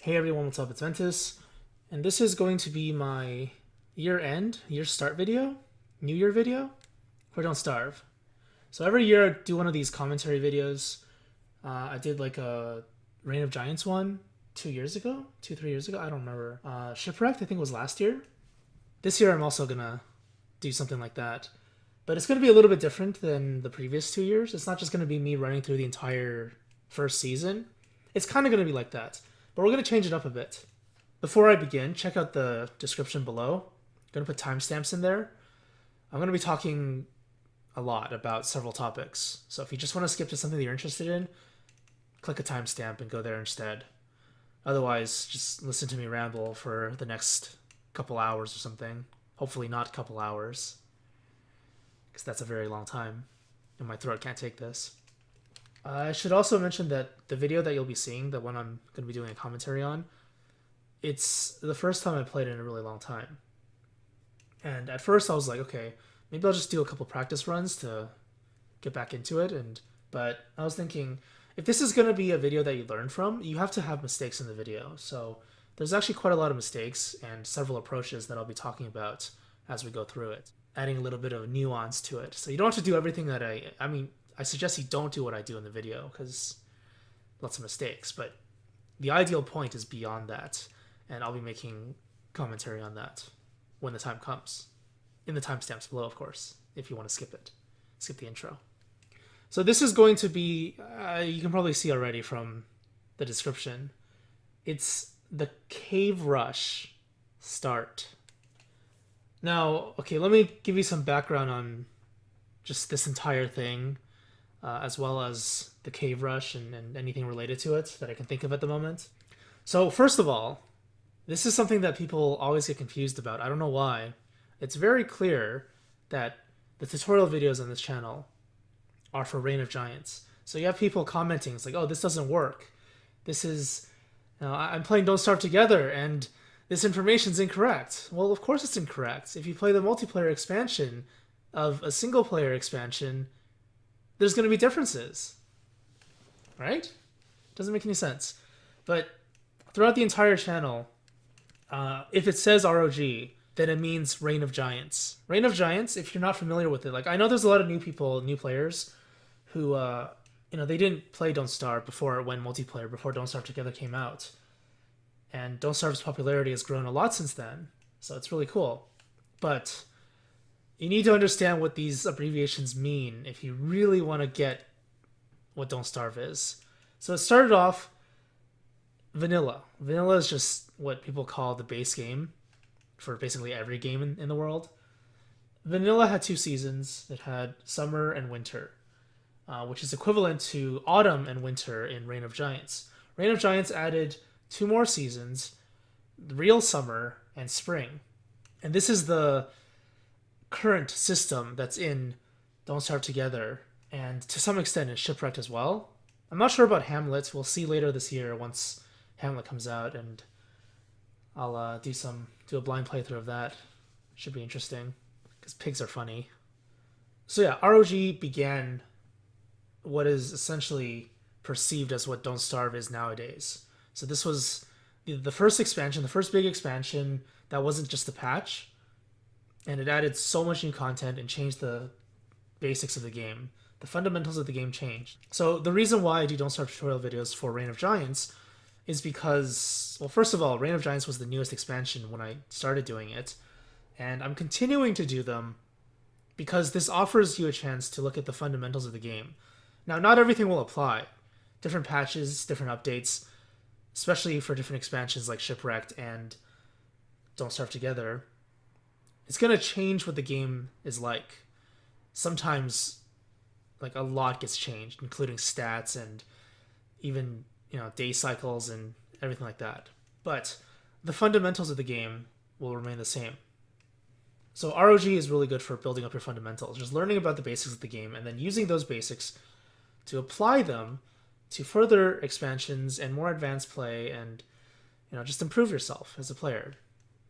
Hey everyone, what's up? It's Ventus, and this is going to be my year start video, New Year video for Don't Starve. So every year I do one of these commentary videos. I did like a Reign of Giants one 2 years ago, 3 years ago, I don't remember. Shipwrecked, I think was last year. This year I'm also gonna do something like that, but it's gonna be a little bit different than the previous 2 years. It's not just gonna be me running through the entire first season. It's kind of gonna be like that, but we're gonna change it up a bit. Before I begin, check out the description below. I'm gonna put timestamps in there. I'm gonna be talking a lot about several topics. So if you just want to skip to something that you're interested in, click a timestamp and go there instead. Otherwise, just listen to me ramble for the next couple hours or something. Hopefully not a couple hours, because that's a very long time, and my throat can't take this. I should also mention that the video that you'll be seeing, the one I'm going to be doing a commentary on, it's the first time I played it in a really long time. And at first I was like, okay, maybe I'll just do a couple practice runs to get back into it. But I was thinking, if this is going to be a video that you learn from, you have to have mistakes in the video. So there's actually quite a lot of mistakes and several approaches that I'll be talking about as we go through it, adding a little bit of nuance to it. So you don't have to do everything that I suggest you don't do what I do in the video, because lots of mistakes, but the ideal point is beyond that, and I'll be making commentary on that when the time comes. In the timestamps below, of course, if you want to skip it. Skip the intro. So this is going to be, you can probably see already from the description, it's the Cave Rush start. Now, okay, let me give you some background on just this entire thing, as well as the Cave Rush and anything related to it that I can think of at the moment. So first of all, this is something that people always get confused about. I don't know why. It's very clear that the tutorial videos on this channel are for Reign of Giants. So you have people commenting, it's like, oh, this doesn't work. This is, I'm playing Don't Starve Together and this information's incorrect. Well, of course it's incorrect. If you play the multiplayer expansion of a single player expansion, there's going to be differences, right? Doesn't make any sense. But throughout the entire channel, if it says ROG, then it means Reign of Giants. Reign of Giants, if you're not familiar with it, like I know there's a lot of new people, new players, who, they didn't play Don't Starve before it went multiplayer, before Don't Starve Together came out. And Don't Starve's popularity has grown a lot since then, so it's really cool. But you need to understand what these abbreviations mean if you really want to get what Don't Starve is. So it started off vanilla. Vanilla is just what people call the base game for basically every game in the world. Vanilla had 2 seasons. It had summer and winter, which is equivalent to autumn and winter in Reign of Giants. Reign of Giants added 2 more seasons, real summer and spring. And this is the current system that's in Don't Starve Together, and to some extent in Shipwrecked as well. I'm not sure about Hamlet. We'll see later this year once Hamlet comes out, and I'll do a blind playthrough of that. Should be interesting, because pigs are funny. So yeah, ROG began what is essentially perceived as what Don't Starve is nowadays. So this was the first expansion, the first big expansion that wasn't just a patch, and it added so much new content and changed the basics of the game. The fundamentals of the game changed. So the reason why I do Don't Starve tutorial videos for Reign of Giants is because, well, first of all, Reign of Giants was the newest expansion when I started doing it, and I'm continuing to do them because this offers you a chance to look at the fundamentals of the game. Now, not everything will apply. Different patches, different updates, especially for different expansions like Shipwrecked and Don't Starve Together, it's going to change what the game is like. Sometimes, like, a lot gets changed, including stats and even, day cycles and everything like that. But the fundamentals of the game will remain the same. So ROG is really good for building up your fundamentals, just learning about the basics of the game and then using those basics to apply them to further expansions and more advanced play, and just improve yourself as a player.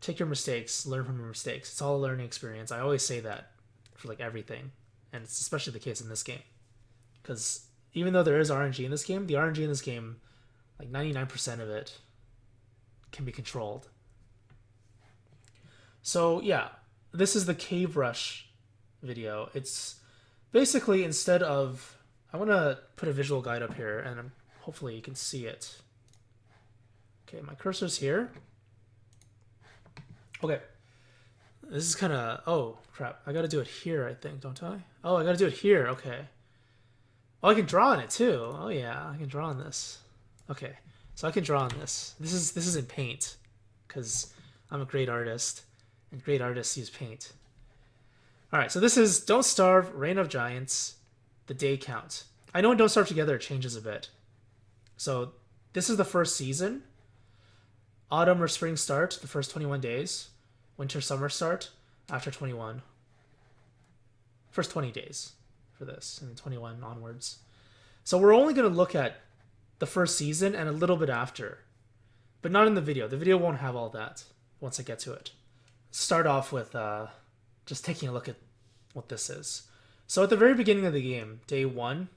Take your mistakes, learn from your mistakes. It's all a learning experience. I always say that for like everything, and it's especially the case in this game, because even though there is RNG in this game, the RNG in this game, like 99% of it, can be controlled. So yeah, this is the cave rush video. It's basically, instead of, I want to put a visual guide up here, and hopefully you can see it. Okay, my cursor's here. Okay. This is kind of, oh crap, I gotta do it here, I think, don't I? Oh, I gotta do it here, okay. Oh, I can draw on it too. Oh yeah, I can draw on this. Okay, so I can draw on this. This is in Paint, because I'm a great artist, and great artists use Paint. Alright, so this is Don't Starve, Reign of Giants, the day count. I know in Don't Starve Together it changes a bit. So this is the first season. Autumn or spring start, the first 21 days. Winter, summer start after 21. First 20 days for this, and then 21 onwards. So we're only going to look at the first season and a little bit after, but not in the video. The video won't have all that once I get to it. Start off with just taking a look at what this is. So at the very beginning of the game, day 1,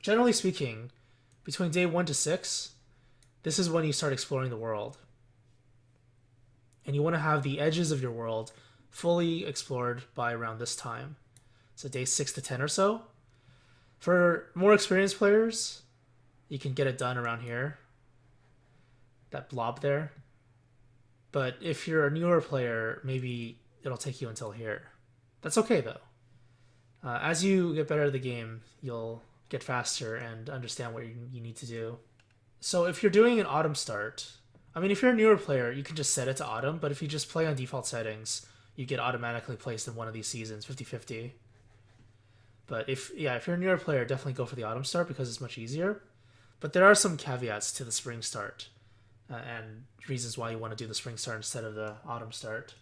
generally speaking, between day 1 to 6, this is when you start exploring the world. And you want to have the edges of your world fully explored by around this time. So day 6 to 10 or so. For more experienced players, you can get it done around here. That blob there. But if you're a newer player, maybe it'll take you until here. That's okay though. As you get better at the game, you'll get faster and understand what you need to do. So if you're doing an autumn start, I mean, if you're a newer player, you can just set it to autumn, but if you just play on default settings, you get automatically placed in one of these seasons, 50-50. But if you're a newer player, definitely go for the autumn start because it's much easier. But there are some caveats to the spring start and reasons why you want to do the spring start instead of the autumn start.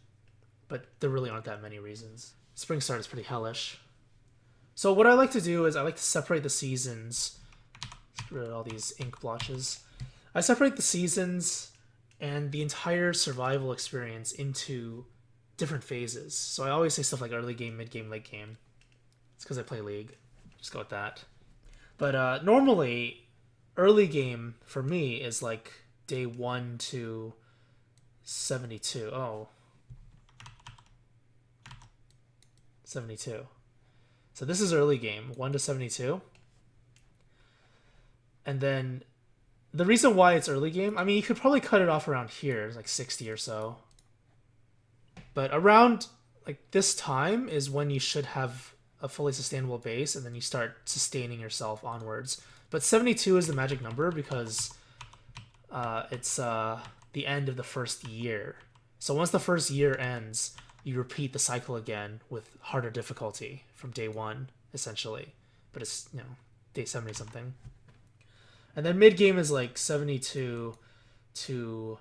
But there really aren't that many reasons. Spring start is pretty hellish. So what I like to do is I like to separate the seasons. Let's get rid of all these ink blotches. I separate the seasons and the entire survival experience into different phases. So I always say stuff like early game, mid game, late game. It's because I play League. Just go with that. But normally, early game for me is like day 1 to 72. Oh. 72. So this is early game, 1 to 72. And then the reason why it's early game, I mean, you could probably cut it off around here, like 60 or so. But around like this time is when you should have a fully sustainable base, and then you start sustaining yourself onwards. But 72 is the magic number because it's the end of the first year. So once the first year ends, you repeat the cycle again with harder difficulty from day 1, essentially. But it's, day 70 something. And then mid-game is like 72 to...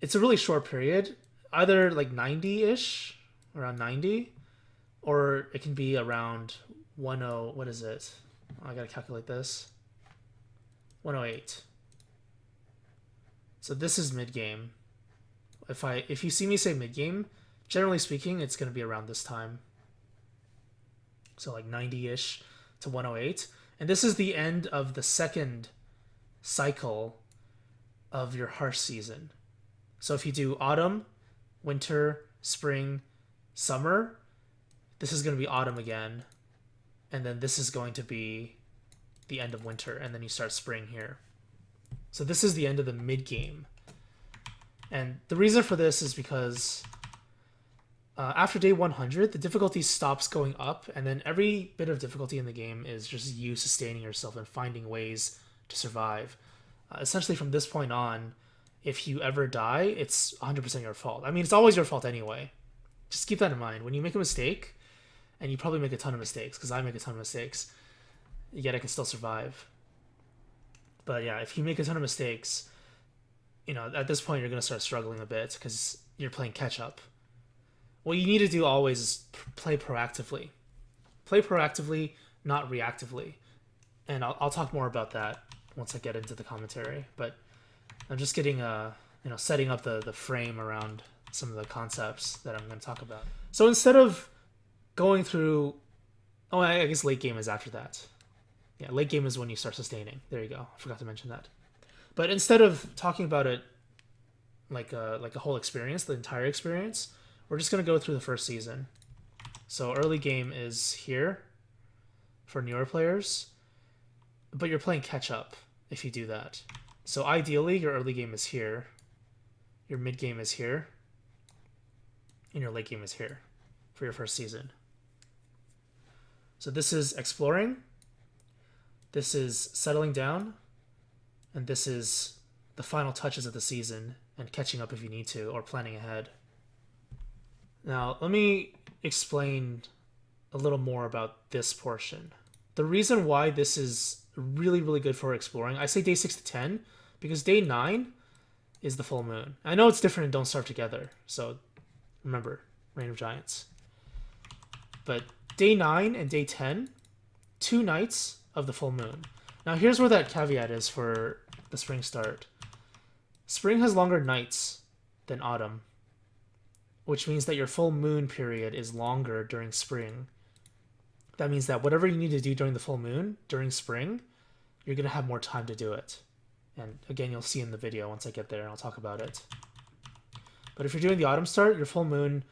It's a really short period. Either like 90-ish, around 90, or it can be around 10... What is it? Oh, I gotta calculate this. 108. So this is mid-game. If you see me say mid-game, generally speaking, it's going to be around this time. So like 90-ish to 108. And this is the end of the second cycle of your harsh season. So if you do autumn, winter, spring, summer, this is going to be autumn again. And then this is going to be the end of winter. And then you start spring here. So this is the end of the mid-game. And the reason for this is because after day 100, the difficulty stops going up, and then every bit of difficulty in the game is just you sustaining yourself and finding ways to survive. Essentially, from this point on, if you ever die, it's 100% your fault. I mean, it's always your fault anyway. Just keep that in mind. When you make a mistake, and you probably make a ton of mistakes, because I make a ton of mistakes, yet I can still survive. But yeah, if you make a ton of mistakes, at this point you're going to start struggling a bit because you're playing catch-up. What you need to do always is play proactively. Play proactively, not reactively. And I'll talk more about that once I get into the commentary. But I'm just getting setting up the frame around some of the concepts that I'm going to talk about. So instead of going through... Oh, I guess late game is after that. Yeah, late game is when you start sustaining. There you go. I forgot to mention that. But instead of talking about it like a whole experience, the entire experience, we're just going to go through the first season. So early game is here for newer players, but you're playing catch up if you do that. So ideally, your early game is here, your mid game is here, and your late game is here for your first season. So this is exploring, this is settling down, and this is the final touches of the season and catching up if you need to, or planning ahead. Now, let me explain a little more about this portion. The reason why this is really, really good for exploring, I say day 6 to 10, because day 9 is the full moon. I know it's different in Don't Starve Together, so remember, Reign of Giants. But day 9 and day 10, 2 nights of the full moon. Now here's where that caveat is for the spring start. Spring has longer nights than autumn, which means that your full moon period is longer during spring. That means that whatever you need to do during the full moon, during spring, you're going to have more time to do it. And again, you'll see in the video once I get there and I'll talk about it. But if you're doing the autumn start, your full moon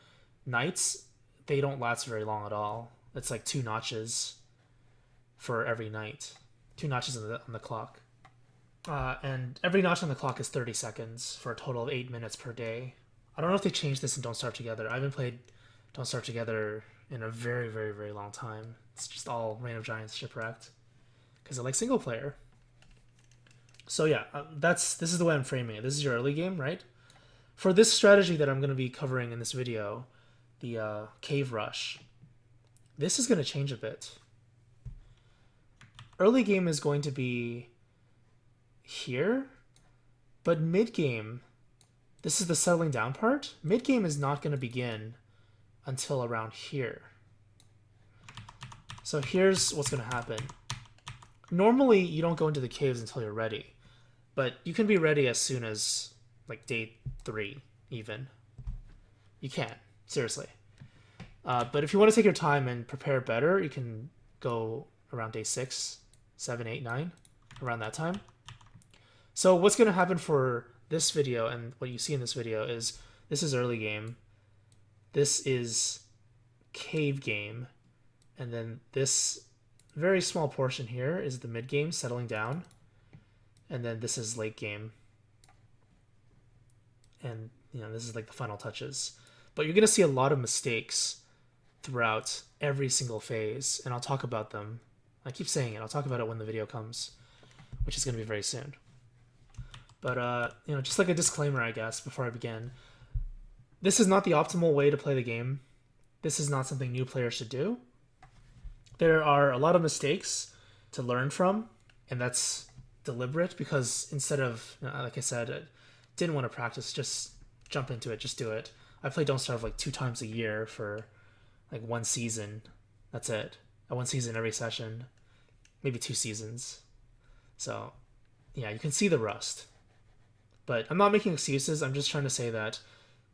nights, they don't last very long at all. It's like 2 notches for every night. 2 notches on the clock. And every notch on the clock is 30 seconds for a total of 8 minutes per day. I don't know if they changed this in Don't Starve Together. I haven't played Don't Starve Together in a very, very, very long time. It's just all Reign of Giants shipwrecked because I like single player. So yeah, this is the way I'm framing it. This is your early game, right? For this strategy that I'm going to be covering in this video, the cave rush, this is going to change a bit. Early game is going to be here, but mid game, this is the settling down part. Mid game is not going to begin until around here. So here's what's going to happen. Normally, you don't go into the caves until you're ready, but you can be ready as soon as like day 3 even. You can, seriously. But if you want to take your time and prepare better, you can go around day 6, 7, 8, 9, around that time. So what's going to happen for this video and what you see in this video is this is early game, this is cave game, and then this very small portion here is the mid game settling down, and then this is late game, and this is like the final touches. But you're going to see a lot of mistakes throughout every single phase, and I'll talk about them. I keep saying it, I'll talk about it when the video comes, which is going to be very soon. But, just like a disclaimer, I guess, before I begin, this is not the optimal way to play the game. This is not something new players should do. There are a lot of mistakes to learn from, and that's deliberate because instead of, like I said, I didn't want to practice, just jump into it, just do it. I play Don't Starve like 2 times a year for like 1 season. That's it. 1 season every session, maybe 2 seasons. So, yeah, you can see the rust. But I'm not making excuses. I'm just trying to say that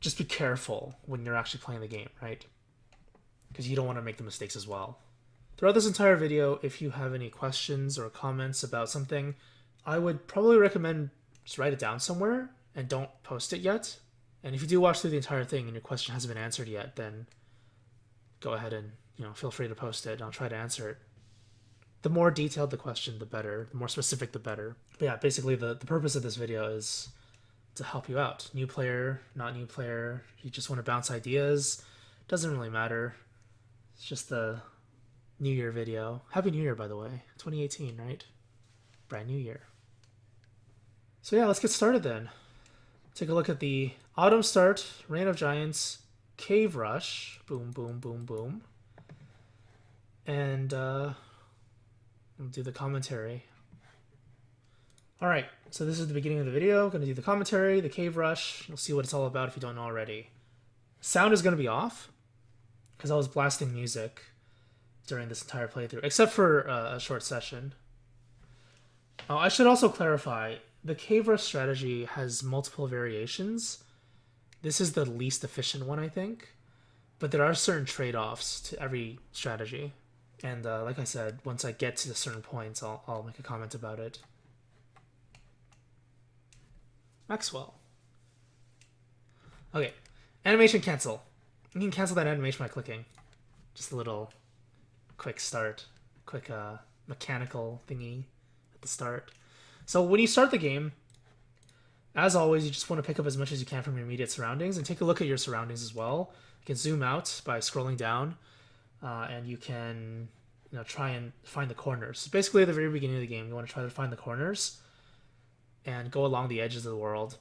just be careful when you're actually playing the game, right? Because you don't want to make the mistakes as well. Throughout this entire video, if you have any questions or comments about something, I would probably recommend just write it down somewhere and don't post it yet. And if you do watch through the entire thing and your question hasn't been answered yet, then go ahead and feel free to post it and I'll try to answer it. The more detailed the question, the better. The more specific, the better. But yeah, basically the purpose of this video is to help you out. New player, not new player. You just want to bounce ideas. Doesn't really matter. It's just the New Year video. Happy New Year, by the way. 2018, right? Brand new year. So yeah, let's get started then. Take a look at the autumn start, Reign of Giants, cave rush. Boom, boom, boom, boom. And we'll do the commentary. All right, so this is the beginning of the video. Going to do the commentary, the cave rush. You'll see what it's all about if you don't know already. Sound is going to be off because I was blasting music during this entire playthrough, except for a short session. Oh, I should also clarify, the cave rush strategy has multiple variations. This is the least efficient one, I think, but there are certain trade-offs to every strategy. And like I said, once I get to certain points, I'll make a comment about it. Maxwell. Okay, animation cancel. You can cancel that animation by clicking. Just a little quick start, quick mechanical thingy at the start. So when you start the game, as always, you just want to pick up as much as you can from your immediate surroundings and take a look at your surroundings as well. You can zoom out by scrolling down, and you can try and find the corners. So basically, at the very beginning of the game, you want to try to find the corners and go along the edges of the world.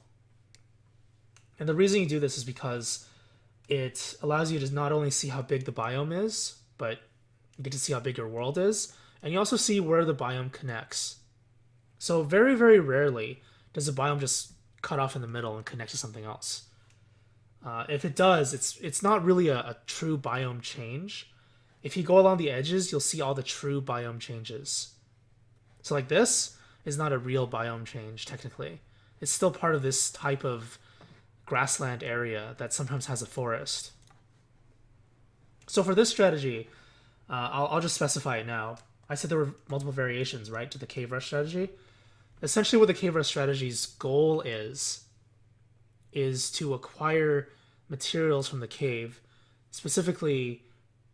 And the reason you do this is because it allows you to not only see how big the biome is, but you get to see how big your world is, and you also see where the biome connects. So very, very rarely does the biome just cut off in the middle and connect to something else. If it does, it's not really a true biome change. If you go along the edges, you'll see all the true biome changes. So like this is not a real biome change, technically. It's still part of this type of grassland area that sometimes has a forest. So for this strategy, I'll just specify it now. I said there were multiple variations, right, to the cave rush strategy. Essentially what the cave rush strategy's goal is to acquire materials from the cave, specifically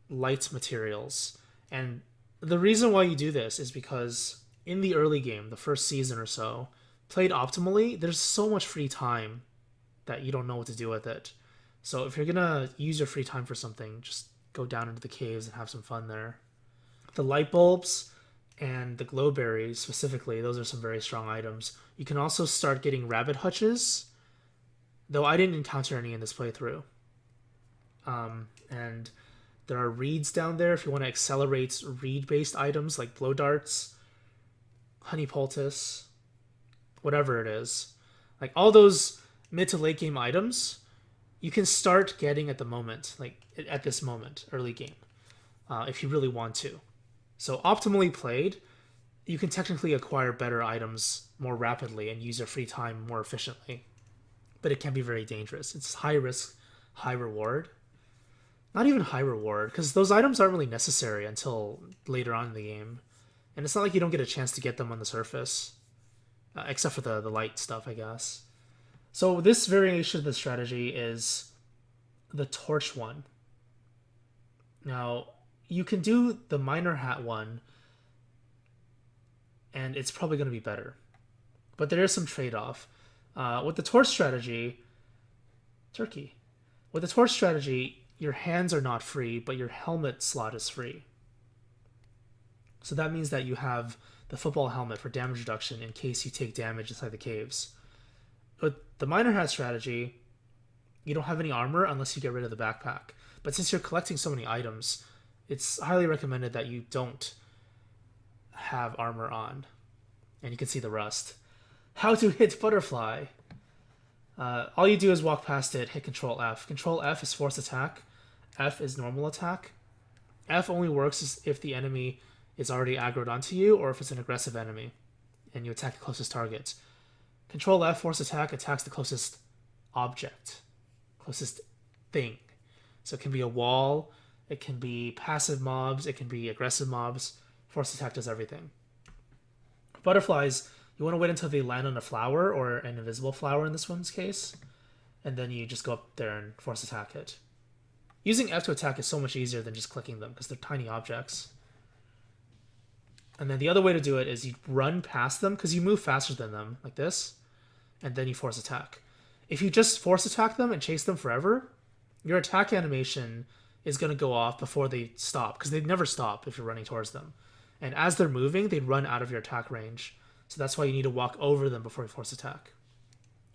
light materials. And the reason why you do this is because in the early game, the first season or so, played optimally, there's so much free time that you don't know what to do with it. So if you're gonna use your free time for something, just go down into the caves and have some fun there. The light bulbs and the glowberries specifically, those are some very strong items. You can also start getting rabbit hutches, though I didn't encounter any in this playthrough. And there are reeds down there if you want to accelerate reed-based items like blow darts, honey poultice, whatever it is. Like all those mid to late game items, you can start getting at the moment, like at this moment, early game, if you really want to. So optimally played, you can technically acquire better items more rapidly and use your free time more efficiently. But it can be very dangerous. It's high risk, high reward. Not even high reward, because those items aren't really necessary until later on in the game. And it's not like you don't get a chance to get them on the surface, except for the light stuff, I guess. So this variation of the strategy is the torch one. Now, you can do the miner hat one, and it's probably going to be better. But there is some trade-off. With the torch strategy, With the torch strategy, your hands are not free, but your helmet slot is free. So that means that you have the football helmet for damage reduction in case you take damage inside the caves. With the miner hat strategy, you don't have any armor unless you get rid of the backpack. But since you're collecting so many items, it's highly recommended that you don't have armor on. And you can see the rust. How to hit butterfly. All you do is walk past it, hit Control F. Control F is force attack. F is normal attack. F only works if the enemy is already aggroed onto you or if it's an aggressive enemy and you attack the closest target. Control F, force attack, attacks the closest object, closest thing. So it can be a wall, it can be passive mobs, it can be aggressive mobs. Force attack does everything. Butterflies, you want to wait until they land on a flower or an invisible flower in this one's case, and then you just go up there and force attack it. Using F to attack is so much easier than just clicking them because they're tiny objects. And then the other way to do it is you run past them because you move faster than them, like this, and then you force attack. If you just force attack them and chase them forever, your attack animation is going to go off before they stop because they never stop if you're running towards them. And as they're moving, they run out of your attack range. So that's why you need to walk over them before you force attack.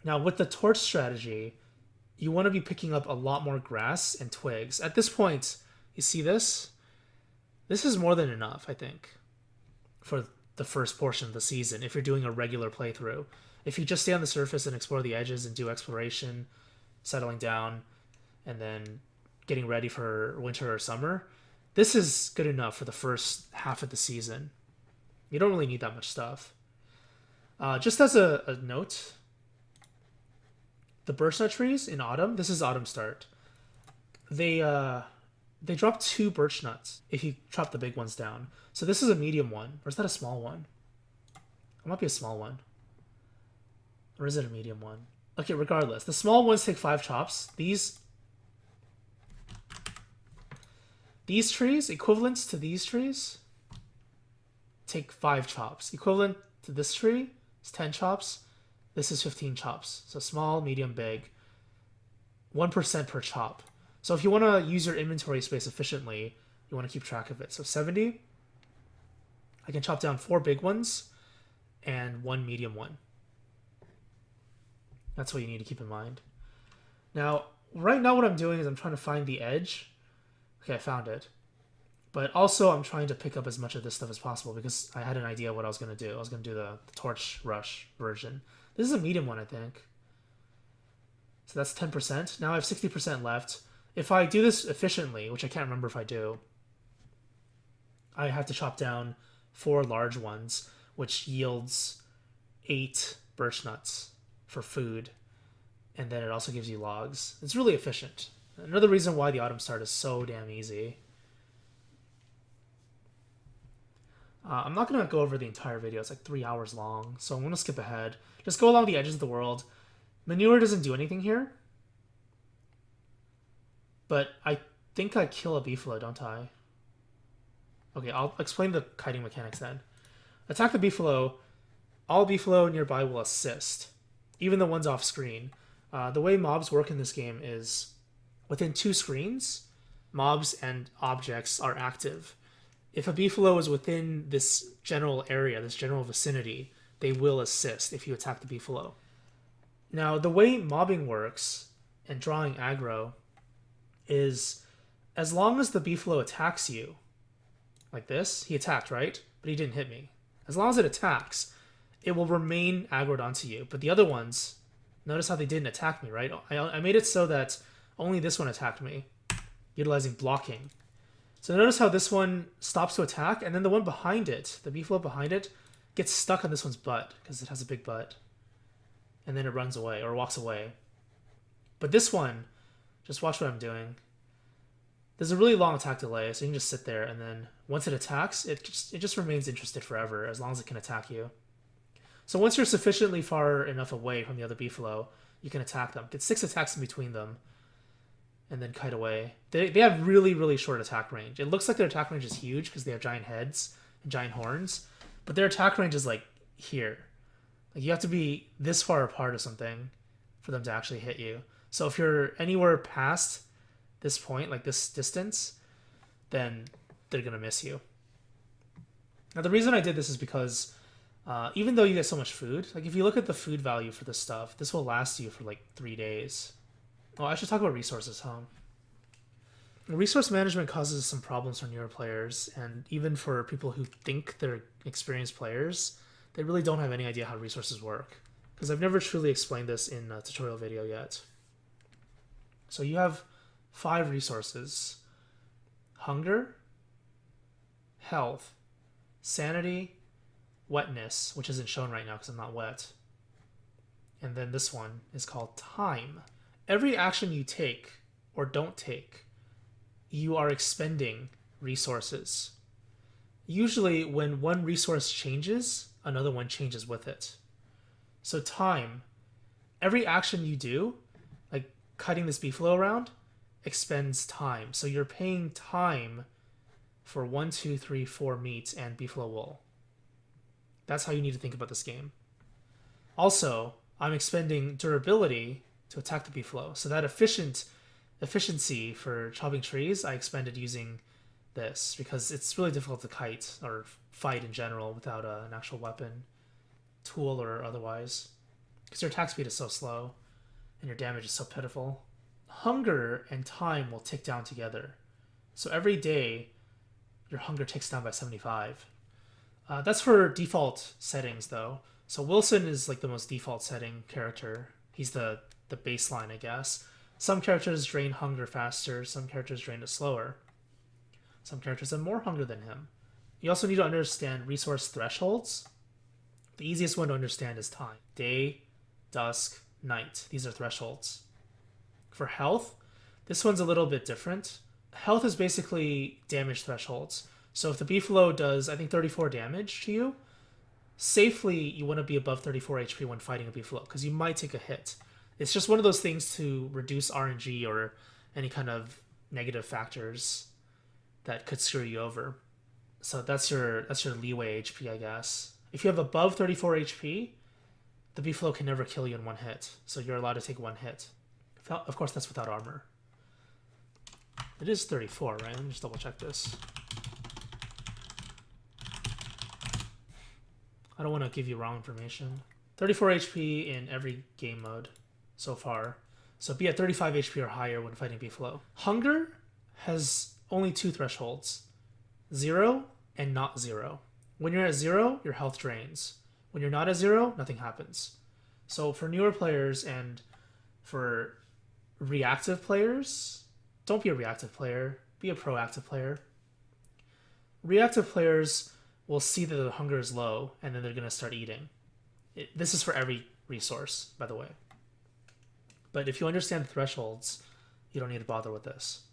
Now with the torch strategy, you want to be picking up a lot more grass and twigs. At this point, you see this? This is more than enough, I think, for the first portion of the season if you're doing a regular playthrough. If you just stay on the surface and explore the edges and do exploration, settling down, and then getting ready for winter or summer, this is good enough for the first half of the season. You don't really need that much stuff. Just as a note, the birch nut trees in autumn, this is autumn start. They drop 2 birch nuts if you chop the big ones down. So this is a medium one, or is that a small one? It might be a small one. Or is it a medium one? Okay, regardless. The small ones take 5 chops. These trees, equivalent to these trees, take 5 chops. Equivalent to this tree is 10 chops. This is 15 chops. So small, medium, big. 1% per chop. So if you want to use your inventory space efficiently, you want to keep track of it. So 70, I can chop down 4 big ones and 1 medium one. That's what you need to keep in mind. Now, right now what I'm doing is I'm trying to find the edge. Okay, I found it. But also I'm trying to pick up as much of this stuff as possible because I had an idea what I was going to do. I was going to do the torch rush version. This is a medium one, I think. So that's 10%. Now I have 60% left. If I do this efficiently, which I can't remember if I do, I have to chop down 4 large ones, which yields 8 birch nuts for food. And then it also gives you logs. It's really efficient. Another reason why the autumn start is so damn easy. I'm not going to go over the entire video. It's like 3 hours long, so I'm going to skip ahead. Just go along the edges of the world. Manure doesn't do anything here. But I think I kill a beefalo, don't I? Okay, I'll explain the kiting mechanics then. Attack the beefalo. All beefalo nearby will assist, even the ones off screen. The way mobs work in this game is within 2 screens, mobs and objects are active. If a beefalo is within this general area, this general vicinity, they will assist if you attack the beefalo. Now, the way mobbing works and drawing aggro is as long as the beefalo attacks you, like this, he attacked, right? But he didn't hit me. As long as it attacks, it will remain aggroed onto you. But the other ones, notice how they didn't attack me, right? I made it so that only this one attacked me, utilizing blocking. So notice how this one stops to attack, and then the one behind it, the beefalo behind it, gets stuck on this one's butt, because it has a big butt. And then it runs away, or walks away. But this one, just watch what I'm doing. There's a really long attack delay, so you can just sit there, and then once it attacks, it just remains interested forever, as long as it can attack you. So once you're sufficiently far enough away from the other beefalo, you can attack them. Get 6 attacks in between them, and then kite away. They have really, really short attack range. It looks like their attack range is huge because they have giant heads and giant horns, but their attack range is like here. Like you have to be this far apart or something for them to actually hit you. So if you're anywhere past this point, like this distance, then they're gonna miss you. Now the reason I did this is because even though you get so much food, like if you look at the food value for this stuff, this will last you for like 3 days. Oh, I should talk about resources, huh? Resource management causes some problems for newer players, and even for people who think they're experienced players, they really don't have any idea how resources work, because I've never truly explained this in a tutorial video yet. So you have 5 resources: hunger, health, sanity, wetness, which isn't shown right now because I'm not wet, and then this one is called time. Every action you take or don't take, you are expending resources. Usually when one resource changes, another one changes with it. So time, every action you do, like cutting this beefalo around, expends time. So you're paying time for 1, 2, 3, 4 meat and beefalo wool. That's how you need to think about this game. Also, I'm expending durability to attack the beefalo. So that efficiency for chopping trees, I expended using this because it's really difficult to kite or fight in general without an actual weapon, tool, or otherwise, because your attack speed is so slow and your damage is so pitiful. Hunger and time will tick down together. So every day, your hunger ticks down by 75. That's for default settings, though. So Wilson is like the most default setting character. He's the baseline, I guess. Some characters drain hunger faster, some characters drain it slower. Some characters have more hunger than him. You also need to understand resource thresholds. The easiest one to understand is time. Day, dusk, night. These are thresholds. For health, this one's a little bit different. Health is basically damage thresholds. So if the beefalo does, I think, 34 damage to you, safely, you want to be above 34 HP when fighting a beefalo, because you might take a hit. It's just one of those things to reduce RNG or any kind of negative factors that could screw you over. So that's your leeway HP, I guess. If you have above 34 HP, the beefalo can never kill you in one hit, so you're allowed to take one hit. Of course, that's without armor. It is 34, right? Let me just double check this. I don't want to give you wrong information. 34 HP in every game mode so far. So be at 35 HP or higher when fighting beefalo. Hunger has only two thresholds. 0 and not 0. When you're at 0, your health drains. When you're not at 0, nothing happens. So for newer players and for reactive players, don't be a reactive player, be a proactive player. Reactive players will see that the hunger is low and then they're going to start eating. This is for every resource, by the way. But if you understand the thresholds, you don't need to bother with this.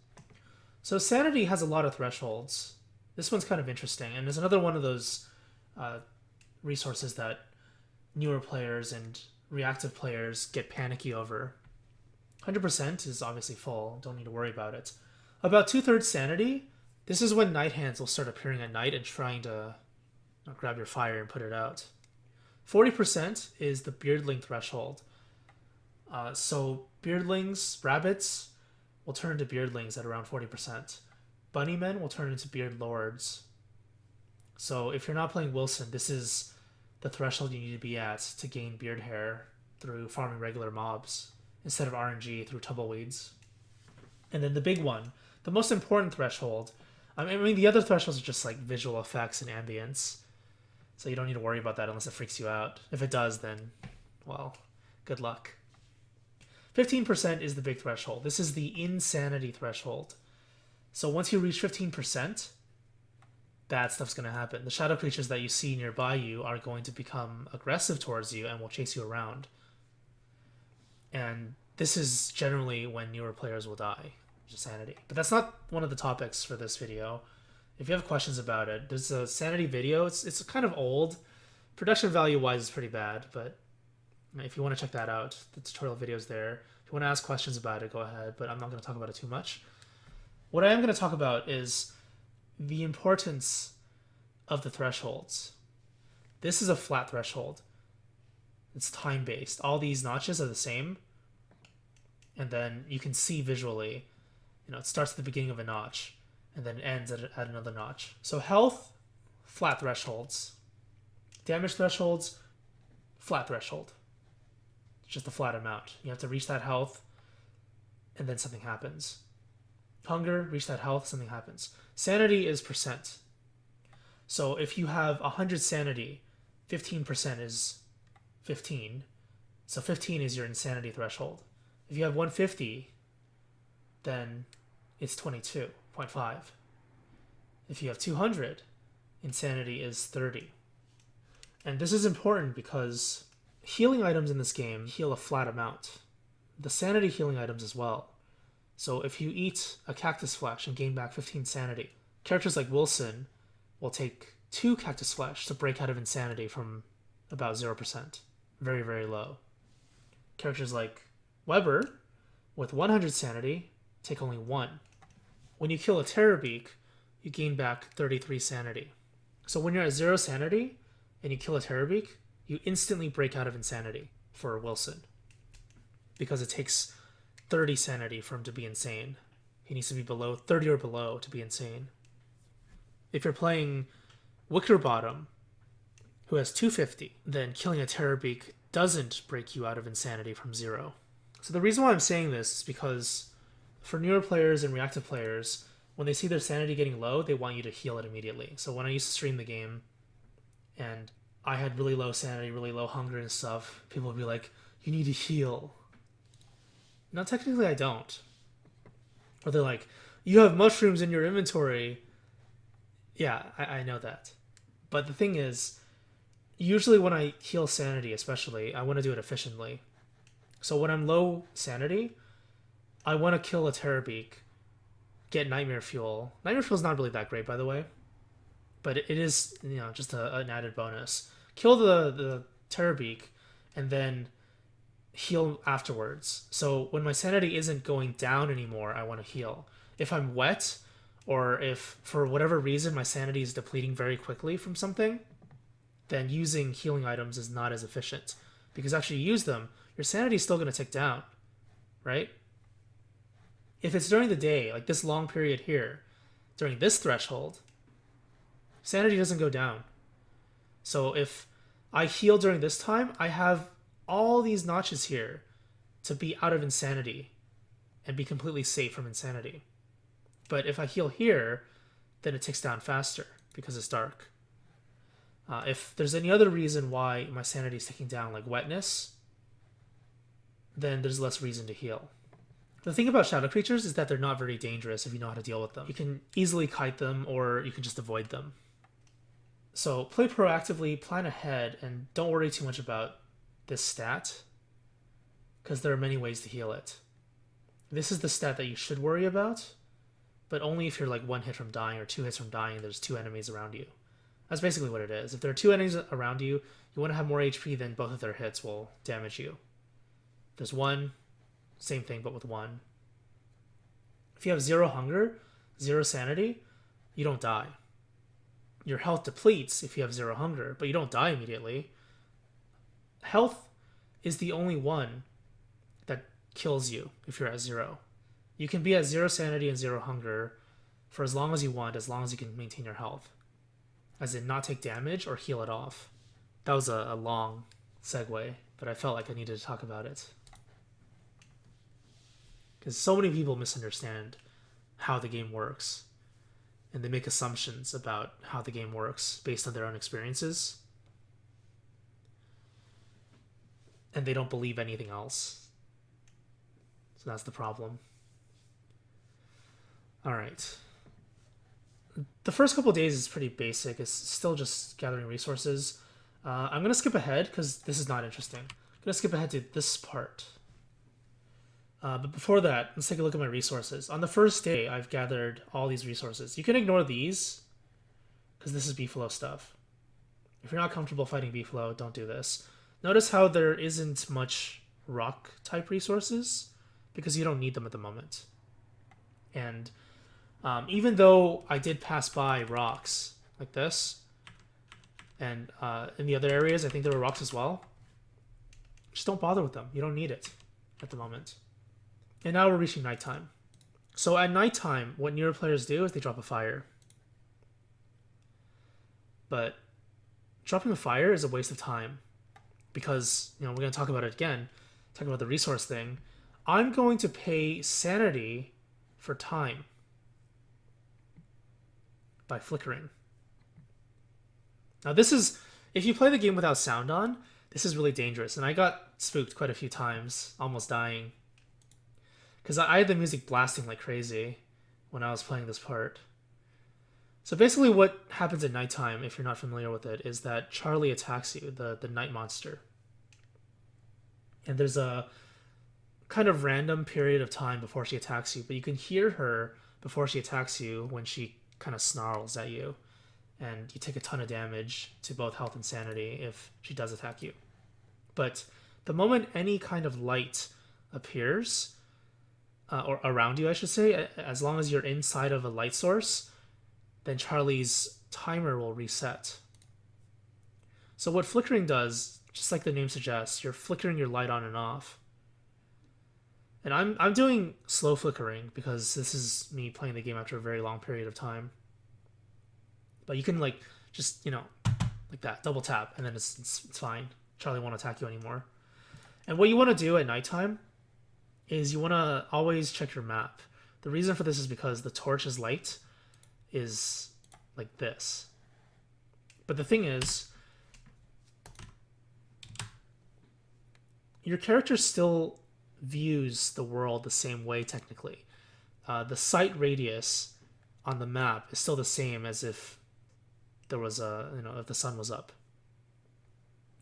So sanity has a lot of thresholds. This one's kind of interesting, and there's another one of those resources that newer players and reactive players get panicky over. 100% is obviously full, don't need to worry about it. About 2/3 sanity, this is when night hands will start appearing at night and trying to grab your fire and put it out. 40% is the beardling threshold. So beardlings, rabbits, will turn into beardlings at around 40%. Bunnymen will turn into beard lords. So if you're not playing Wilson, this is the threshold you need to be at to gain beard hair through farming regular mobs instead of RNG through tumbleweeds. And then the big one, the most important threshold. I mean, the other thresholds are just like visual effects and ambience. So you don't need to worry about that unless it freaks you out. If it does, then, well, good luck. 15% is the big threshold. This is the insanity threshold. So once you reach 15%, bad stuff's going to happen. The shadow creatures that you see nearby you are going to become aggressive towards you and will chase you around. And this is generally when newer players will die, which is sanity. But that's not one of the topics for this video. If you have questions about it, there's a sanity video. It's kind of old. Production value-wise is pretty bad, but if you want to check that out, the tutorial video's there. If you want to ask questions about it, go ahead, but I'm not going to talk about it too much. What I am going to talk about is the importance of the thresholds. This is a flat threshold. It's time-based. All these notches are the same, and then you can see visually, it starts at the beginning of a notch, and then ends at another notch. So health, flat thresholds. Damage thresholds, flat threshold. It's just a flat amount. You have to reach that health, and then something happens. Hunger, reach that health, something happens. Sanity is percent. So if you have 100 sanity, 15% is 15. So 15 is your insanity threshold. If you have 150, then it's 22.5. If you have 200, insanity is 30. And this is important because healing items in this game heal a flat amount. The sanity healing items as well. So if you eat a cactus flesh and gain back 15 sanity, characters like Wilson will take 2 cactus flesh to break out of insanity from about 0%. Very, very low. Characters like Weber with 100 sanity take only 1. When you kill a Terrorbeak, you gain back 33 sanity. So when you're at 0 sanity and you kill a Terrorbeak, you instantly break out of insanity for Wilson. Because it takes 30 sanity for him to be insane. He needs to be below 30 or below to be insane. If you're playing Wickerbottom, who has 250, then killing a Terrorbeak doesn't break you out of insanity from 0. So the reason why I'm saying this is because for newer players and reactive players, when they see their sanity getting low, they want you to heal it immediately. So when I used to stream the game and I had really low sanity, really low hunger and stuff, people would be like, you need to heal. Now, technically, I don't. Or they're like, you have mushrooms in your inventory. Yeah, I know that. But the thing is, usually when I heal sanity, especially, I want to do it efficiently. So when I'm low sanity, I want to kill a Terrorbeak, get Nightmare Fuel. Nightmare Fuel is not really that great, by the way. But it is, just an added bonus. kill the terror beak, and then heal afterwards. So when my sanity isn't going down anymore, I want to heal. If I'm wet, or if for whatever reason my sanity is depleting very quickly from something, then using healing items is not as efficient. Because after you use them, your sanity is still going to tick down, right? If it's during the day, like this long period here, during this threshold, sanity doesn't go down. So if I heal during this time, I have all these notches here to be out of insanity and be completely safe from insanity. But if I heal here, then it ticks down faster because it's dark. If there's any other reason why my sanity is ticking down, like wetness, then there's less reason to heal. The thing about shadow creatures is that they're not very dangerous if you know how to deal with them. You can easily kite them, or you can just avoid them. So play proactively, plan ahead, and don't worry too much about this stat, because there are many ways to heal it. This is the stat that you should worry about, but only if you're like 1 hit from dying or 2 hits from dying, there's 2 enemies around you. That's basically what it is. If there are 2 enemies around you, you want to have more HP, then both of their hits will damage you. If there's 1, same thing, but with 1. If you have 0 hunger, 0 sanity, you don't die. Your health depletes if you have 0 hunger, but you don't die immediately. Health is the only one that kills you if you're at 0. You can be at 0 sanity and 0 hunger for as long as you want, as long as you can maintain your health. As in not take damage or heal it off. That was a long segue, but I felt like I needed to talk about it. Because so many people misunderstand how the game works. And they make assumptions about how the game works based on their own experiences. And they don't believe anything else. So that's the problem. Alright. The first couple of days is pretty basic. It's still just gathering resources. I'm going to skip ahead because this is not interesting. I'm going to skip ahead to this part. But before that, let's take a look at my resources. On the first day, I've gathered all these resources. You can ignore these because this is Beefalo stuff. If you're not comfortable fighting Beefalo, don't do this. Notice how there isn't much rock type resources because you don't need them at the moment. And even though I did pass by rocks like this, and in the other areas I think there were rocks as well, just don't bother with them. You don't need it at the moment. And now we're reaching nighttime. So at nighttime, what newer players do is they drop a fire. But dropping a fire is a waste of time because, we're going to talk about it again, talk about the resource thing. I'm going to pay sanity for time by flickering. Now this is, if you play the game without sound on, this is really dangerous. And I got spooked quite a few times, almost dying. Because I had the music blasting like crazy when I was playing this part. So basically what happens at nighttime, if you're not familiar with it, is that Charlie attacks you, the night monster. And there's a kind of random period of time before she attacks you, but you can hear her before she attacks you when she kind of snarls at you. And you take a ton of damage to both health and sanity if she does attack you. But the moment any kind of light appears, or around you, I should say, as long as you're inside of a light source, then Charlie's timer will reset. So what flickering does, just like the name suggests, you're flickering your light on and off. And I'm doing slow flickering because this is me playing the game after a very long period of time. But you can just, like that, double tap, and then it's fine. Charlie won't attack you anymore. And what you want to do at nighttime is you want to always check your map. The reason for this is because the torch's light is like this. But the thing is, your character still views the world the same way technically. The sight radius on the map is still the same as if there was if the sun was up.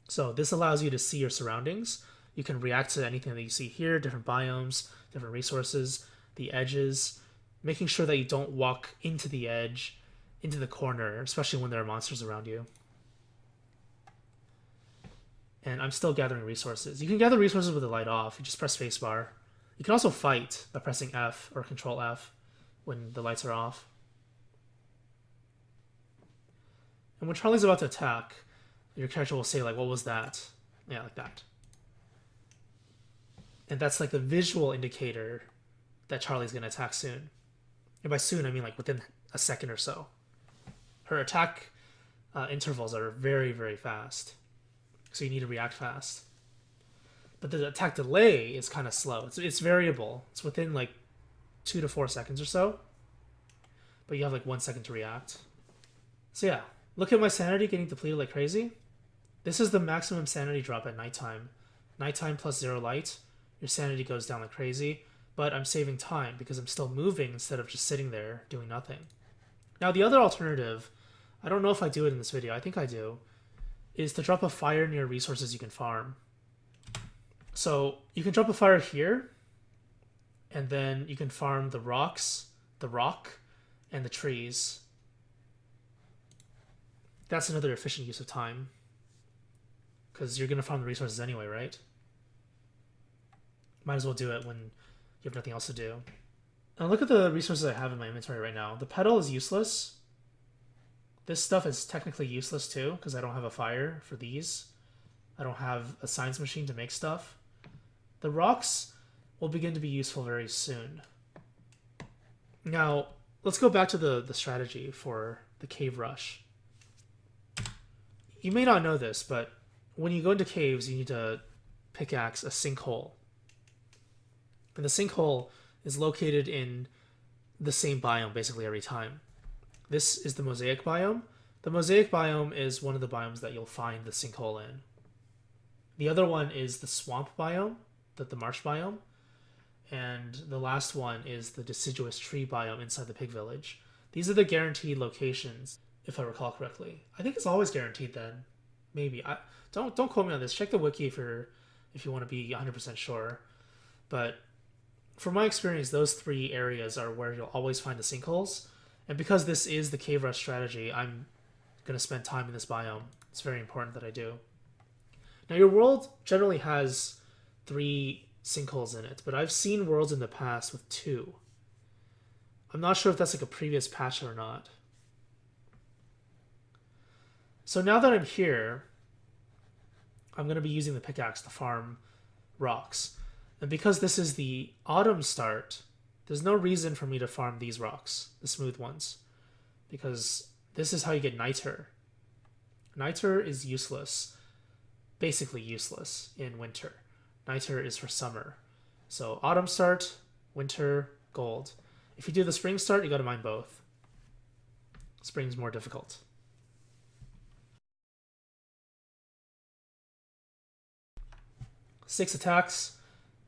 So this allows you to see your surroundings. You can react to anything that you see here, different biomes, different resources, the edges, making sure that you don't walk into the edge, into the corner, especially when there are monsters around you. and I'm still gathering resources. You can gather resources with the light off. You just press spacebar. You can also fight by pressing F or Control F when the lights are off. And when Charlie's about to attack, your character will say, like, what was that? Yeah, like that. And that's like the visual indicator that Charlie's going to attack soon. And by soon, I mean like within a second or so. Her attack intervals are very, very fast. So you need to react fast. But the attack delay is kind of slow. It's variable. It's within like 2 to 4 seconds or so. But you have like 1 second to react. So yeah, look at my sanity getting depleted like crazy. This is the maximum sanity drop at nighttime. Nighttime plus 0 light, your sanity goes down like crazy. But I'm saving time because I'm still moving instead of just sitting there doing nothing. Now the other alternative, I don't know if I do it in this video, I think I do, is to drop a fire near resources you can farm. So you can drop a fire here, and then you can farm the rocks, the rock, and the trees. That's another efficient use of time, because you're going to farm the resources anyway, right? Might as well do it when you have nothing else to do. Now look at the resources I have in my inventory right now. The pedal is useless. This stuff is technically useless too, because I don't have a fire for these. I don't have a science machine to make stuff. The rocks will begin to be useful very soon. Now, let's go back to the strategy for the cave rush. You may not know this, but when you go into caves, you need to pickaxe a sinkhole. And the sinkhole is located in the same biome basically every time. This is the mosaic biome. The mosaic biome is one of the biomes that you'll find the sinkhole in. The other one is the swamp biome, the marsh biome. And the last one is the deciduous tree biome inside the pig village. These are the guaranteed locations, if I recall correctly. I think it's always guaranteed then. Maybe. Don't quote me on this. Check the wiki if you want to be 100% sure. But from my experience, those 3 areas are where you'll always find the sinkholes. And because this is the cave rush strategy, I'm going to spend time in this biome. It's very important that I do. Now, your world generally has 3 sinkholes in it, but I've seen worlds in the past with 2. I'm not sure if that's like a previous patch or not. So now that I'm here, I'm going to be using the pickaxe to farm rocks. And because this is the autumn start, there's no reason for me to farm these rocks, the smooth ones, because this is how you get niter. Niter is useless, basically useless in winter. Niter is for summer. So autumn start, winter, gold. If you do the spring start, you got to mine both. Spring's more difficult. Six attacks,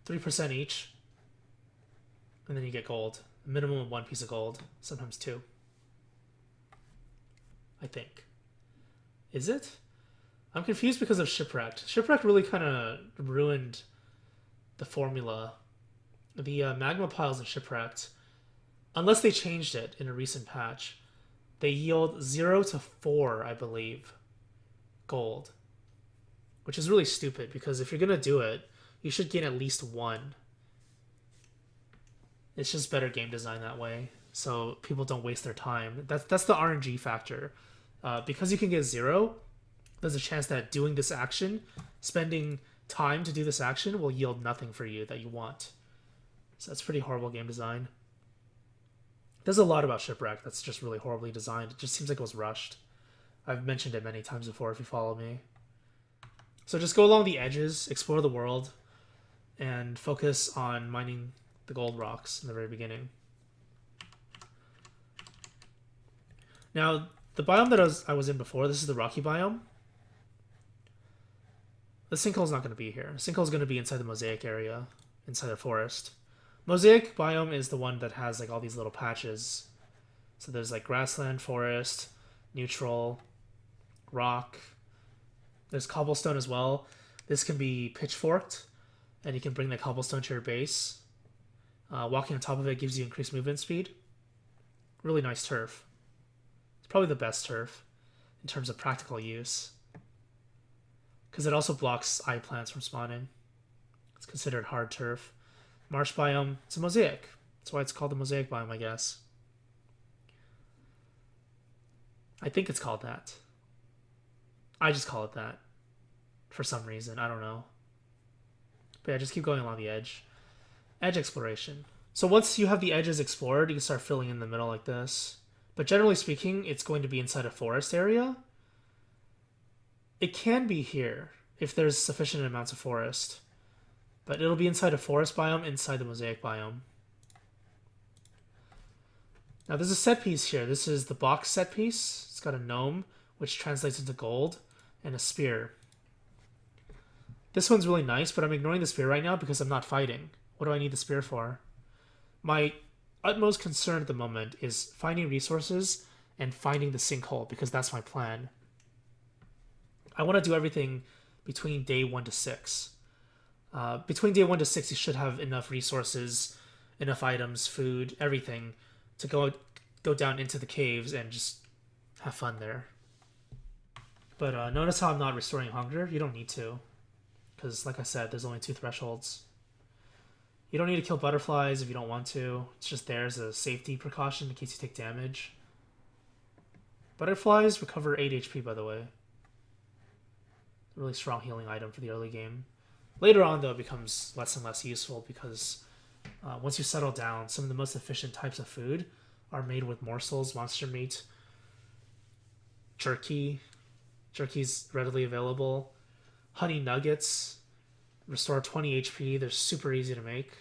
3% each, and then you get gold. A minimum of 1 piece of gold, sometimes 2. I think. Is it? I'm confused because of Shipwrecked. Shipwrecked really kind of ruined the formula. The magma piles in Shipwrecked, unless they changed it in a recent patch, they yield 0 to 4, I believe, gold. Which is really stupid, because if you're going to do it, you should gain at least 1. It's just better game design that way, so people don't waste their time. That's the RNG factor. Because you can get 0, there's a chance that doing this action, spending time to do this action, will yield nothing for you that you want. So that's pretty horrible game design. There's a lot about Shipwreck that's just really horribly designed. It just seems like it was rushed. I've mentioned it many times before if you follow me. So just go along the edges, explore the world, and focus on mining the gold rocks in the very beginning. Now, the biome that I was in before, this is the rocky biome. The sinkhole's not going to be here. The sinkhole's going to be inside the mosaic area, inside the forest. Mosaic biome is the one that has like all these little patches. So there's like grassland, forest, neutral, rock. There's cobblestone as well. This can be pitchforked, and you can bring the cobblestone to your base. Walking on top of it gives you increased movement speed. Really nice turf. It's probably the best turf in terms of practical use. because it also blocks eye plants from spawning. It's considered hard turf. Marsh biome, it's a mosaic. That's why it's called the mosaic biome, I guess. I think it's called that. I just call it that for some reason. I don't know. But yeah, just keep going along the edge. Edge exploration. So once you have the edges explored, you can start filling in the middle like this. But generally speaking, it's going to be inside a forest area. It can be here if there's sufficient amounts of forest. But it'll be inside a forest biome, inside the mosaic biome. Now there's a set piece here. This is the box set piece. It's got a gnome, which translates into gold, and a spear. This one's really nice, but I'm ignoring the spear right now because I'm not fighting. What do I need the spear for? My utmost concern at the moment is finding resources and finding the sinkhole, because that's my plan. I want to do everything between day 1 to 6. Between day 1 to 6, you should have enough resources, enough items, food, everything to go down into the caves and just have fun there. But notice how I'm not restoring hunger. You don't need to, because like I said, there's only 2 thresholds. You don't need to kill butterflies if you don't want to. It's just there as a safety precaution in case you take damage. Butterflies recover 8 HP, by the way. Really strong healing item for the early game. Later on, though, it becomes less and less useful because once you settle down, some of the most efficient types of food are made with morsels, monster meat, jerky. Jerky's readily available. Honey nuggets restore 20 HP. They're super easy to make.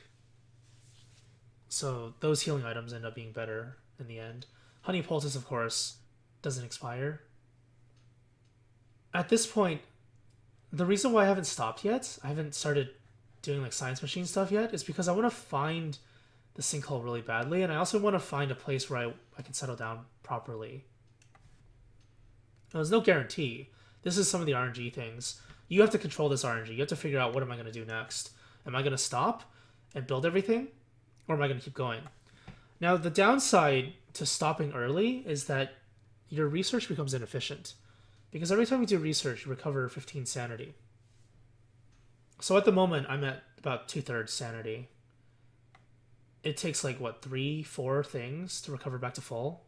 So those healing items end up being better in the end. Honey poultice, of course, doesn't expire. At this point, the reason why I haven't stopped yet, I haven't started doing like science machine stuff yet, is because I want to find the sinkhole really badly, and I also want to find a place where I can settle down properly. Now, there's no guarantee. This is some of the RNG things. You have to control this RNG. You have to figure out, what am I going to do next? Am I going to stop and build everything? Or am I going to keep going? Now, the downside to stopping early is that your research becomes inefficient. Because every time you do research, you recover 15 sanity. So at the moment, I'm at about 2/3 sanity. It takes like, what, 3-4 things to recover back to full?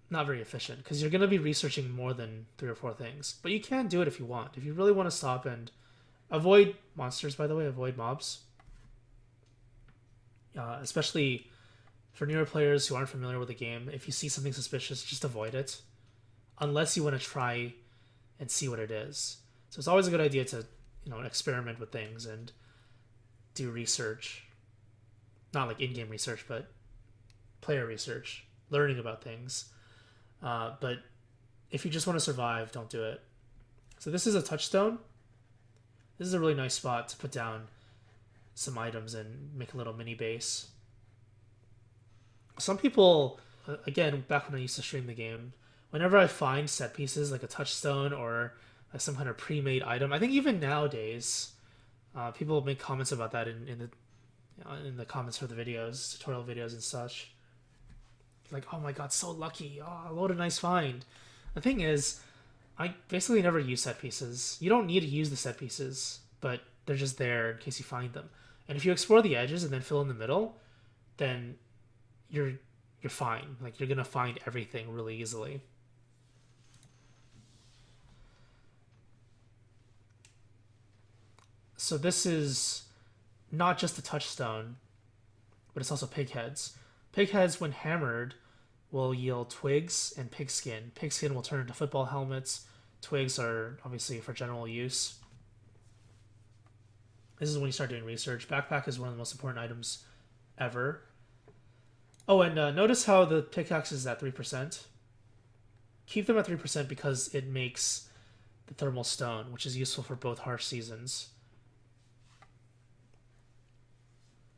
Not very efficient, because you're going to be researching more than 3 or 4 things. But you can do it if you want. If you really want to stop and avoid monsters, by the way, avoid mobs. Especially for newer players who aren't familiar with the game, if you see something suspicious, just avoid it. Unless you want to try and see what it is. So it's always a good idea to, experiment with things and do research. Not like in-game research, but player research, learning about things. But if you just want to survive, don't do it. So this is a touchstone. This is a really nice spot to put down some items and make a little mini base. Some people, again, back when I used to stream the game, whenever I find set pieces like a touchstone or some kind of pre-made item, I think even nowadays, people make comments about that in the comments for the videos, tutorial videos and such. Like, oh my god, so lucky! Oh, what a nice find. The thing is, I basically never use set pieces. You don't need to use the set pieces, but they're just there in case you find them. And if you explore the edges and then fill in the middle, then you're fine. Like, you're gonna find everything really easily. So this is not just a touchstone, but it's also pig heads. Pig heads, when hammered, will yield twigs and pigskin. Pigskin will turn into football helmets. Twigs are obviously for general use. This is when you start doing research. Backpack is one of the most important items ever. Oh, and notice how the pickaxe is at 3%. Keep them at 3% because it makes the thermal stone, which is useful for both harsh seasons.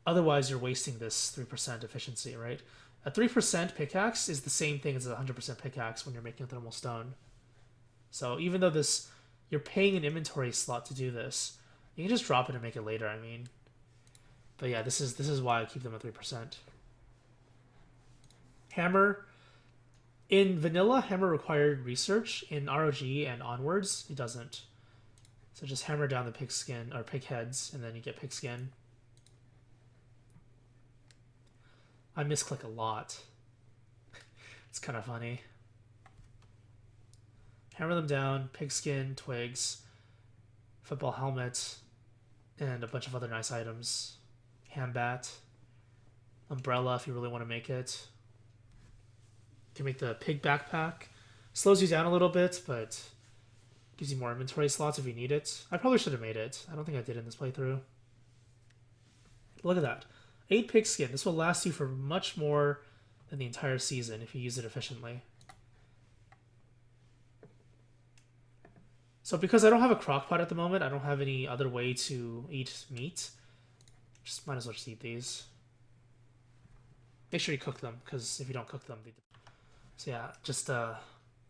Otherwise, you're wasting this 3% efficiency, right? A 3% pickaxe is the same thing as a 100% pickaxe when you're making a thermal stone. So even though you're paying an inventory slot to do this, you can just drop it and make it later, I mean. But yeah, this is why I keep them at 3%. Hammer. In vanilla, hammer required research. In ROG and onwards, it doesn't. So just hammer down the pig skin, or pig heads, and then you get pig skin. I misclick a lot. It's kind of funny. Hammer them down, pigskin, twigs, football helmet, and a bunch of other nice items. Hand bat, umbrella if you really want to make it. You can make the pig backpack. Slows you down a little bit, but gives you more inventory slots if you need it. I probably should have made it. I don't think I did in this playthrough. Look at that. 8 pigskin. This will last you for much more than the entire season if you use it efficiently. So because I don't have a crock pot at the moment, I don't have any other way to eat meat. Just might as well just eat these. Make sure you cook them, because if you don't cook them, they... So yeah, just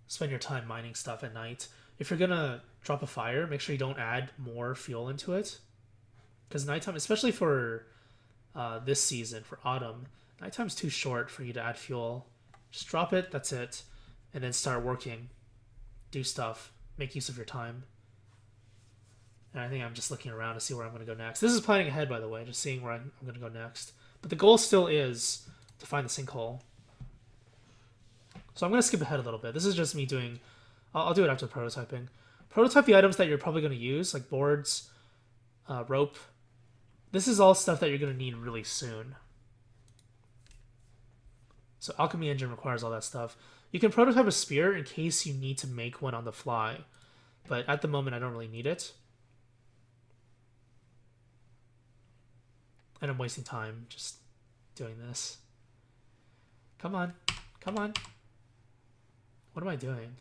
spend your time mining stuff at night. If you're gonna drop a fire, make sure you don't add more fuel into it. Because nighttime, especially for this season, for autumn, nighttime's too short for you to add fuel. Just drop it, that's it. And then start working. Do stuff. Make use of your time. And I think I'm just looking around to see where I'm going to go next. This is planning ahead, by the way, just seeing where I'm going to go next. But the goal still is to find the sinkhole. So I'm going to skip ahead a little bit. This is just me doing... I'll do it after the prototyping. Prototype the items that you're probably going to use, like boards, rope. This is all stuff that you're going to need really soon. So Alchemy Engine requires all that stuff. You can prototype a spear in case you need to make one on the fly. But at the moment, I don't really need it. And I'm wasting time just doing this. Come on. Come on. What am I doing?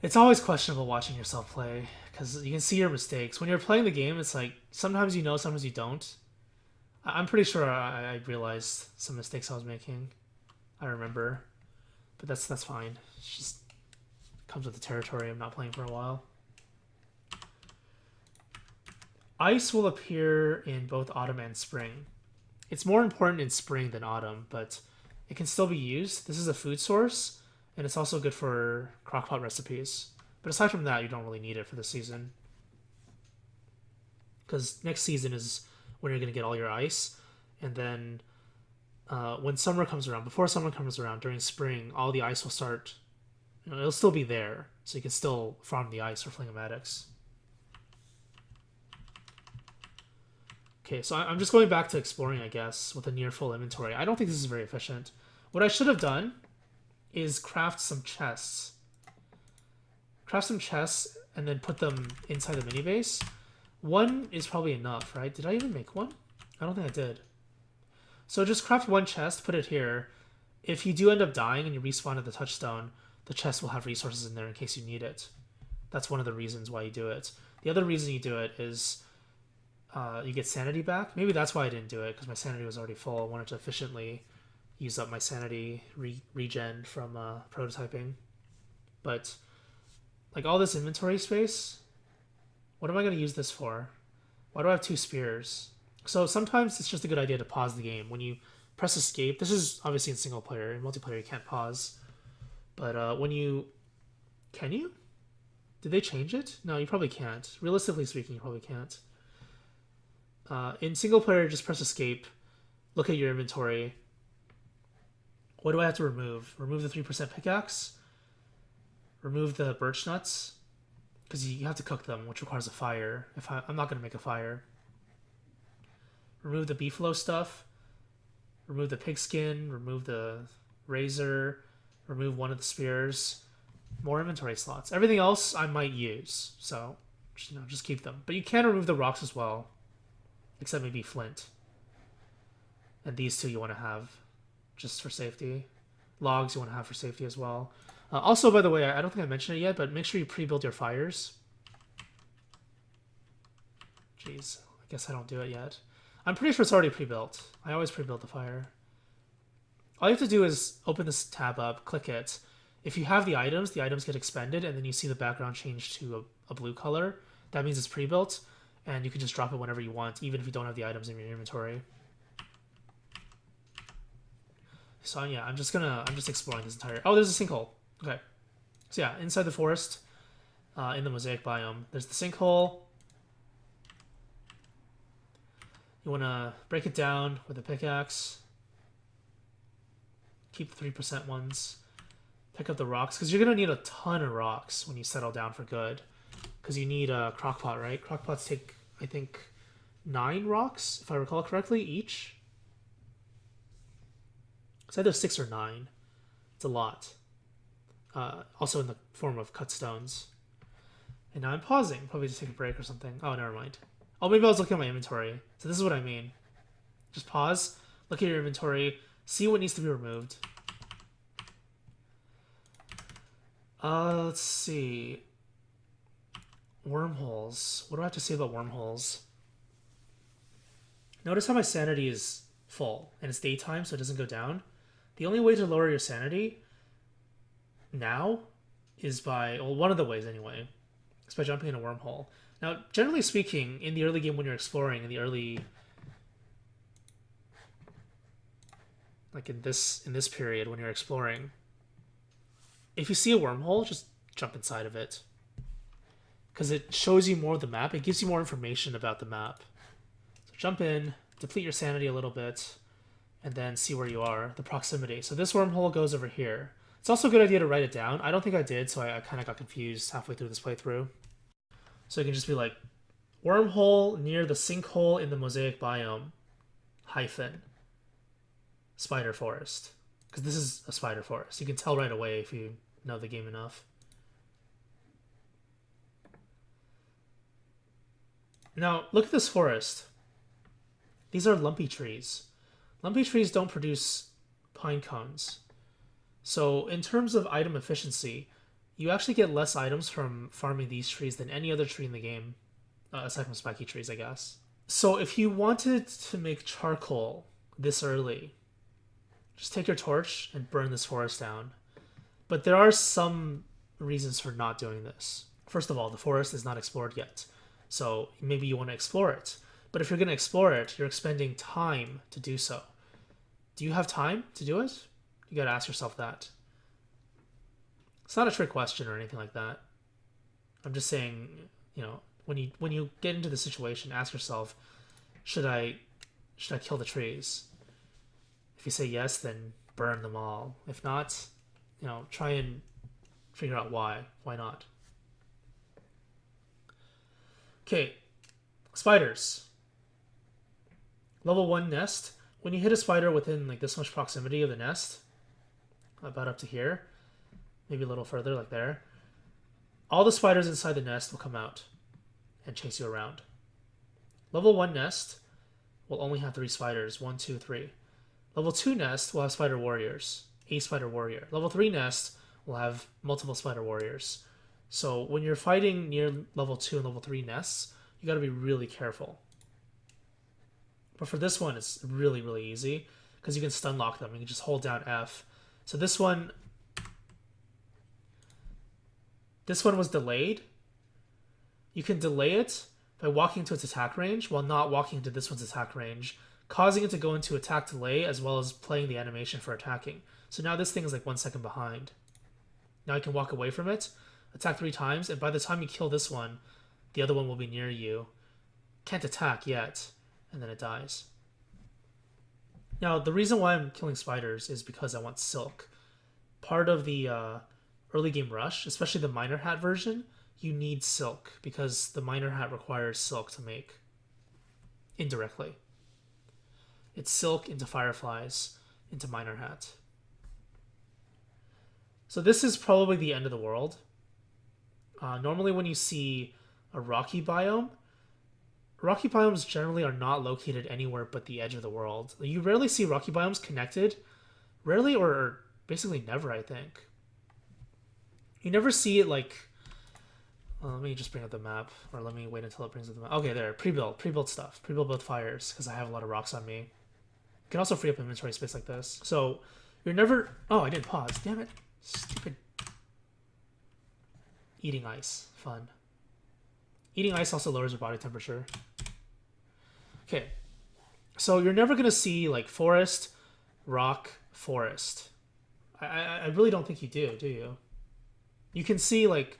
It's always questionable watching yourself play, because you can see your mistakes. When you're playing the game, it's like, sometimes you know, sometimes you don't. I'm pretty sure I realized some mistakes I was making. I remember. But that's fine. It just comes with the territory. I'm not playing for a while. Ice will appear in both autumn and spring. It's more important in spring than autumn, but it can still be used. This is a food source, and it's also good for crockpot recipes. But aside from that, you don't really need it for this season. Because next season is when you're going to get all your ice, and then when summer comes around, before summer comes around, during spring, all the ice will start, it'll still be there, so you can still farm the ice for flingomatics. Okay, so I'm just going back to exploring, I guess, with a near full inventory. I don't think this is very efficient. What I should have done is craft some chests. Craft some chests and then put them inside the mini base. One is probably enough, right? Did I even make one? I don't think I did. So just craft one chest, put it here. If you do end up dying and you respawn at the touchstone, the chest will have resources in there in case you need it. That's one of the reasons why you do it. The other reason you do it is you get sanity back. Maybe that's why I didn't do it, because my sanity was already full. I wanted to efficiently use up my sanity regen from prototyping. But like all this inventory space, what am I going to use this for? Why do I have 2 spears? So sometimes it's just a good idea to pause the game. When you press escape, this is obviously in single player. In multiplayer, you can't pause. But when you... Can you? Did they change it? No, you probably can't. Realistically speaking, you probably can't. In single player, just press escape. Look at your inventory. What do I have to remove? Remove the 3% pickaxe. Remove the birch nuts. Because you have to cook them, which requires a fire. I'm not going to make a fire. Remove the beefalo stuff. Remove the pigskin. Remove the razor. Remove one of the spears. More inventory slots. Everything else I might use. So, just keep them. But you can remove the rocks as well. Except maybe flint. And these 2 you want to have just for safety. Logs you want to have for safety as well. Also, by the way, I don't think I mentioned it yet, but make sure you pre-build your fires. Jeez, I guess I don't do it yet. I'm pretty sure it's already pre-built. I always pre-build the fire. All you have to do is open this tab up, click it. If you have the items get expended, and then you see the background change to a blue color. That means it's pre-built, and you can just drop it whenever you want, even if you don't have the items in your inventory. So yeah, I'm just exploring this entire... Oh, there's a sinkhole. Okay. So yeah, inside the forest, in the mosaic biome. There's the sinkhole. You want to break it down with a pickaxe. Keep the 3% ones. Pick up the rocks, because you're going to need a ton of rocks when you settle down for good. Because you need a crockpot, right? Crockpots take, I think, 9 rocks, if I recall correctly, each. It's either 6 or 9. It's a lot. Also in the form of cut stones. And now I'm pausing, probably to take a break or something. Oh, never mind. Oh, maybe I was looking at my inventory. So this is what I mean. Just pause, look at your inventory, see what needs to be removed. Let's see. Wormholes. What do I have to say about wormholes? Notice how my sanity is full, and it's daytime, so it doesn't go down. The only way to lower your sanity now is by, well, one of the ways anyway, is by jumping in a wormhole. Now, generally speaking, in the early game when you're exploring, in the early, like in this period when you're exploring, if you see a wormhole, just jump inside of it. Because it shows you more of the map. It gives you more information about the map. So jump in, deplete your sanity a little bit, and then see where you are, the proximity. So this wormhole goes over here. It's also a good idea to write it down. I don't think I did, so I kind of got confused halfway through this playthrough. So you can just be like, wormhole near the sinkhole in the mosaic biome, hyphen, spider forest. Because this is a spider forest. You can tell right away if you know the game enough. Now, look at this forest. These are lumpy trees. Lumpy trees don't produce pine cones. So in terms of item efficiency, you actually get less items from farming these trees than any other tree in the game, aside from spiky trees, I guess. So if you wanted to make charcoal this early, just take your torch and burn this forest down. But there are some reasons for not doing this. First of all, the forest is not explored yet. So maybe you want to explore it. But if you're going to explore it, you're expending time to do so. Do you have time to do it? You got to ask yourself that. It's not a trick question or anything like that. I'm just saying, you know, when you get into the situation, ask yourself, should I kill the trees? If you say yes, then burn them all. If not, you know, try and figure out why. Why not? Okay, spiders. Level 1 nest. When you hit a spider within like this much proximity of the nest, about up to here, maybe a little further, like there, all the spiders inside the nest will come out and chase you around. Level 1 nest will only have 3 spiders. 1, 2, 3. Level 2 nest will have spider warriors. A spider warrior. Level 3 nest will have multiple spider warriors. So when you're fighting near level 2 and level 3 nests, you got to be really careful. But for this one, it's really, really easy because you can stun lock them. You can just hold down F. So this one was delayed. You can delay it by walking to its attack range while not walking into this one's attack range, causing it to go into attack delay as well as playing the animation for attacking. So now this thing is like 1 second behind. Now I can walk away from it, attack 3 times, and by the time you kill this one, the other one will be near you. Can't attack yet, and then it dies. Now, the reason why I'm killing spiders is because I want silk. Part of the early game rush, especially the miner hat version, you need silk because the miner hat requires silk to make indirectly. It's silk into fireflies into miner hat. So this is probably the end of the world. Normally when you see a rocky biomes generally are not located anywhere but the edge of the world. You rarely see rocky biomes connected. Rarely or basically never, I think. You never see it like... let me just bring up the map, or let me wait until it brings up the map. Okay, there, pre-built stuff. Pre-built both fires, because I have a lot of rocks on me. You can also free up inventory space like this. So, you're never... Oh, I didn't pause. Damn it. Stupid. Eating ice. Fun. Eating ice also lowers your body temperature. Okay. So, you're never going to see, like, forest, rock, forest. I really don't think you do you? You can see, like...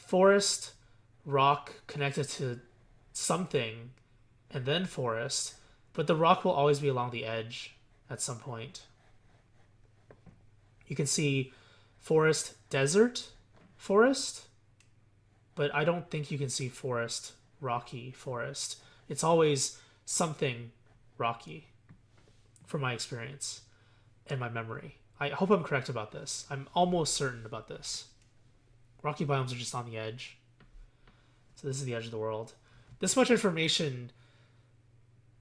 forest, rock connected to something, and then forest, but the rock will always be along the edge at some point. You can see forest, desert, forest, but I don't think you can see forest, rocky, forest. It's always something rocky, from my experience and my memory. I hope I'm correct about this. I'm almost certain about this. Rocky biomes are just on the edge. So this is the edge of the world. This much information,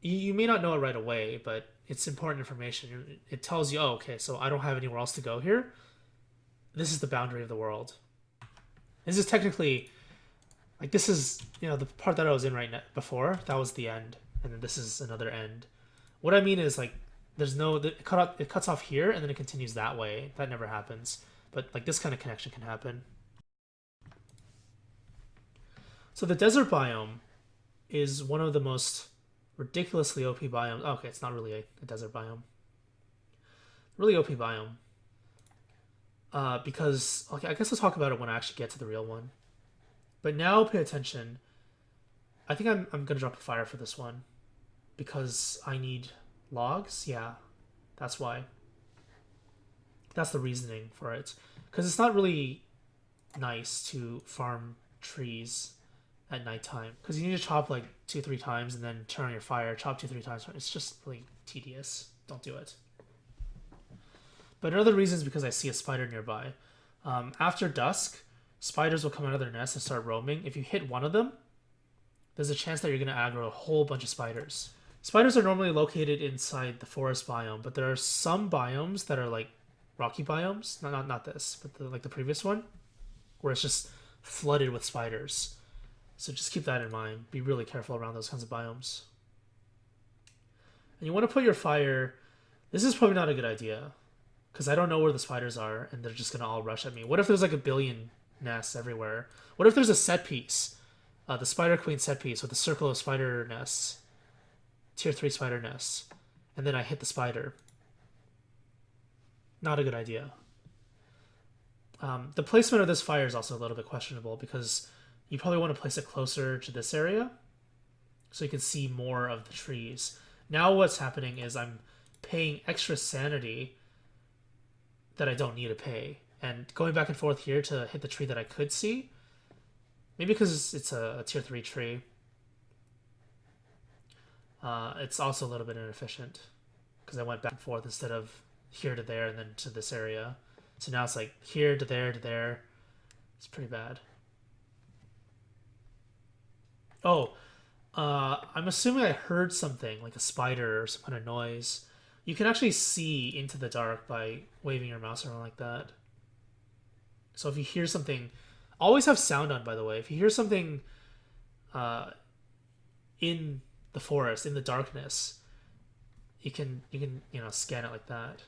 you may not know it right away, but it's important information. It tells you, oh, okay, so I don't have anywhere else to go here. This is the boundary of the world. This is technically, like, this is, you know, the part that I was in right now before, that was the end. And then this is another end. What I mean is, like, there's no, it cuts off here and then it continues that way. That never happens. But, like, this kind of connection can happen. So the desert biome is one of the most ridiculously OP biomes. Oh, okay, it's not really a desert biome. Really OP biome. Because, okay, I guess I'll talk about it when I actually get to the real one. But now pay attention. I think I'm going to drop a fire for this one. Because I need logs? Yeah, that's why. That's the reasoning for it. Because it's not really nice to farm trees at nighttime. Because you need to chop like 2-3 times and then turn on your fire, chop 2-3 times. It's just really tedious. Don't do it. But another reason is because I see a spider nearby. After dusk, spiders will come out of their nest and start roaming. If you hit one of them, there's a chance that you're going to aggro a whole bunch of spiders. Spiders are normally located inside the forest biome, but there are some biomes that are like rocky biomes. Not this, but like the previous one, where it's just flooded with spiders. So just keep that in mind. Be really careful around those kinds of biomes. And you want to put your fire... This is probably not a good idea, because I don't know where the spiders are, and they're just going to all rush at me. What if there's like a billion nests everywhere? What if there's a set piece? The Spider Queen set piece with a circle of spider nests. Tier 3 spider nests. And then I hit the spider. Not a good idea. The placement of this fire is also a little bit questionable because you probably want to place it closer to this area so you can see more of the trees. Now what's happening is I'm paying extra sanity that I don't need to pay. And going back and forth here to hit the tree that I could see, maybe because it's a tier 3 tree, it's also a little bit inefficient because I went back and forth instead of here to there and then to this area. So now it's like here to there to there. It's pretty bad. Oh, I'm assuming I heard something like a spider or some kind of noise. You can actually see into the dark by waving your mouse around like that. So if you hear something, always have sound on, by the way. If you hear something in the forest, in the darkness, you can scan it like that.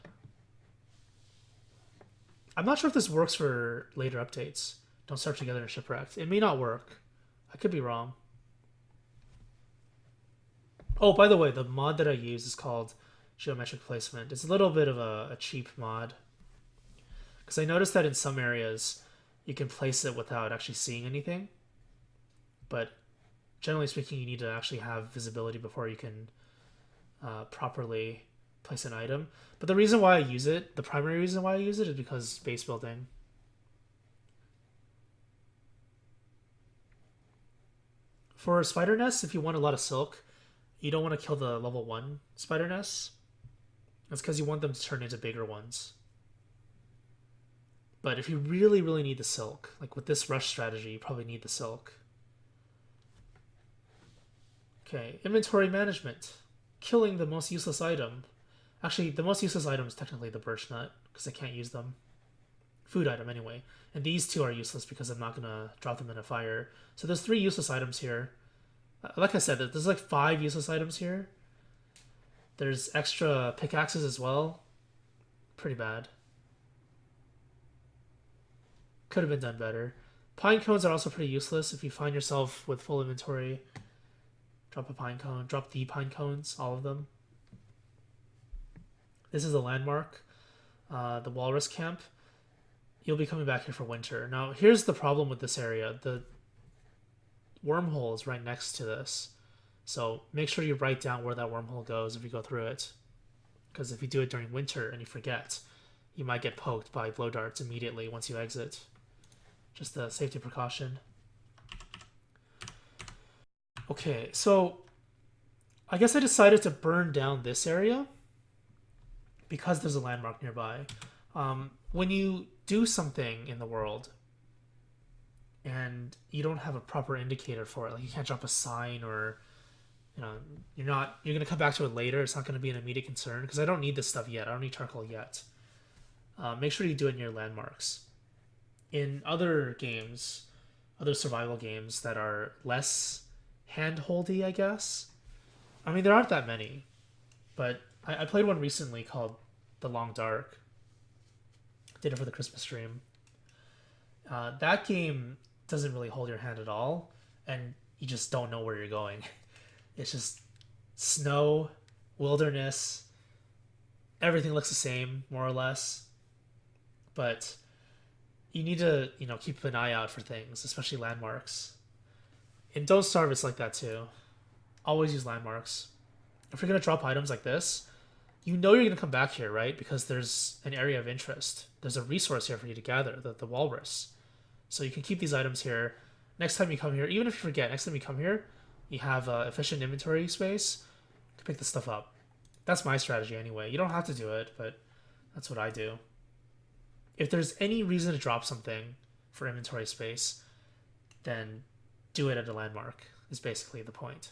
I'm not sure if this works for later updates. Don't Starve Together and Shipwrecked. It may not work. I could be wrong. Oh, by the way, the mod that I use is called Geometric Placement. It's a little bit of a cheap mod. Because I noticed that in some areas, you can place it without actually seeing anything. But generally speaking, you need to actually have visibility before you can properly place an item. But the reason why I use it, the primary reason why I use it is because base building. For spider nests, if you want a lot of silk, you don't want to kill the level 1 spider nests. That's because you want them to turn into bigger ones. But if you really, really need the silk, like with this rush strategy, you probably need the silk. Okay, inventory management. Killing the most useless item. Actually, the most useless item is technically the birch nut, because I can't use them. Food item, anyway. And these two are useless because I'm not going to drop them in a fire. So there's 3 useless items here. Like I said, there's like 5 useless items here. There's extra pickaxes as well. Pretty bad. Could have been done better. Pine cones are also pretty useless. If you find yourself with full inventory, drop a pine cone. Drop the pine cones, all of them. This is a landmark. The walrus camp. you'll be coming back here for winter. Now, here's the problem with this area. The wormhole is right next to this. So make sure you write down where that wormhole goes if you go through it. Because if you do it during winter and you forget, you might get poked by blow darts immediately once you exit. Just a safety precaution. Okay, so I guess I decided to burn down this area because there's a landmark nearby. When you do something in the world and you don't have a proper indicator for it, like you can't drop a sign, or you're gonna come back to it later, it's not gonna be an immediate concern because I don't need this stuff yet. I don't need charcoal yet. Make sure you do it near landmarks. In other games, other survival games that are less hand-holdy, I guess. I mean, there aren't that many, but I played one recently called The Long Dark. Did it for the Christmas stream. That game doesn't really hold your hand at all, and you just don't know where you're going. It's just snow, wilderness. Everything looks the same, more or less. But you need to, keep an eye out for things, especially landmarks. In Don't Starve, it's like that too. Always use landmarks. If you're going to drop items like this, you know you're going to come back here, right? Because there's an area of interest. There's a resource here for you to gather, the walrus. So you can keep these items here. Next time you come here, even if you forget, next time you come here, you have efficient inventory space to pick this stuff up. That's my strategy anyway. You don't have to do it, but that's what I do. If there's any reason to drop something for inventory space, then do it at a landmark, is basically the point.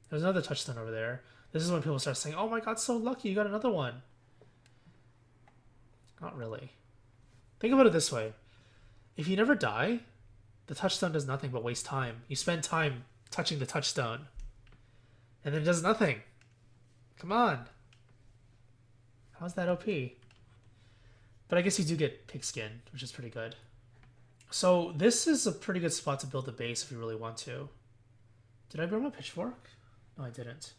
There's another touchstone over there. This is when people start saying, oh my god, so lucky, you got another one. Not really. Think about it this way. If you never die, the touchstone does nothing but waste time. You spend time touching the touchstone, and then it does nothing. Come on. How's that OP? But I guess you do get pigskin, which is pretty good. So this is a pretty good spot to build a base if you really want to. Did I burn my pitchfork? No, I didn't.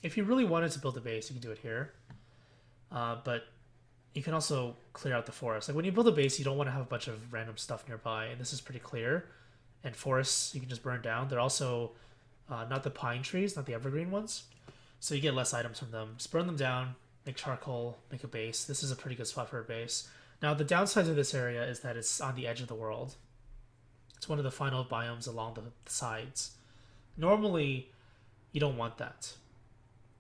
If you really wanted to build a base, you can do it here. But you can also clear out the forest. Like when you build a base, you don't want to have a bunch of random stuff nearby, and this is pretty clear. And forests you can just burn down. They're also not the pine trees, not the evergreen ones. So you get less items from them. Just burn them down, make charcoal, make a base. This is a pretty good spot for a base. Now the downside of this area is that it's on the edge of the world. It's one of the final biomes along the sides. Normally, you don't want that,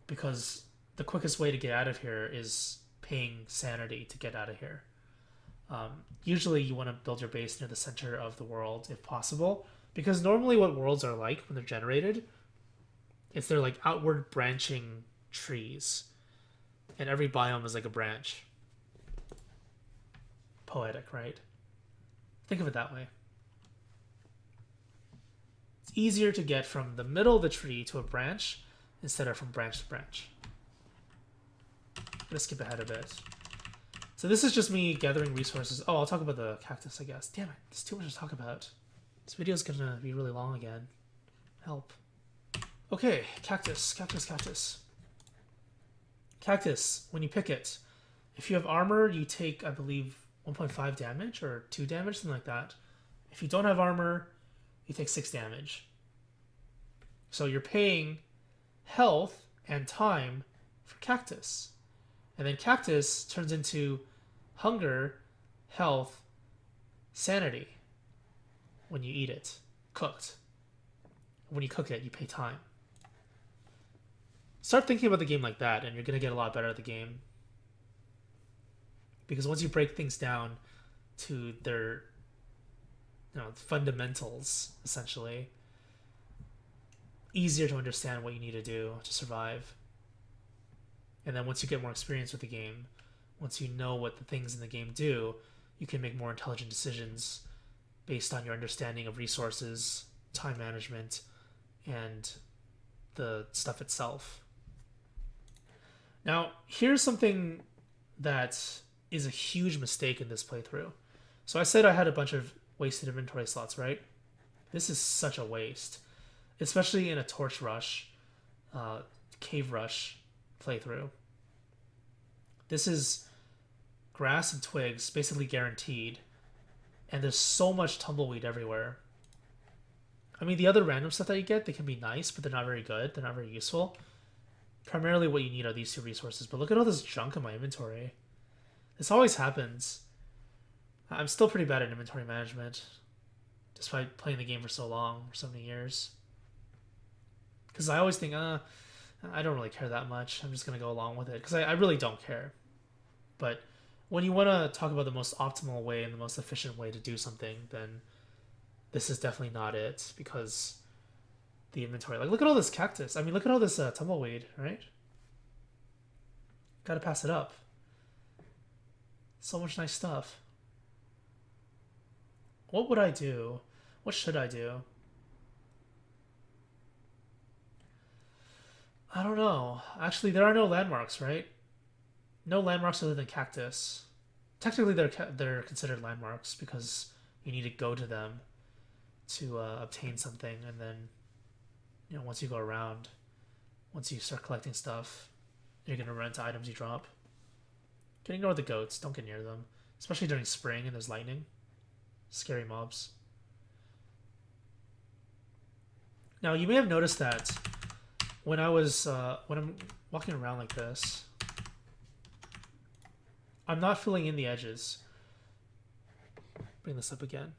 because the quickest way to get out of here is paying sanity to get out of here. Usually you want to build your base near the center of the world if possible, because normally what worlds are like when they're generated is they're like outward branching trees, and every biome is like a branch. Poetic, right? Think of it that way. It's easier to get from the middle of the tree to a branch instead of from branch to branch. I'm gonna skip ahead a bit. So this is just me gathering resources. Oh, I'll talk about the cactus, I guess. Damn it, there's too much to talk about. This video is gonna be really long again. Help. Okay, cactus. Cactus, when you pick it, if you have armor, you take, I believe, 1.5 damage or 2 damage, something like that. If you don't have armor, you take 6 damage. So you're paying health and time for cactus. And then cactus turns into hunger, health, sanity when you eat it, cooked. When you cook it, you pay time. Start thinking about the game like that, and you're going to get a lot better at the game. Because once you break things down to their fundamentals, essentially, easier to understand what you need to do to survive. And then once you get more experience with the game, once you know what the things in the game do, you can make more intelligent decisions based on your understanding of resources, time management, and the stuff itself. Now, here's something that is a huge mistake in this playthrough. So I said I had a bunch of wasted inventory slots, right? This is such a waste, especially in a torch rush, cave rush playthrough. This is grass and twigs, basically guaranteed, and there's so much tumbleweed everywhere. I mean, the other random stuff that you get, they can be nice, but they're not very good. They're not very useful. Primarily what you need are these two resources. But look at all this junk in my inventory. This always happens. I'm still pretty bad at inventory management, despite playing the game for so long, for so many years. Because I always think, I don't really care that much. I'm just going to go along with it. Because I really don't care. But when you want to talk about the most optimal way and the most efficient way to do something, then this is definitely not it, because the inventory, like, look at all this cactus. I mean, look at all this tumbleweed, right? Gotta pass it up. So much nice stuff. What would I do? What should I do? I don't know. Actually, there are no landmarks, right? No landmarks other than cactus. Technically, they're considered landmarks because you need to go to them to obtain something, and then, you know, once you go around, once you start collecting stuff, you're gonna run into items you drop. You can ignore the goats. Don't get near them, especially during spring and there's lightning. Scary mobs. Now you may have noticed that when I'm walking around like this, I'm not filling in the edges. Bring this up again.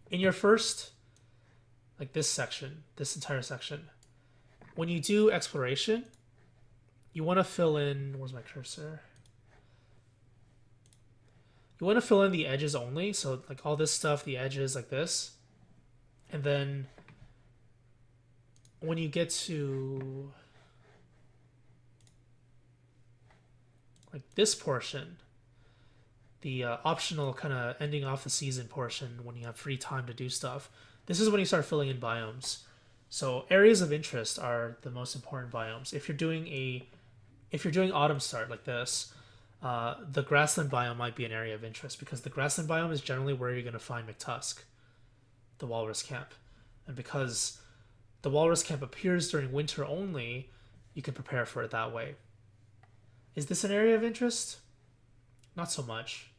In your first, like this section, this entire section, when you do exploration, you want to fill in, where's my cursor? You want to fill in the edges only, so like all this stuff, the edges like this. And then when you get to like this portion, the optional kind of ending off the season portion, when you have free time to do stuff, this is when you start filling in biomes. So areas of interest are the most important biomes. If you're doing autumn start like this, the grassland biome might be an area of interest, because the grassland biome is generally where you're going to find McTusk, the walrus camp. And because the walrus camp appears during winter only, you can prepare for it that way. Is this an area of interest? Not so much.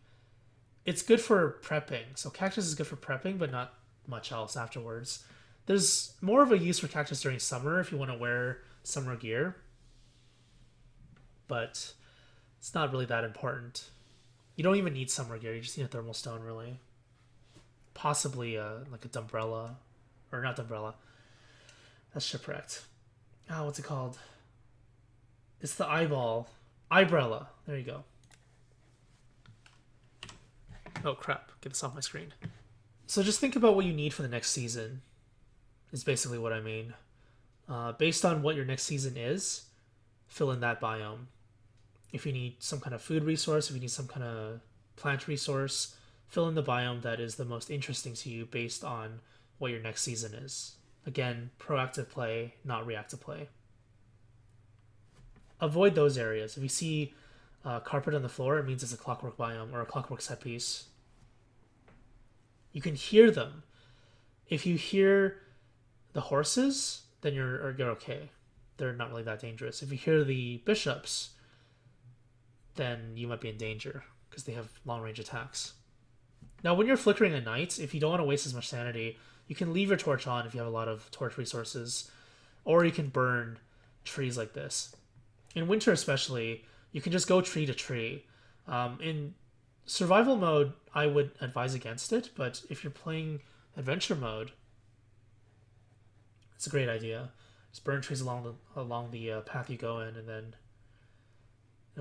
It's good for prepping. So cactus is good for prepping, but not much else afterwards. There's more of a use for cactus during summer if you want to wear summer gear, but it's not really that important. You don't even need summer gear. You just need a thermal stone, really. Possibly like a dumbrella, or not dumbrella. That's shipwrecked. Oh, what's it called? It's the eyeball. Eyebrella. There you go. Oh crap, get this off my screen. So just think about what you need for the next season, is basically what I mean. Based on what your next season is, fill in that biome. If you need some kind of food resource, if you need some kind of plant resource, fill in the biome that is the most interesting to you based on what your next season is. Again, proactive play, not reactive play. Avoid those areas. If you see carpet on the floor, it means it's a clockwork biome or a clockwork set piece. You can hear them. If you hear the horses, then you're okay. They're not really that dangerous. If you hear the bishops, then you might be in danger because they have long-range attacks. Now, when you're flickering at night, if you don't want to waste as much sanity, you can leave your torch on if you have a lot of torch resources, or you can burn trees like this. In winter especially, you can just go tree to tree. In survival mode, I would advise against it, but if you're playing adventure mode, it's a great idea. Just burn trees along the path you go in, and then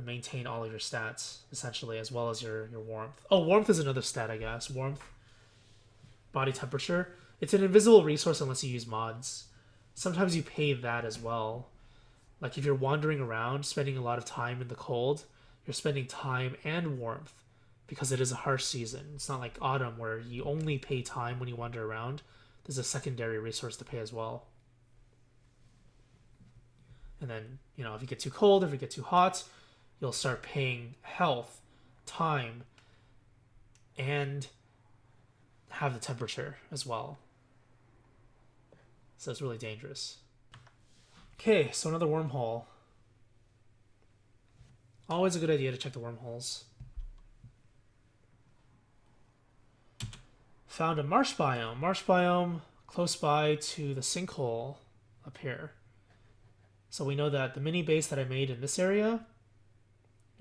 maintain all of your stats, essentially, as well as your warmth. Oh, warmth is another stat, I guess. Warmth, body temperature. It's an invisible resource unless you use mods. Sometimes you pay that as well. Like if you're wandering around, spending a lot of time in the cold, you're spending time and warmth because it is a harsh season. It's not like autumn where you only pay time when you wander around. There's a secondary resource to pay as well. And then, you know, if you get too cold, if you get too hot, you'll start paying health, time, and have the temperature as well. So it's really dangerous. Okay, so another wormhole. Always a good idea to check the wormholes. Found a marsh biome. Marsh biome close by to the sinkhole up here. So we know that the mini base that I made in this area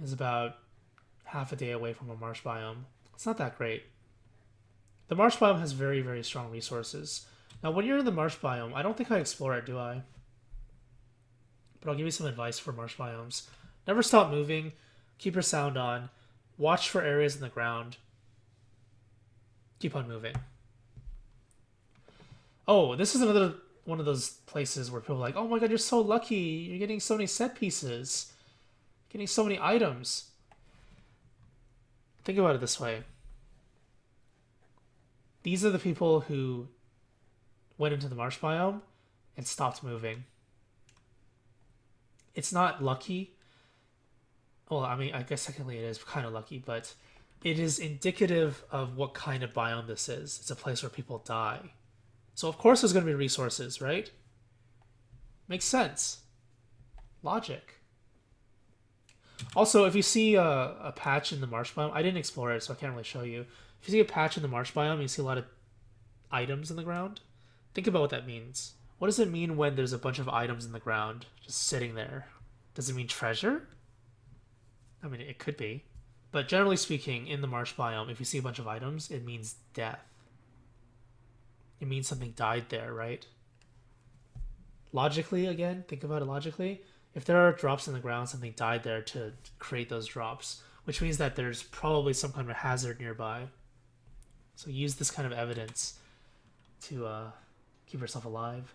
is about half a day away from a marsh biome. It's not that great. The marsh biome has very, very strong resources. Now, when you're in the marsh biome, I don't think I explore it, do I? But I'll give you some advice for marsh biomes. Never stop moving. Keep your sound on. Watch for areas in the ground. Keep on moving. Oh, this is another one of those places where people are like, oh my god, you're so lucky. You're getting so many set pieces. Getting so many items. Think about it this way. These are the people who went into the marsh biome and stopped moving. It's not lucky. Well, I mean, I guess technically it is kind of lucky, but it is indicative of what kind of biome this is. It's a place where people die. So of course there's going to be resources, right? Makes sense. Logic. Also, if you see a patch in the marsh biome, I didn't explore it, so I can't really show you. If you see a patch in the marsh biome, you see a lot of items in the ground. Think about what that means. What does it mean when there's a bunch of items in the ground just sitting there? Does it mean treasure? I mean, it could be. But generally speaking, in the marsh biome, if you see a bunch of items, it means death. It means something died there, right? Logically, again, think about it logically. If there are drops in the ground, something died there to create those drops, which means that there's probably some kind of hazard nearby. So use this kind of evidence to keep yourself alive.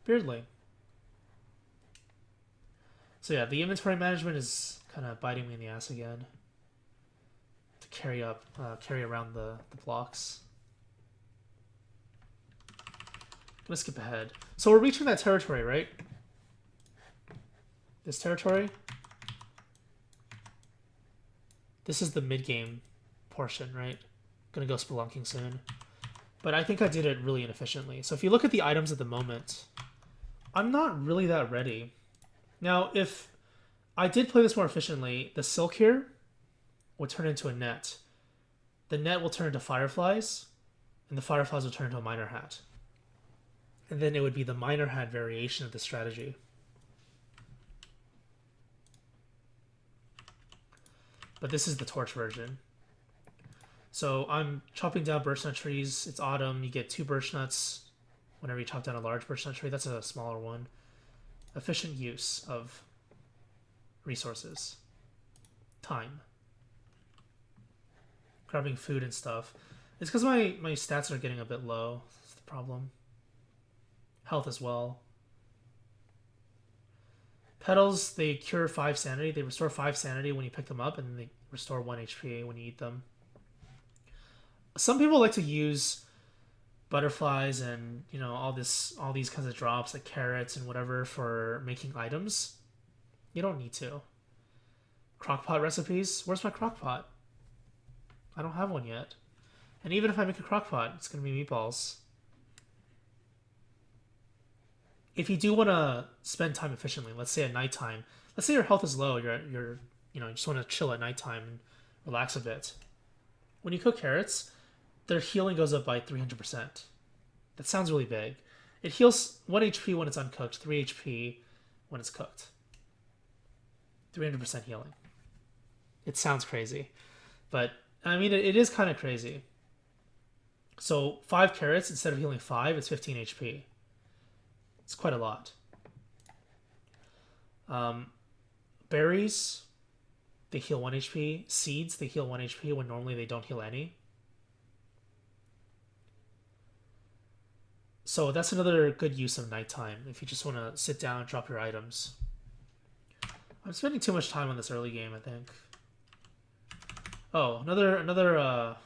Beardly. So yeah, the inventory management is kind of biting me in the ass again. To carry around the blocks. I'm gonna skip ahead. So we're reaching that territory, right? This territory. This is the mid-game portion, right? Gonna go spelunking soon. But I think I did it really inefficiently. So if you look at the items at the moment, I'm not really that ready. Now, if I did play this more efficiently, the silk here would turn into a net. The net will turn into fireflies, and the fireflies will turn into a miner hat. And then it would be the miner hat variation of the strategy. But this is the torch version. So I'm chopping down birch nut trees. It's autumn. You get 2 birch nuts whenever you chop down a large birch nut tree. That's a smaller one. Efficient use of resources. Time. Grabbing food and stuff. It's because my stats are getting a bit low. That's the problem. Health as well. Petals, they cure 5 sanity. They restore 5 sanity when you pick them up, and then they restore 1 HP when you eat them. Some people like to use butterflies and, you know, all these kinds of drops like carrots and whatever for making items. You don't need to. Crockpot recipes. Where's my crockpot? I don't have one yet. And even if I make a crockpot, it's gonna be meatballs. If you do want to spend time efficiently, let's say at nighttime, let's say your health is low, you just want to chill at nighttime and relax a bit. When you cook carrots, their healing goes up by 300%. That sounds really big. It heals 1 HP when it's uncooked, 3 HP when it's cooked. 300% healing. It sounds crazy, but I mean, it is kind of crazy. So 5 carrots, instead of healing 5, it's 15 HP. It's quite a lot. Berries, they heal 1 HP. Seeds, they heal 1 HP when normally they don't heal any. So that's another good use of nighttime if you just want to sit down and drop your items. I'm spending too much time on this early game, I think. Oh, another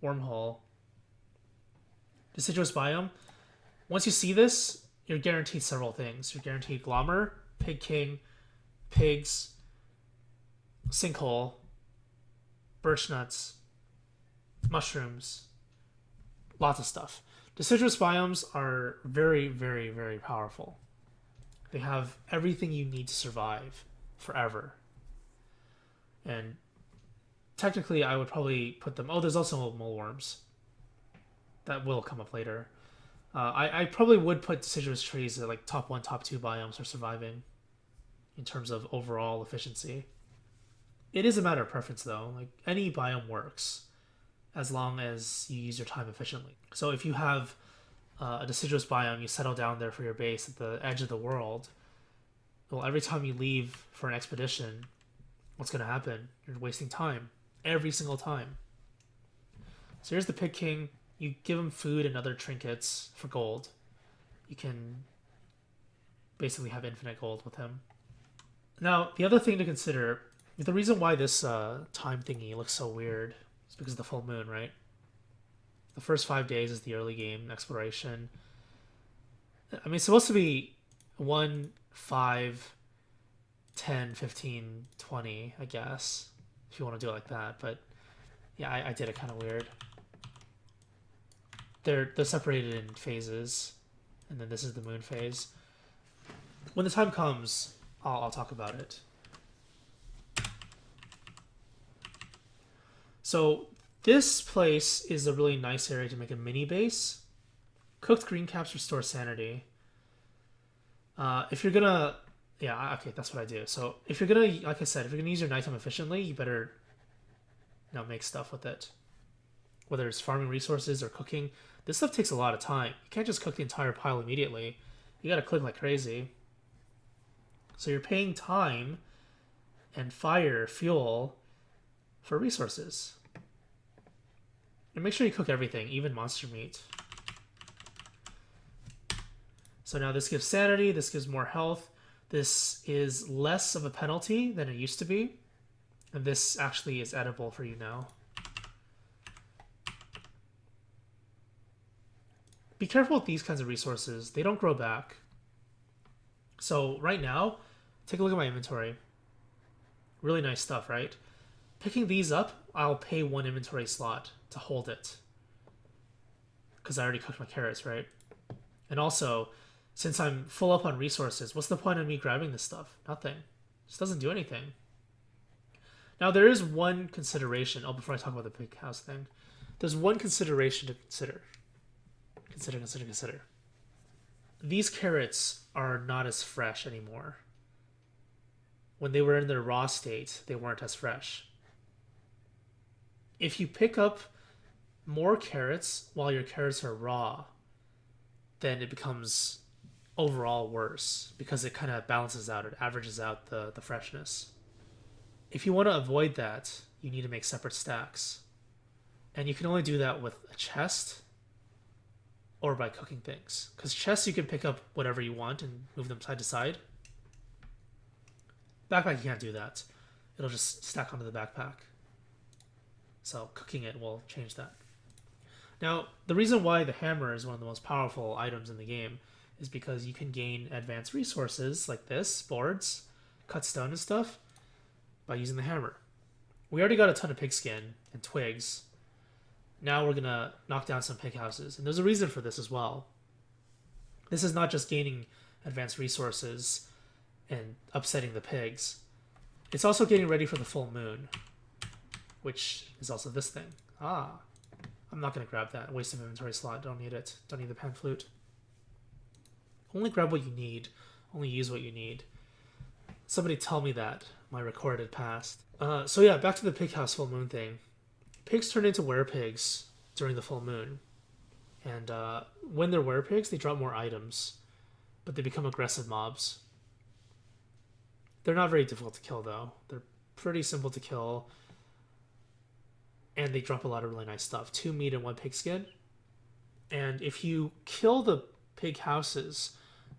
wormhole. Deciduous biome. Once you see this, you're guaranteed several things. You're guaranteed glommer, pig king, pigs, sinkhole, birch nuts, mushrooms, lots of stuff. Deciduous biomes are very, very, very powerful. They have everything you need to survive forever. And technically I would probably put them... Oh, there's also mole worms. That will come up later. I probably would put deciduous trees at like top 1, top 2 biomes for surviving in terms of overall efficiency. It is a matter of preference though. Like any biome works as long as you use your time efficiently. So if you have a deciduous biome, you settle down there for your base at the edge of the world. Well, every time you leave for an expedition, what's going to happen? You're wasting time every single time. So here's the Pig King. You give him food and other trinkets for gold. You can basically have infinite gold with him. Now, the other thing to consider, the reason why this time thingy looks so weird is because of the full moon, right? The first 5 days is the early game exploration. I mean, it's supposed to be 1, 5, 10, 15, 20, I guess, if you want to do it like that. But yeah, I did it kind of weird. They're separated in phases, and then this is the moon phase. When the time comes, I'll talk about it. So this place is a really nice area to make a mini base. Cooked green caps restore sanity. If you're gonna... Yeah, okay, that's what I do. So if you're gonna, like I said, if you're gonna use your nighttime efficiently, you better, you know, make stuff with it. Whether it's farming resources or cooking. This stuff takes a lot of time. You can't just cook the entire pile immediately. You gotta click like crazy. So you're paying time and fire, fuel, for resources. And make sure you cook everything, even monster meat. So now this gives sanity, this gives more health. This is less of a penalty than it used to be. And this actually is edible for you now. Be careful with these kinds of resources. They don't grow back. So right now, take a look at my inventory. Really nice stuff, right? Picking these up, I'll pay 1 inventory slot to hold it. Because I already cooked my carrots, right? And also, since I'm full up on resources, what's the point of me grabbing this stuff? Nothing. It just doesn't do anything. Now, there is one consideration. Oh, before I talk about the pig house thing. There's one consideration to consider. Consider. These carrots are not as fresh anymore. When they were in their raw state, they weren't as fresh. If you pick up more carrots while your carrots are raw, then it becomes overall worse because it kind of balances out, it averages out the freshness. If you want to avoid that, you need to make separate stacks. And you can only do that with a chest or by cooking things. Because chests, you can pick up whatever you want and move them side to side. Backpack, you can't do that. It'll just stack onto the backpack. So cooking it will change that. Now, the reason why the hammer is one of the most powerful items in the game is because you can gain advanced resources like this, boards, cut stone and stuff, by using the hammer. We already got a ton of pigskin and twigs. Now we're going to knock down some pig houses. And there's a reason for this as well. This is not just gaining advanced resources and upsetting the pigs. It's also getting ready for the full moon, which is also this thing. Ah, I'm not going to grab that. Waste of inventory slot. Don't need it. Don't need the pan flute. Only grab what you need. Only use what you need. Somebody tell me that. My recorded past. So yeah, back to the pig house full moon thing. Pigs turn into werepigs during the full moon. And when they're werepigs, they drop more items. But they become aggressive mobs. They're not very difficult to kill, though. They're pretty simple to kill. And they drop a lot of really nice stuff. 2 meat and 1 pig skin. And if you kill the pig houses,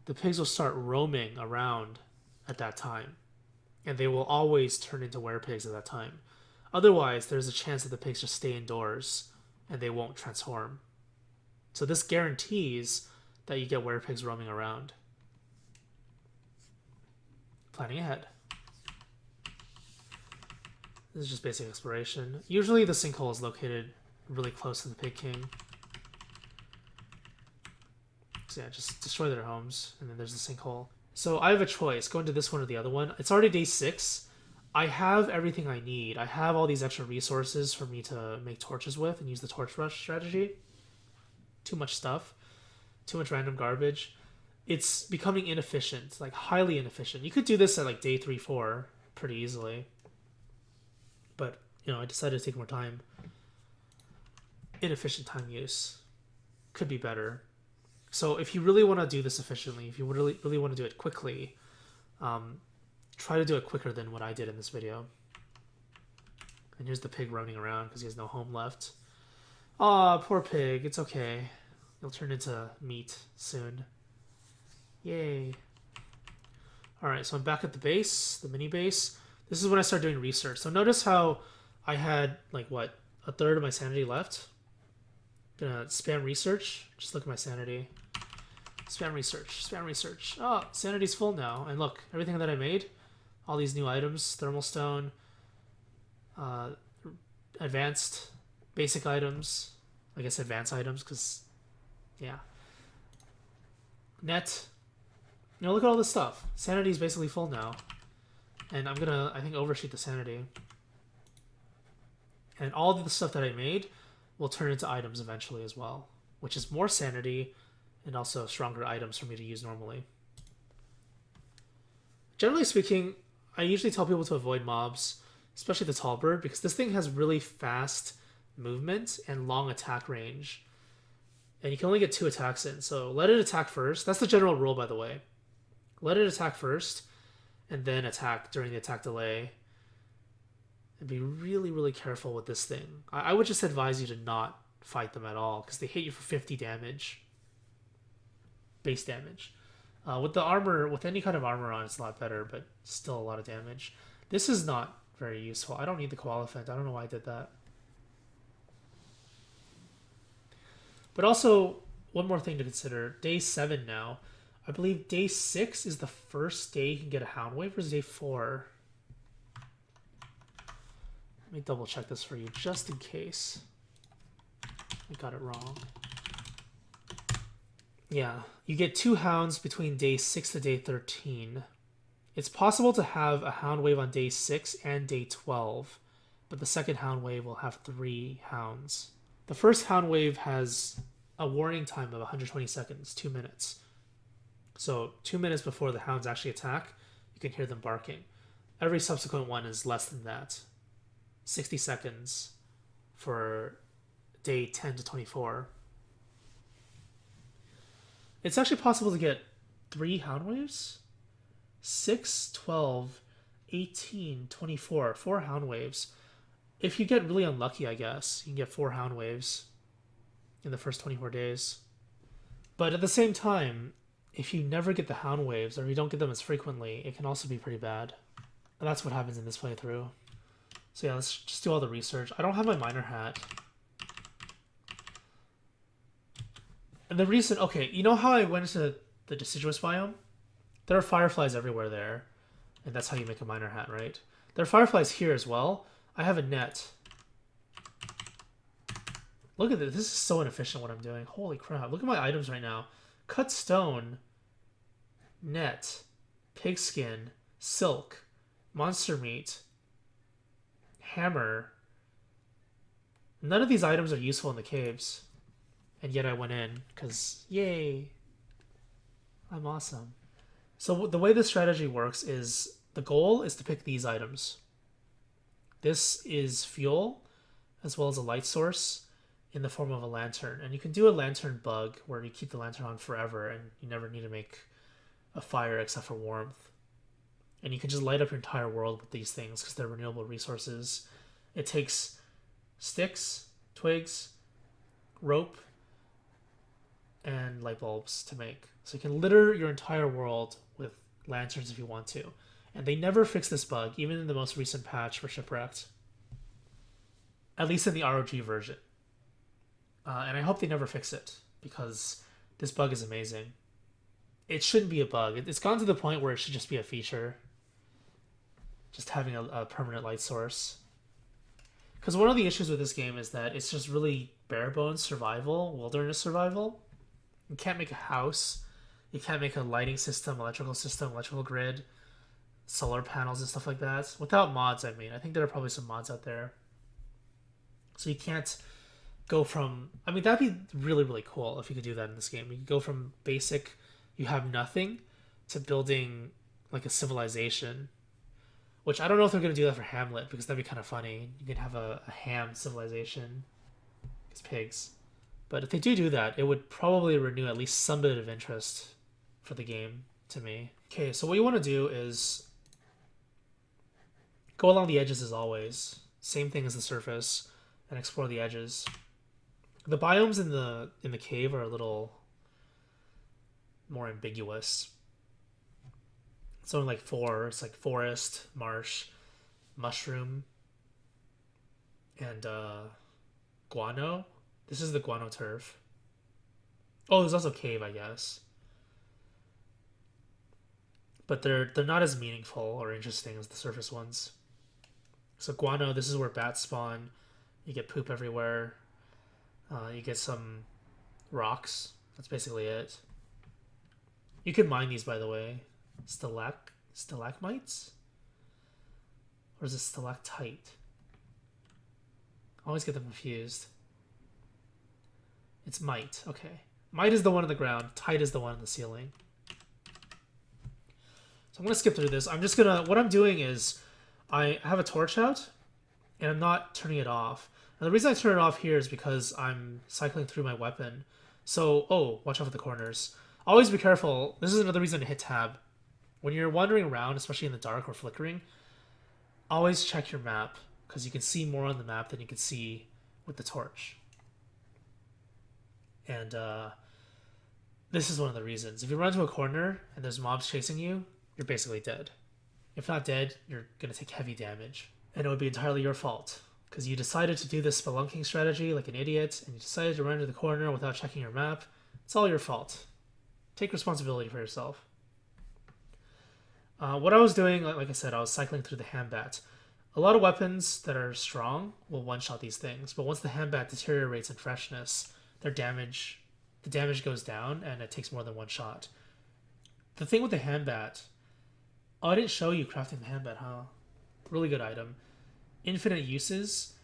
the pigs will start roaming around at that time. And they will always turn into werepigs at that time. Otherwise, there's a chance that the pigs just stay indoors and they won't transform. So this guarantees that you get werepigs roaming around. Planning ahead. This is just basic exploration. Usually the sinkhole is located really close to the Pig King. So yeah, just destroy their homes, and then there's the sinkhole. So I have a choice, go into this one or the other one. It's already day 6. I have everything I need. I have all these extra resources for me to make torches with and use the torch rush strategy. Too much stuff. Too much random garbage. It's becoming inefficient, like highly inefficient. You could do this at like day 3, 4 pretty easily. But, I decided to take more time. Inefficient time use. Could be better. So if you really want to do this efficiently, if you really want to do it quickly, try to do it quicker than what I did in this video. And here's the pig running around because he has no home left. Aw, poor pig. It's okay. He'll turn into meat soon. Yay. Alright, so I'm back at the base, the mini base. This is when I start doing research. So notice how I had, like, what, a third of my sanity left? Gonna spam research. Just look at my sanity. Spam research, spam research. Oh, sanity's full now. And look, everything that I made, all these new items, thermal stone, advanced, basic items. I guess advanced items, because, yeah. Net. Look at all this stuff. Sanity's basically full now. And I'm gonna, I think, overshoot the sanity. And all of the stuff that I made will turn into items eventually as well, which is more sanity and also stronger items for me to use normally. Generally speaking, I usually tell people to avoid mobs, especially the tall bird, because this thing has really fast movement and long attack range. And you can only get 2 attacks in, so let it attack first. That's the general rule, by the way. Let it attack first, and then attack during the attack delay. And be really, really careful with this thing. I would just advise you to not fight them at all, because they hit you for 50 damage. Base damage. With the armor, with any kind of armor on, it's a lot better, but still a lot of damage. This is not very useful. I don't need the Koalefant. I don't know why I did that. But also, one more thing to consider. Day 7 now. I believe day 6 is the first day you can get a hound wave, or is day 4? Let me double check this for you, just in case I got it wrong. Yeah, you get 2 hounds between day 6 to day 13. It's possible to have a hound wave on day 6 and day 12, but the second hound wave will have 3 hounds. The first hound wave has a warning time of 120 seconds, 2 minutes. So 2 minutes before the hounds actually attack, you can hear them barking. Every subsequent one is less than that. 60 seconds for day 10 to 24. It's actually possible to get 3 hound waves? 6, 12, 18, 24. 4 hound waves. If you get really unlucky, I guess, you can get 4 hound waves in the first 24 days. But at the same time, if you never get the hound waves, or you don't get them as frequently, it can also be pretty bad. And that's what happens in this playthrough. So yeah, let's just do all the research. I don't have my miner hat. And the reason, okay, you know how I went into the deciduous biome? There are fireflies everywhere there. And that's how you make a miner hat, right? There are fireflies here as well. I have a net. Look at this. This is so inefficient what I'm doing. Holy crap. Look at my items right now. Cut stone, net, pigskin, silk, monster meat, hammer. None of these items are useful in the caves. And yet I went in, because yay, I'm awesome. So the way this strategy works is the goal is to pick these items. This is fuel, as well as a light source in the form of a lantern. And you can do a lantern bug where you keep the lantern on forever and you never need to make a fire except for warmth. And you can just light up your entire world with these things because they're renewable resources. It takes sticks, twigs, rope, and light bulbs to make. So you can litter your entire world with lanterns if you want to. And they never fix this bug, even in the most recent patch for Shipwrecked. At least in the ROG version. And I hope they never fix it, because this bug is amazing. It shouldn't be a bug. It's gone to the point where it should just be a feature. Just having a permanent light source. Because one of the issues with this game is that it's just really bare bones survival, wilderness survival. You can't make a house. You can't make a lighting system, electrical grid. solar panels and stuff like that. Without mods, I mean. I think there are probably some mods out there. So you can't go from... I mean, that'd be really, really cool if you could do that in this game. You could go from basic, you have nothing, to building like a civilization. Which I don't know if they're going to do that for Hamlet, because that'd be kind of funny. You could have a ham civilization. It's pigs. But if they do that, it would probably renew at least some bit of interest for the game to me. Okay, so what you want to do is go along the edges as always. Same thing as the surface, and explore the edges. The biomes in the cave are a little more ambiguous. It's only like 4. It's like forest, marsh, mushroom, and guano. This is the guano turf. Oh, there's also cave, I guess. But they're not as meaningful or interesting as the surface ones. So guano, this is where bats spawn. You get poop everywhere. You get some rocks. That's basically it. You can mine these, by the way. Stalagmites? Or is it stalactite? I always get them confused. It's mite. Okay. Mite is the one on the ground. Tite is the one on the ceiling. So I'm going to skip through this. I'm just going to... What I'm doing is I have a torch out, and I'm not turning it off. And the reason I turn it off here is because I'm cycling through my weapon. So, oh, watch out for the corners. Always be careful. This is another reason to hit tab. When you're wandering around, especially in the dark or flickering, always check your map, because you can see more on the map than you can see with the torch. And this is one of the reasons. If you run into a corner and there's mobs chasing you, you're basically dead. If not dead, you're going to take heavy damage. And it would be entirely your fault, because you decided to do this spelunking strategy like an idiot, and you decided to run into the corner without checking your map. It's all your fault. Take responsibility for yourself. What I was doing, like I said, I was cycling through the handbat. A lot of weapons that are strong will one-shot these things, but once the handbat deteriorates in freshness, the damage goes down, and it takes more than one shot. The thing with the handbat... Oh, I didn't show you crafting the handbat, huh? Really good item. Infinite uses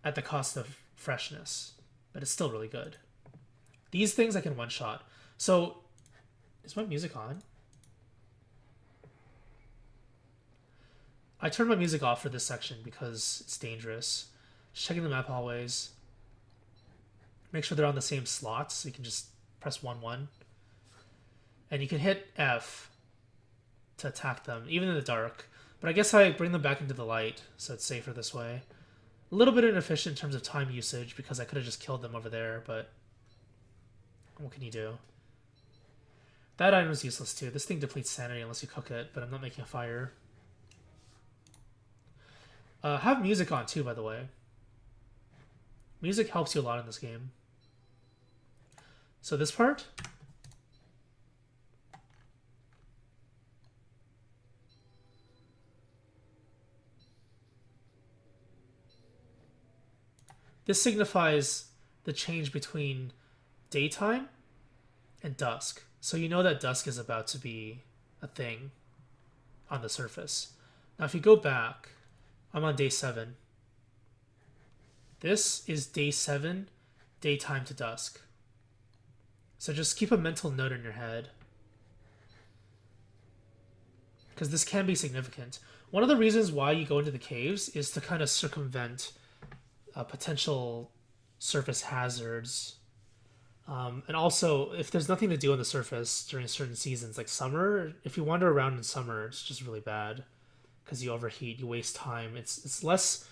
at the cost of freshness, but it's still really good. These things I can one-shot. So, is my music on? I turned my music off for this section because it's dangerous. Just checking the map always. Make sure they're on the same slots, so you can just press 1-1. And you can hit F to attack them, even in the dark. But I guess I bring them back into the light, so it's safer this way. A little bit inefficient in terms of time usage, because I could have just killed them over there, but what can you do? That item is useless too. This thing depletes sanity unless you cook it, but I'm not making a fire. Have music on too, by the way. Music helps you a lot in this game. So this part... This signifies the change between daytime and dusk. So you know that dusk is about to be a thing on the surface. Now if you go back, I'm on day 7. This is day 7, daytime to dusk. So just keep a mental note in your head, because this can be significant. One of the reasons why you go into the caves is to kind of circumvent potential surface hazards. And also, if there's nothing to do on the surface during certain seasons, like summer, if you wander around in summer, it's just really bad because you overheat, you waste time. It's less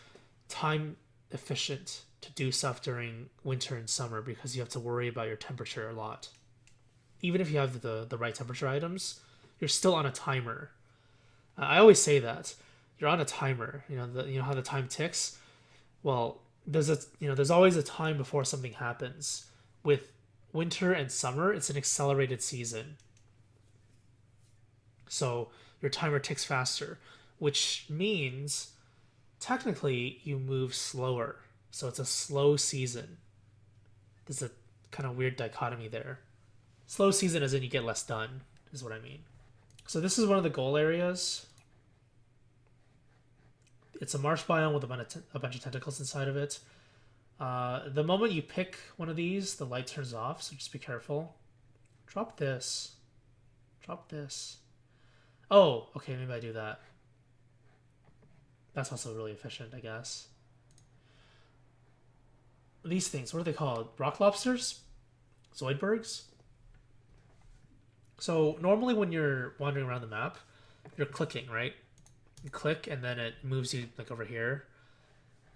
time efficient to do stuff during winter and summer because you have to worry about your temperature a lot. Even if you have the right temperature items, you're still on a timer. I always say that you're on a timer. You know how the time ticks. Well, there's always a time before something happens. With winter and summer, it's an accelerated season. So your timer ticks faster, which means technically you move slower. So it's a slow season. There's a kind of weird dichotomy there. Slow season as in you get less done, is what I mean. So this is one of the goal areas. It's a marsh biome with a bunch of tentacles inside of it. The moment you pick one of these, the light turns off, so just be careful. Drop this. Drop this. Oh, okay, maybe I do that. That's also really efficient, I guess. These things, what are they called? Rock lobsters? Zoidbergs? So normally when you're wandering around the map, you're clicking, right? You click and then it moves you like over here.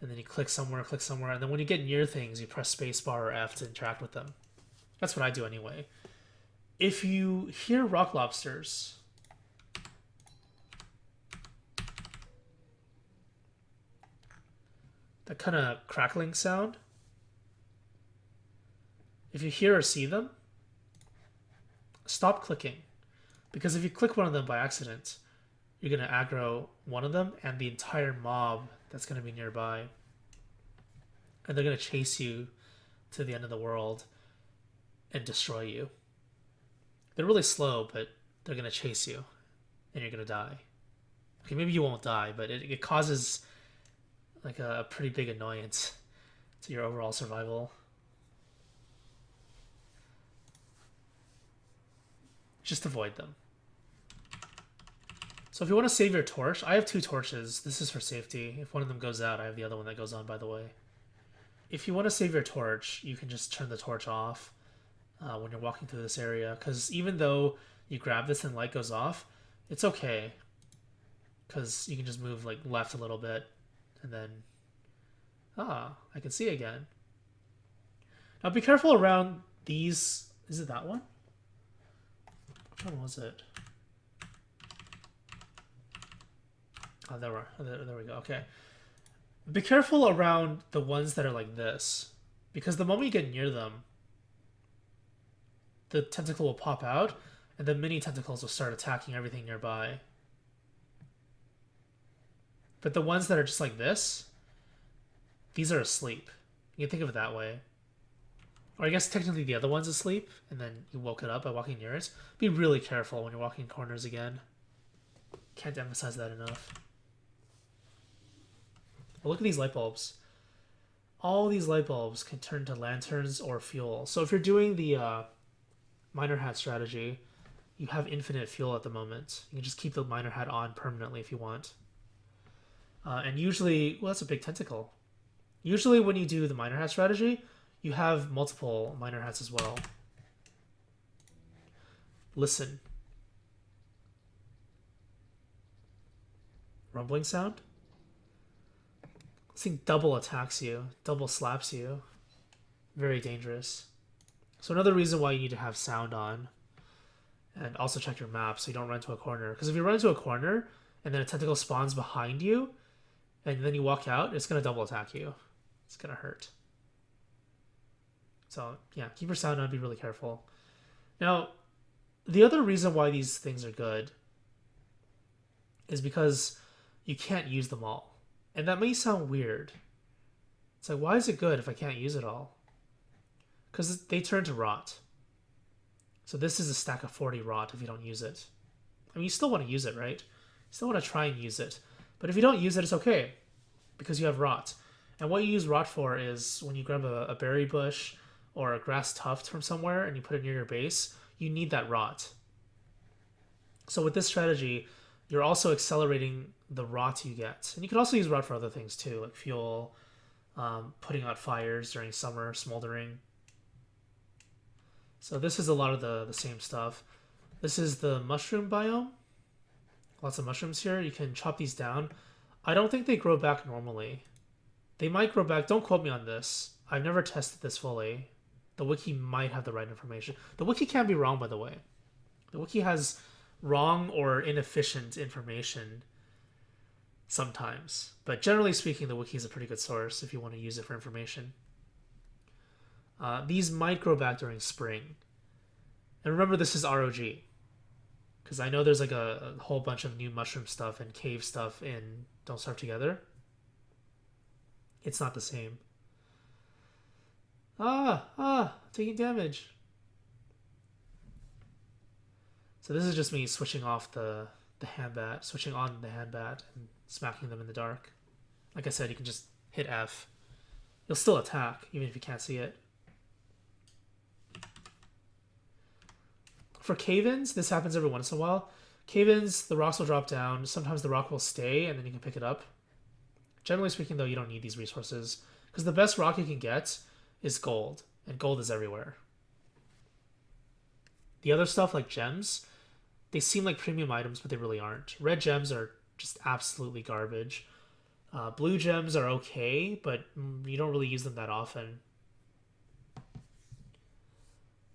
And then you click somewhere, and then when you get near things, you press spacebar or F to interact with them. That's what I do anyway. If you hear rock lobsters, that kind of crackling sound, if you hear or see them, stop clicking. Because if you click one of them by accident, you're going to aggro one of them and the entire mob that's going to be nearby. And they're going to chase you to the end of the world and destroy you. They're really slow, but they're going to chase you and you're going to die. Okay, maybe you won't die, but it causes like a pretty big annoyance to your overall survival. Just avoid them. So if you want to save your torch, I have 2 torches. This is for safety. If one of them goes out, I have the other one that goes on, by the way. If you want to save your torch, you can just turn the torch off when you're walking through this area. Because even though you grab this and light goes off, it's okay. Because you can just move like left a little bit and then... Ah, I can see again. Now be careful around these... Is it that one? Which one was it? Oh, there we go. Okay. Be careful around the ones that are like this. Because the moment you get near them, the tentacle will pop out, and the mini tentacles will start attacking everything nearby. But the ones that are just like this, these are asleep. You can think of it that way. Or I guess technically the other one's asleep, and then you woke it up by walking near it. Be really careful when you're walking corners again. Can't emphasize that enough. But look at these light bulbs. All these light bulbs can turn to lanterns or fuel. So if you're doing the miner hat strategy, you have infinite fuel at the moment. You can just keep the miner hat on permanently if you want. And usually, well, that's a big tentacle. Usually when you do the miner hat strategy, you have multiple miner hats as well. Listen. Rumbling sound? This thing double attacks you, double slaps you. Very dangerous. So another reason why you need to have sound on. And also check your map so you don't run into a corner. Because if you run into a corner and then a tentacle spawns behind you, and then you walk out, it's going to double attack you. It's going to hurt. So yeah, keep your sound on, be really careful. Now, the other reason why these things are good is because you can't use them all. And that may sound weird. It's like, why is it good if I can't use it all? Because they turn to rot. So this is a stack of 40 rot if you don't use it. I mean, you still want to use it, right? You still want to try and use it. But if you don't use it, it's okay. Because you have rot. And what you use rot for is when you grab a berry bush or a grass tuft from somewhere and you put it near your base, you need that rot. So with this strategy, you're also accelerating the rot you get. And you can also use rot for other things too, like fuel, putting out fires during summer, smoldering. So this is a lot of the same stuff. This is the mushroom biome. Lots of mushrooms here. You can chop these down. I don't think they grow back normally. They might grow back. Don't quote me on this. I've never tested this fully. The wiki might have the right information. The wiki can be wrong, by the way. The wiki has wrong or inefficient information sometimes. But generally speaking, the wiki is a pretty good source if you want to use it for information. These might grow back during spring. And remember, this is ROG. Because I know there's like a whole bunch of new mushroom stuff and cave stuff in Don't Starve Together. It's not the same. Taking damage. So this is just me switching off the hand bat, switching on the hand bat and smacking them in the dark. Like I said, you can just hit F. You'll still attack, even if you can't see it. For cave-ins, this happens every once in a while. Cave-ins, the rocks will drop down. Sometimes the rock will stay, and then you can pick it up. Generally speaking, though, you don't need these resources, because the best rock you can get is gold, and gold is everywhere. The other stuff, like gems, they seem like premium items, but they really aren't. Red gems are just absolutely garbage. Blue gems are okay, but you don't really use them that often.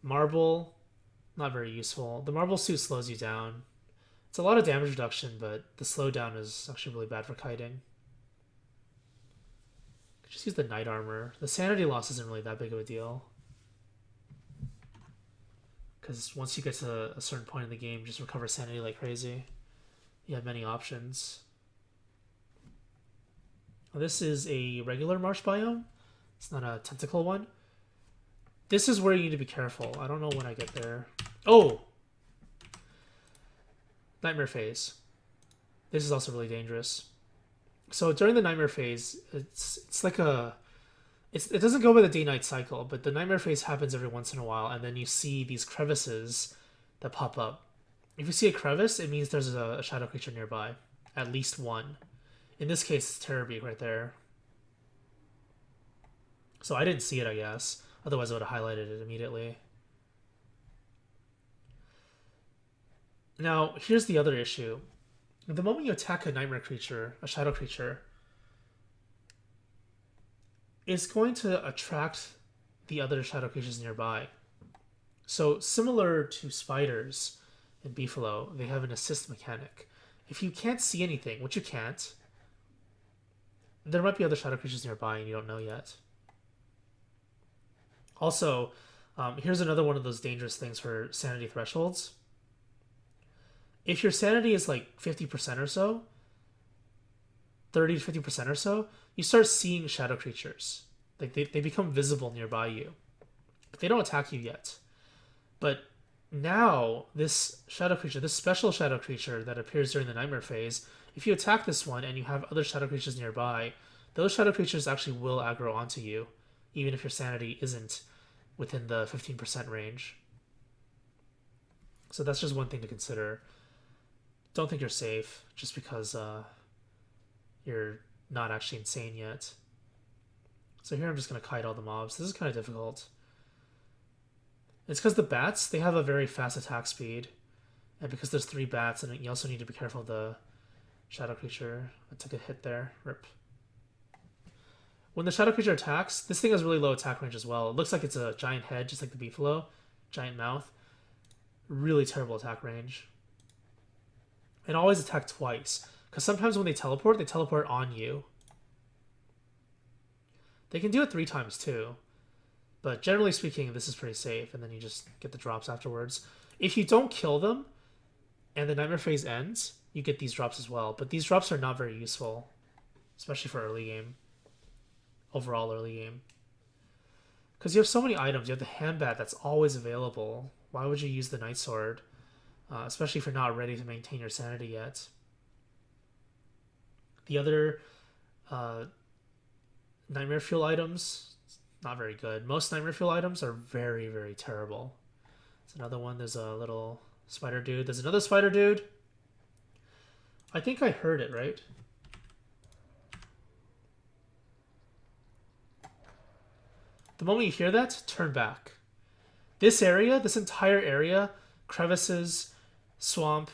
Marble, not very useful. The marble suit slows you down. It's a lot of damage reduction, but the slowdown is actually really bad for kiting. Just use the knight armor. The sanity loss isn't really that big of a deal, because once you get to a certain point in the game, just recover sanity like crazy. You have many options. This is a regular marsh biome. It's not a tentacle one. This is where you need to be careful. I don't know when I get there. Oh! Nightmare phase. This is also really dangerous. So during the nightmare phase, it's like a... it doesn't go by the day-night cycle, but the nightmare phase happens every once in a while, and then you see these crevices that pop up. If you see a crevice, it means there's a shadow creature nearby. At least one. In this case, it's Terrorbeak right there. So I didn't see it, I guess. Otherwise, I would have highlighted it immediately. Now, here's the other issue. The moment you attack a nightmare creature, a shadow creature, it's going to attract the other shadow creatures nearby. So similar to spiders and beefalo, they have an assist mechanic. If you can't see anything, which you can't, there might be other shadow creatures nearby and you don't know yet. Also, here's another one of those dangerous things for sanity thresholds. If your sanity is like 50% or so, 30 to 50% or so, you start seeing shadow creatures. Like they become visible nearby you. But they don't attack you yet. But now, this shadow creature, this special shadow creature that appears during the nightmare phase, if you attack this one and you have other shadow creatures nearby, those shadow creatures actually will aggro onto you, even if your sanity isn't within the 15% range. So that's just one thing to consider. Don't think you're safe just because you're not actually insane yet. So here I'm just going to kite all the mobs. This is kind of difficult. It's because the bats, they have a very fast attack speed. And because there's 3 bats, and you also need to be careful of the shadow creature. I took a hit there. Rip. When the shadow creature attacks, this thing has really low attack range as well. It looks like it's a giant head, just like the beefalo. Giant mouth. Really terrible attack range. And always attack twice. Because sometimes when they teleport on you. They can do it 3 times too. But generally speaking, this is pretty safe, and then you just get the drops afterwards. If you don't kill them, and the nightmare phase ends, you get these drops as well. But these drops are not very useful, especially for early game. Overall early game. Because you have so many items. You have the handbat that's always available. Why would you use the night sword? Especially if you're not ready to maintain your sanity yet. The other nightmare fuel items, not very good. Most nightmare fuel items are very, very terrible. There's another one. There's a little spider dude. There's another spider dude. I think I heard it, right? The moment you hear that, turn back. This area, this entire area, crevices, swamp,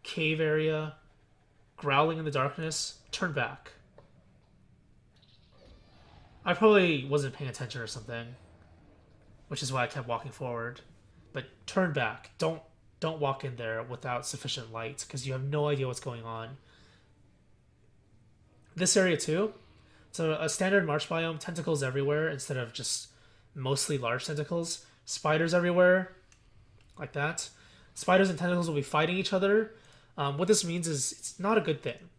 cave area, growling in the darkness, turn back. I probably wasn't paying attention or something, which is why I kept walking forward. But turn back. Don't walk in there without sufficient light, because you have no idea what's going on. This area too. So a standard marsh biome, tentacles everywhere instead of just mostly large tentacles. Spiders everywhere, like that. Spiders and tentacles will be fighting each other. What this means is it's not a good thing,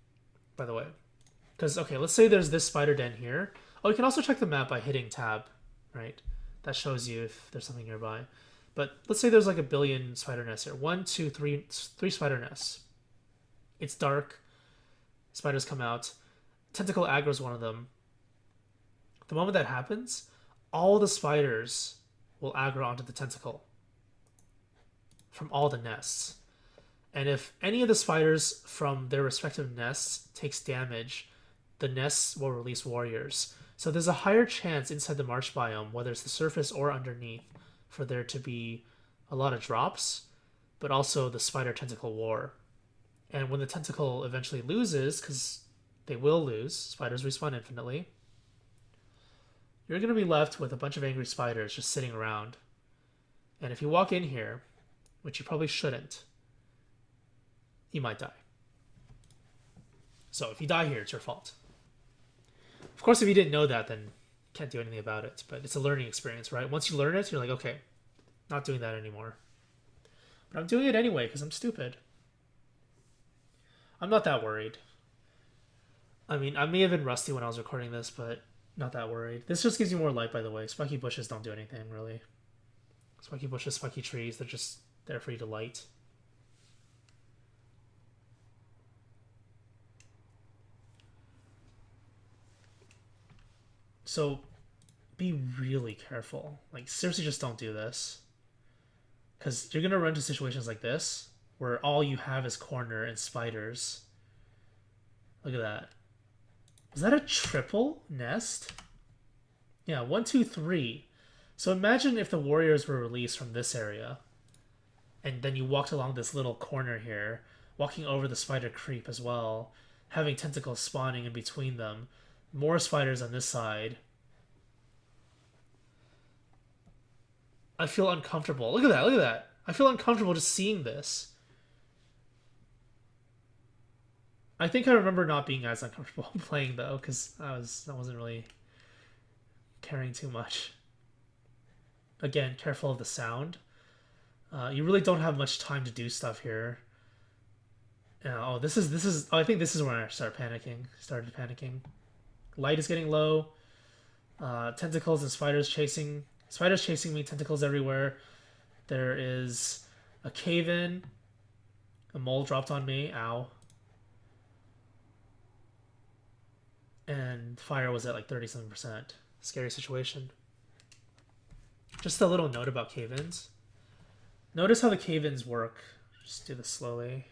by the way. Because, okay, let's say there's this spider den here. Oh, you can also check the map by hitting tab, right? That shows you if there's something nearby. But let's say there's like a billion spider nests here. 1, 2, 3 spider nests. It's dark. Spiders come out. tentacle aggro's one of them. The moment that happens, all the spiders will aggro onto the tentacle from all the nests. And if any of the spiders from their respective nests takes damage, the nests will release warriors. So there's a higher chance inside the marsh biome, whether it's the surface or underneath, for there to be a lot of drops, but also the spider tentacle war. And when the tentacle eventually loses, because they will lose, spiders respawn infinitely, you're going to be left with a bunch of angry spiders just sitting around. And if you walk in here, which you probably shouldn't, you might die. So if you die here, it's your fault. Of course, if you didn't know that, then you can't do anything about it. But it's a learning experience, right? Once you learn it, you're like, okay, not doing that anymore. But I'm doing it anyway because I'm stupid. I'm not that worried. I mean, I may have been rusty when I was recording this, but not that worried. This just gives you more light, by the way. Spiky bushes don't do anything, really. Spiky bushes, spiky trees, they're just there for you to light. So be really careful. Like, seriously, just don't do this. Because you're going to run into situations like this where all you have is corner and spiders. Look at that. Is that a triple nest? Yeah, 1, 2, 3. So imagine if the warriors were released from this area. And then you walked along this little corner here, walking over the spider creep as well, having tentacles spawning in between them. More spiders on this side. I feel uncomfortable. Look at that, look at that. I feel uncomfortable just seeing this. I think I remember not being as uncomfortable playing though, because I wasn't really caring too much. Again, careful of the sound. You really don't have much time to do stuff here. Oh, this is. Oh, I think this is when I started panicking. Light is getting low. Tentacles and spiders chasing me. Tentacles everywhere. There is a cave-in. A mole dropped on me. Ow. And fire was at like 37%. Scary situation. Just a little note about cave-ins. Notice how the cave-ins work. Just do this slowly.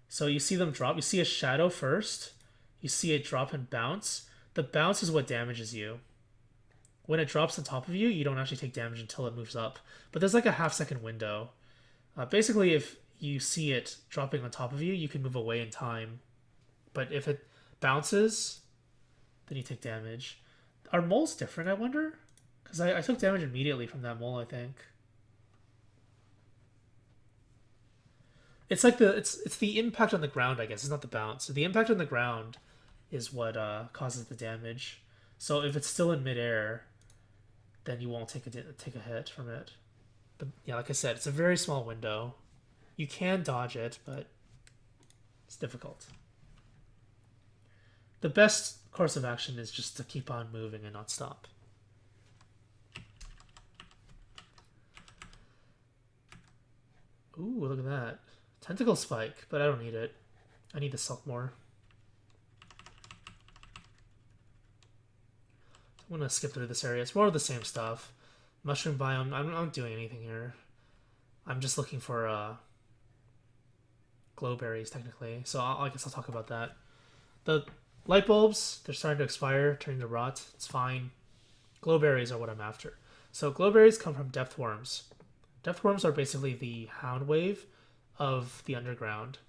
So you see them drop. You see a shadow first. You see it drop and bounce. The bounce is what damages you. When it drops on top of you, you don't actually take damage until it moves up. But there's like a half-second window. Basically, if you see it dropping on top of you, you can move away in time. But if it bounces, then you take damage. Are moles different, I wonder? Because I took damage immediately from that mole, I think. It's like it's the impact on the ground, I guess. It's not the bounce. So the impact on the ground is what causes the damage. So if it's still in midair, then you won't take a hit from it. But yeah, like I said, it's a very small window. You can dodge it, but it's difficult. The best course of action is just to keep on moving and not stop. Ooh, look at that. Tentacle spike, but I don't need it. I need the silk more. I'm gonna skip through this area. It's more of the same stuff. Mushroom biome. I'm not doing anything here. I'm just looking for glowberries, technically. So I guess I'll talk about that. The light bulbs, they're starting to expire, turning to rot. It's fine. Glowberries are what I'm after. So glowberries come from depth worms. Depth worms are basically the hound wave of the underground.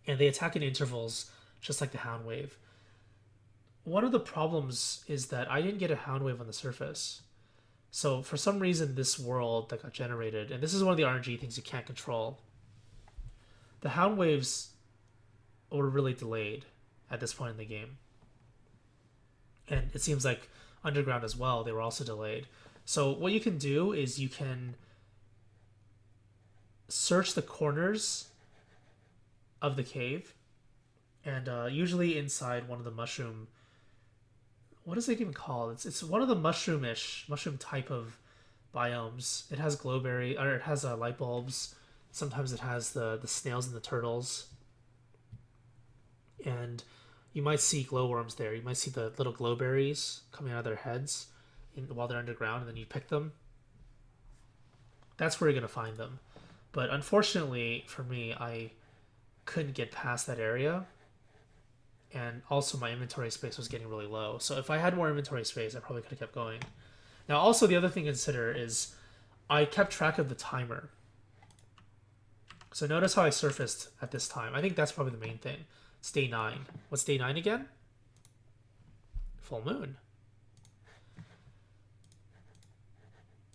And they attack in intervals, just like the hound wave. One of the problems is that I didn't get a hound wave on the surface. So for some reason, this world that got generated, and this is one of the RNG things you can't control, the hound waves were really delayed at this point in the game. And it seems like underground as well, they were also delayed. So what you can do is you can search the corners of the cave, and usually inside one of the mushroom, what is it even called? It's one of the mushroom type of biomes. It has glowberry, or it has light bulbs. Sometimes it has the snails and the turtles. And you might see glowworms there. You might see the little glowberries coming out of their heads while they're underground, and then you pick them. That's where you're going to find them. But unfortunately for me, I couldn't get past that area. And also my inventory space was getting really low. So if I had more inventory space, I probably could have kept going. Now also the other thing to consider is I kept track of the timer. So notice how I surfaced at this time. I think that's probably the main thing. It's day 9. What's day 9 again? Full moon.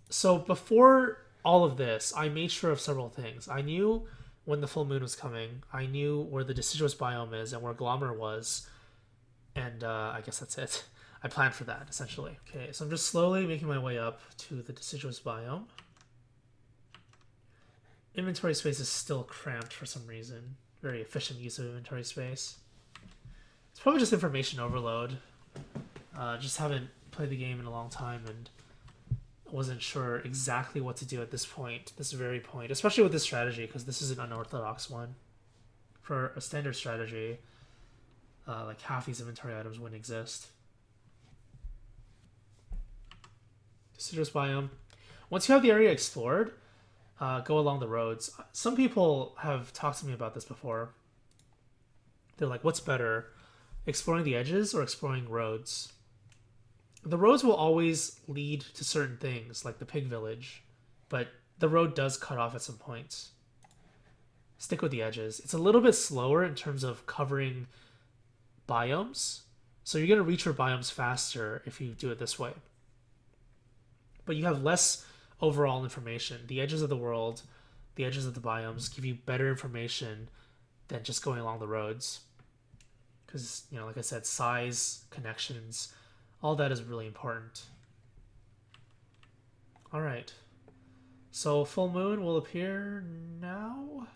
So before all of this, I made sure of several things. I knew when the full moon was coming. I knew where the deciduous biome is and where Glommer was. And I guess that's it. I planned for that, essentially. Okay, so I'm just slowly making my way up to the deciduous biome. Inventory space is still cramped for some reason. Very efficient use of inventory space. It's probably just information overload. Just haven't played the game in a long time and wasn't sure exactly what to do at this point, this very point, especially with this strategy, because this is an unorthodox one. For a standard strategy, like half these inventory items wouldn't exist. Deciduous biome. Once you have the area explored, go along the roads. Some people have talked to me about this before. They're like, what's better, exploring the edges or exploring roads? The roads will always lead to certain things, like the pig village, but the road does cut off at some points. Stick with the edges. It's a little bit slower in terms of covering biomes, so you're going to reach your biomes faster if you do it this way. But you have less overall information. The edges of the world, the edges of the biomes give you better information than just going along the roads. Because, you know, like I said, size, connections, all that is really important. All right. So full moon will appear now.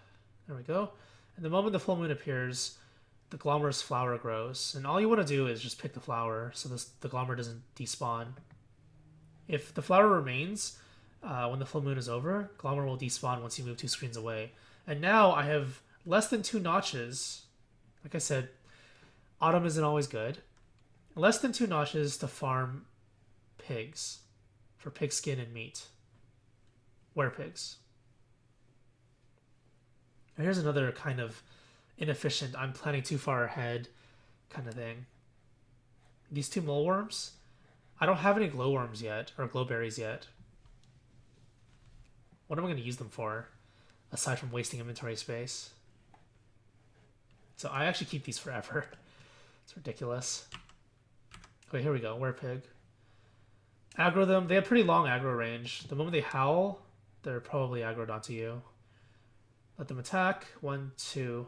There we go. And the moment the full moon appears, the Glommer's flower grows. And all you want to do is just pick the flower so the Glommer doesn't despawn. If the flower remains, when the full moon is over, Glommer will despawn once you move 2 screens away. And now I have less than 2 notches. Like I said, autumn isn't always good. Less than 2 notches to farm pigs for pig skin and meat. Werepigs. And here's another kind of inefficient, I'm planning too far ahead kind of thing. These 2 moleworms, I don't have any glowworms yet, or glowberries yet. What am I going to use them for, aside from wasting inventory space? So I actually keep these forever. It's ridiculous. Okay, here we go. Werepig. Aggro them. They have pretty long aggro range. The moment they howl, they're probably aggroed onto you. Let them attack. 1, 2.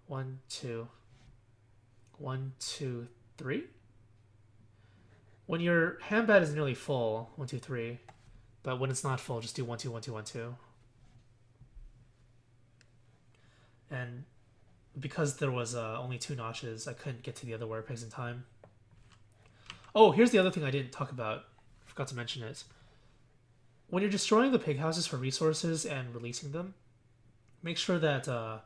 1, 2. 1, 2, 3. When your hand bat is nearly full, 1, 2, 3. But when it's not full, just do 1, 2, 1, 2, 1, 2. And because there was only 2 notches, I couldn't get to the other werepigs in time. Oh, here's the other thing I didn't talk about. I forgot to mention it. When you're destroying the pig houses for resources and releasing them, make sure that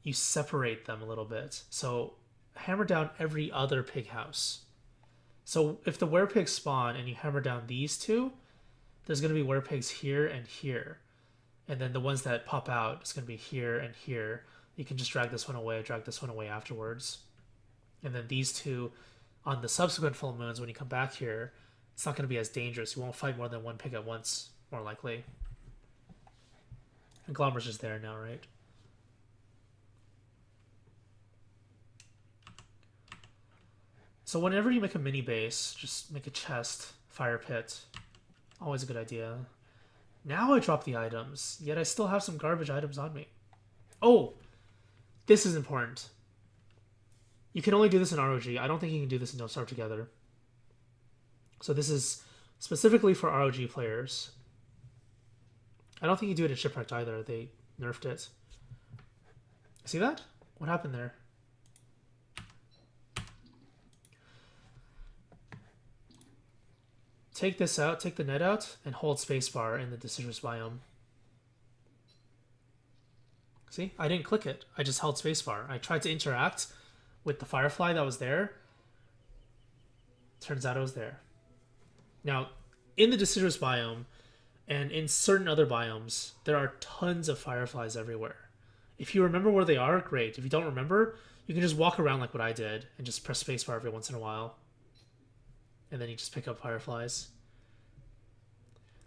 you separate them a little bit. So hammer down every other pig house. So if the werepigs spawn and you hammer down these 2, there's going to be werepigs here and here. And then the ones that pop out is going to be here and here. You can just drag this one away afterwards. And then these 2 on the subsequent full moons, when you come back here, it's not going to be as dangerous. You won't fight more than 1 pig at once, more likely. And Glommer's just there now, right? So whenever you make a mini base, just make a chest, fire pit. Always a good idea. Now I drop the items, yet I still have some garbage items on me. Oh, this is important. You can only do this in ROG. I don't think you can do this in Don't Starve Together. So this is specifically for ROG players. I don't think you do it in Shipwrecked either. They nerfed it. See that? What happened there? Take this out, take the net out, and hold spacebar in the deciduous biome. See, I didn't click it. I just held spacebar. I tried to interact with the firefly that was there. Turns out it was there. Now, in the deciduous biome and in certain other biomes, there are tons of fireflies everywhere. If you remember where they are, great. If you don't remember, you can just walk around like what I did and just press spacebar every once in a while. And then you just pick up fireflies.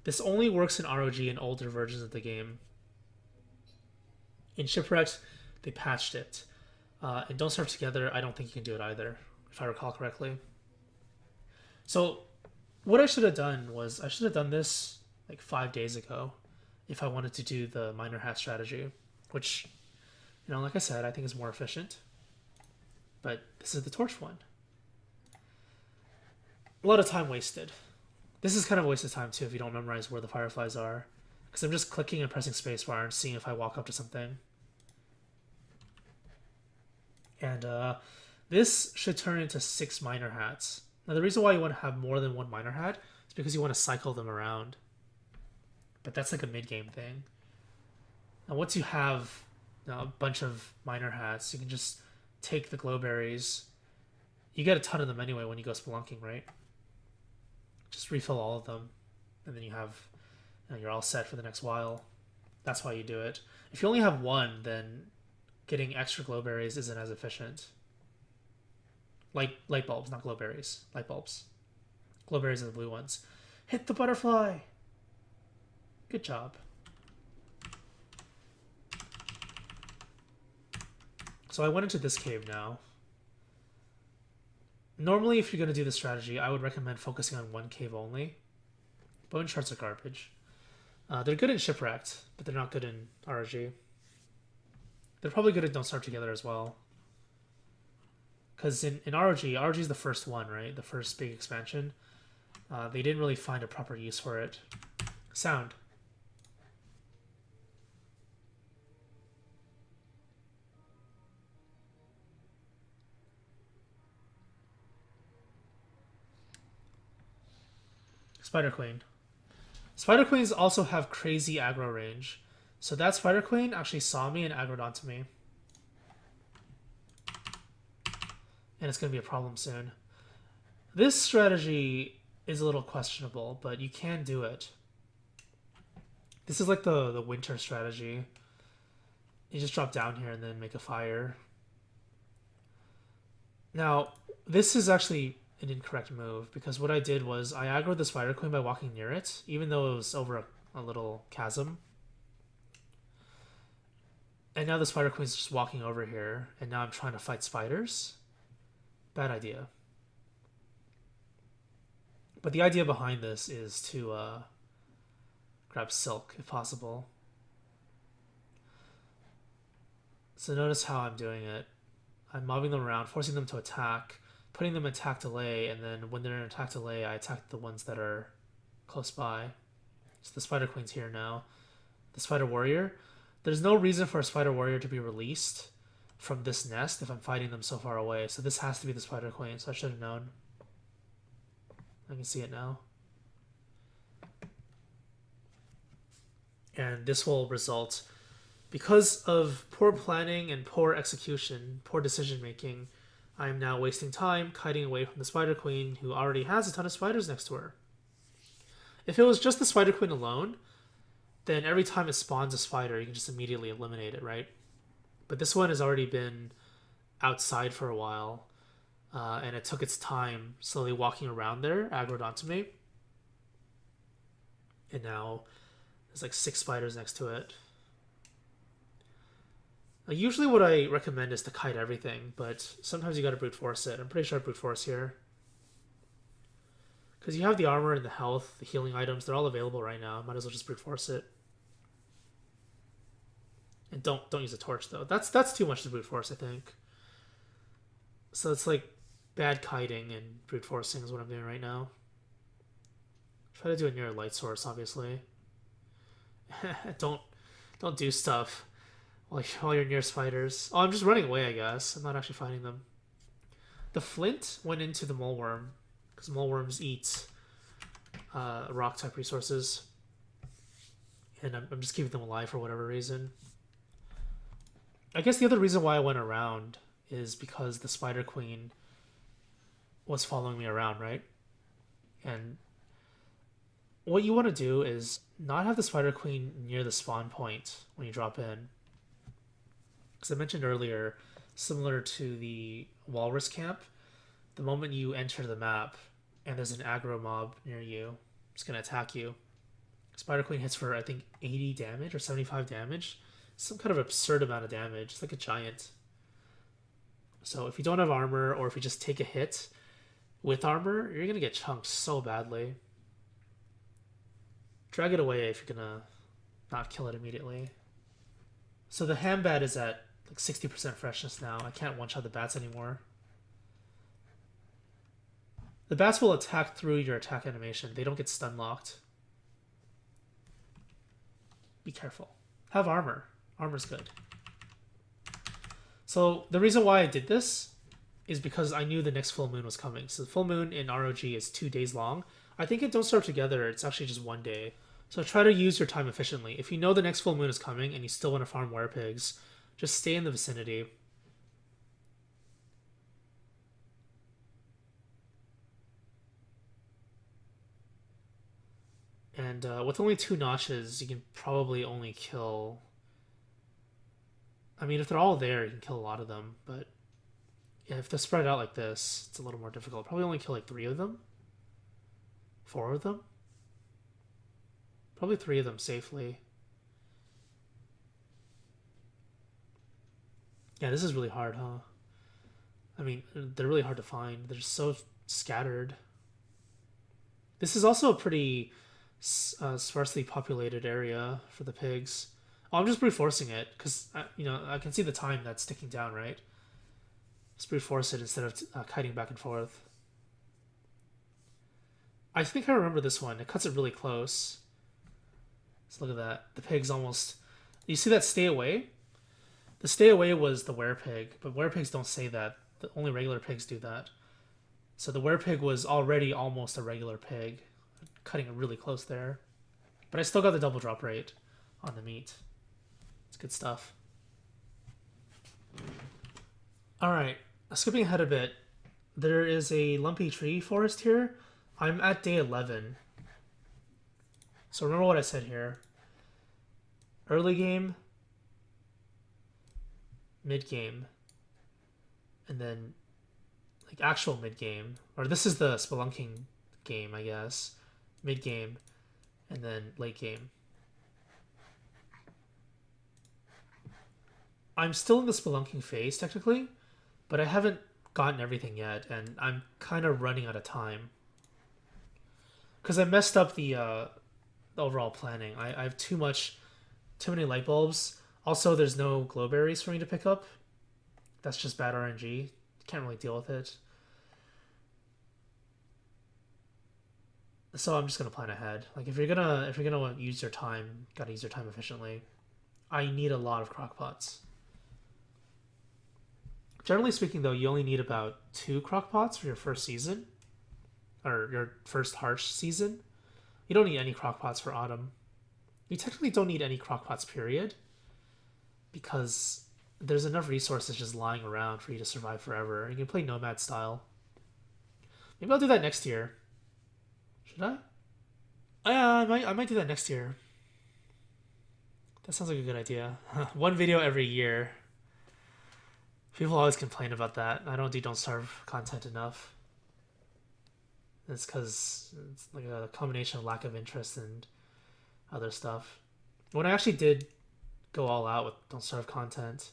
This only works in ROG and older versions of the game. In Shipwrecked, they patched it. And Don't Starve Together, I don't think you can do it either, if I recall correctly. So what I should have done was I should have done this like 5 days ago if I wanted to do the miner hat strategy, which, you know, like I said, I think is more efficient. But this is the torch one. A lot of time wasted. This is kind of a waste of time too if you don't memorize where the fireflies are, because I'm just clicking and pressing spacebar and seeing if I walk up to something. And this should turn into 6 miner hats. Now the reason why you want to have more than one miner hat is because you want to cycle them around. But that's like a mid-game thing. Now once you have a bunch of miner hats, you can just take the glowberries. You get a ton of them anyway when you go spelunking, right? Just refill all of them, and then you're all set for the next while. That's why you do it. If you only have one, then getting extra glowberries isn't as efficient. Light bulbs, not glowberries. Light bulbs. Glowberries are the blue ones. Hit the butterfly! Good job. So I went into this cave now. Normally, if you're going to do this strategy, I would recommend focusing on one cave only. Bone shards are garbage. They're good in Shipwrecked, but they're not good in ROG. They're probably good at Don't Starve Together as well. Because in ROG is the first one, right? The first big expansion. They didn't really find a proper use for it. Sound. Spider Queen. Spider Queens also have crazy aggro range. So that Spider Queen actually saw me and aggroed onto me. And it's going to be a problem soon. This strategy is a little questionable, but you can do it. This is like the winter strategy. You just drop down here and then make a fire. Now, this is actually an incorrect move, because what I did was I aggroed the Spider Queen by walking near it, even though it was over a little chasm. And now the Spider Queen's just walking over here, and now I'm trying to fight spiders. Bad idea. But the idea behind this is to grab silk, if possible. So notice how I'm doing it. I'm mobbing them around, forcing them to attack, putting them in attack delay, and then when they're in attack delay, I attack the ones that are close by. So the Spider Queen's here now. The Spider Warrior. There's no reason for a Spider Warrior to be released from this nest if I'm fighting them so far away. So this has to be the Spider Queen, so I should have known. I can see it now. And this will result, because of poor planning and poor execution, poor decision making, I am now wasting time kiting away from the Spider Queen, who already has a ton of spiders next to her. If it was just the Spider Queen alone, then every time it spawns a spider, you can just immediately eliminate it, right? But this one has already been outside for a while, and it took its time slowly walking around there, aggroed onto me. And now there's like 6 spiders next to it. Usually what I recommend is to kite everything, but sometimes you gotta brute force it. I'm pretty sure I brute force here. Because you have the armor and the health, the healing items, they're all available right now. Might as well just brute force it. And don't use a torch though. That's too much to brute force, I think. So it's like bad kiting and brute forcing is what I'm doing right now. Try to do it near a light source, obviously. don't do stuff while you're near spiders. Oh, I'm just running away, I guess. I'm not actually fighting them. The flint went into the moleworm, because moleworms eat rock type resources. And I'm just keeping them alive for whatever reason. I guess the other reason why I went around is because the Spider Queen was following me around, right? And what you want to do is not have the Spider Queen near the spawn point when you drop in. Because I mentioned earlier, similar to the Walrus Camp, the moment you enter the map and there's an aggro mob near you, it's going to attack you. Spider Queen hits for, I think, 80 damage or 75 damage. Some kind of absurd amount of damage. It's like a giant. So if you don't have armor, or if you just take a hit with armor, you're going to get chunked so badly. Drag it away if you're going to not kill it immediately. So the ham bat is at like 60% freshness now. I can't one-shot the bats anymore. The bats will attack through your attack animation. They don't get stun locked. Be careful. Have armor. Armor's good. So the reason why I did this is because I knew the next full moon was coming. So the full moon in ROG is 2 days long. I think it don't start together. It's actually just 1 day. So try to use your time efficiently. If you know the next full moon is coming and you still want to farm werepigs, just stay in the vicinity. And with only 2 notches, you can probably only kill... I mean, if they're all there, you can kill a lot of them, but yeah, if they're spread out like this, it's a little more difficult. Probably only kill like 3 of them? 4 of them? Probably 3 of them safely. Yeah, this is really hard, huh? I mean, they're really hard to find. They're so scattered. This is also a pretty sparsely populated area for the pigs. Oh, I'm just brute forcing it because I can see the time that's ticking down, right? Just brute force it instead of kiting back and forth. I think I remember this one. It cuts it really close. So look at that. The pig's almost... You see that stay away? The stay away was the werepig, but werepigs don't say that. Only regular pigs do that. So the werepig was already almost a regular pig, cutting it really close there. But I still got the double drop rate on the meat. It's good stuff. Alright, skipping ahead a bit. There is a lumpy tree forest here. I'm at day 11. So remember what I said here. Early game, mid game, and then like actual mid game, or this is the spelunking game, I guess. Mid game, and then late game. I'm still in the spelunking phase technically, but I haven't gotten everything yet, and I'm kind of running out of time because I messed up the overall planning. I have too many light bulbs. Also, there's no glowberries for me to pick up. That's just bad RNG. Can't really deal with it. So I'm just gonna plan ahead. Like if you're gonna use your time, gotta use your time efficiently. I need a lot of crockpots. Generally speaking, though, you only need about 2 crockpots for your first season, or your first harsh season. You don't need any crockpots for autumn. You technically don't need any crockpots, period, because there's enough resources just lying around for you to survive forever. You can play nomad style. Maybe I'll do that next year. Should I? Oh, yeah, I might do that next year. That sounds like a good idea. 1 video every year. People always complain about that. I don't do Don't Starve content enough. It's because it's like a combination of lack of interest and other stuff. When I actually did go all out with Don't Starve content,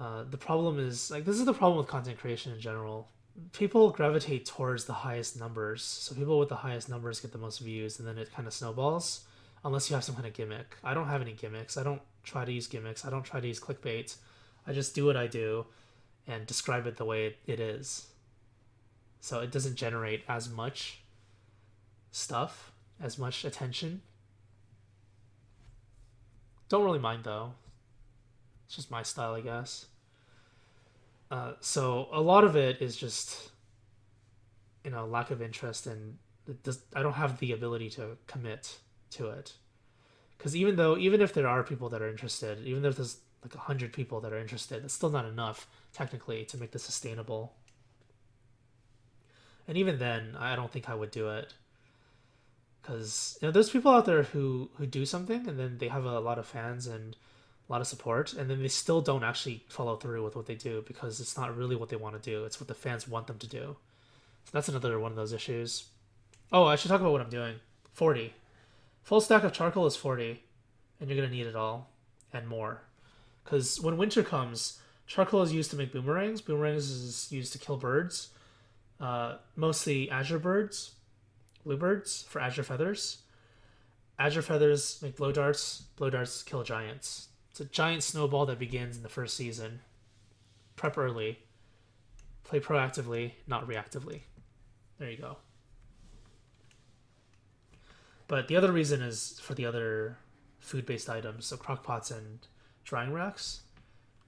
the problem is, like, this is the problem with content creation in general. People gravitate towards the highest numbers. So people with the highest numbers get the most views, and then it kind of snowballs unless you have some kind of gimmick. I don't have any gimmicks. I don't try to use gimmicks. I don't try to use clickbait. I just do what I do and describe it the way it is. So it doesn't generate as much stuff, as much attention. Don't really mind though. It's just my style, I guess. So a lot of it is just, lack of interest, and I don't have the ability to commit to it. Because even if there are people that are interested, even if there's like 100 people that are interested. It's still not enough technically to make this sustainable. And even then, I don't think I would do it, because there's people out there who do something and then they have a lot of fans and a lot of support, and then they still don't actually follow through with what they do because it's not really what they want to do. It's what the fans want them to do. So that's another one of those issues. Oh, I should talk about what I'm doing. 40. Full stack of charcoal is 40, and you're going to need it all and more. Because when winter comes, charcoal is used to make boomerangs. Boomerangs is used to kill birds, mostly azure birds, bluebirds for azure feathers. Azure feathers make blow darts. Blow darts kill giants. It's a giant snowball that begins in the first season. Prep early. Play proactively, not reactively. There you go. But the other reason is for the other food-based items, so crock pots and drying racks.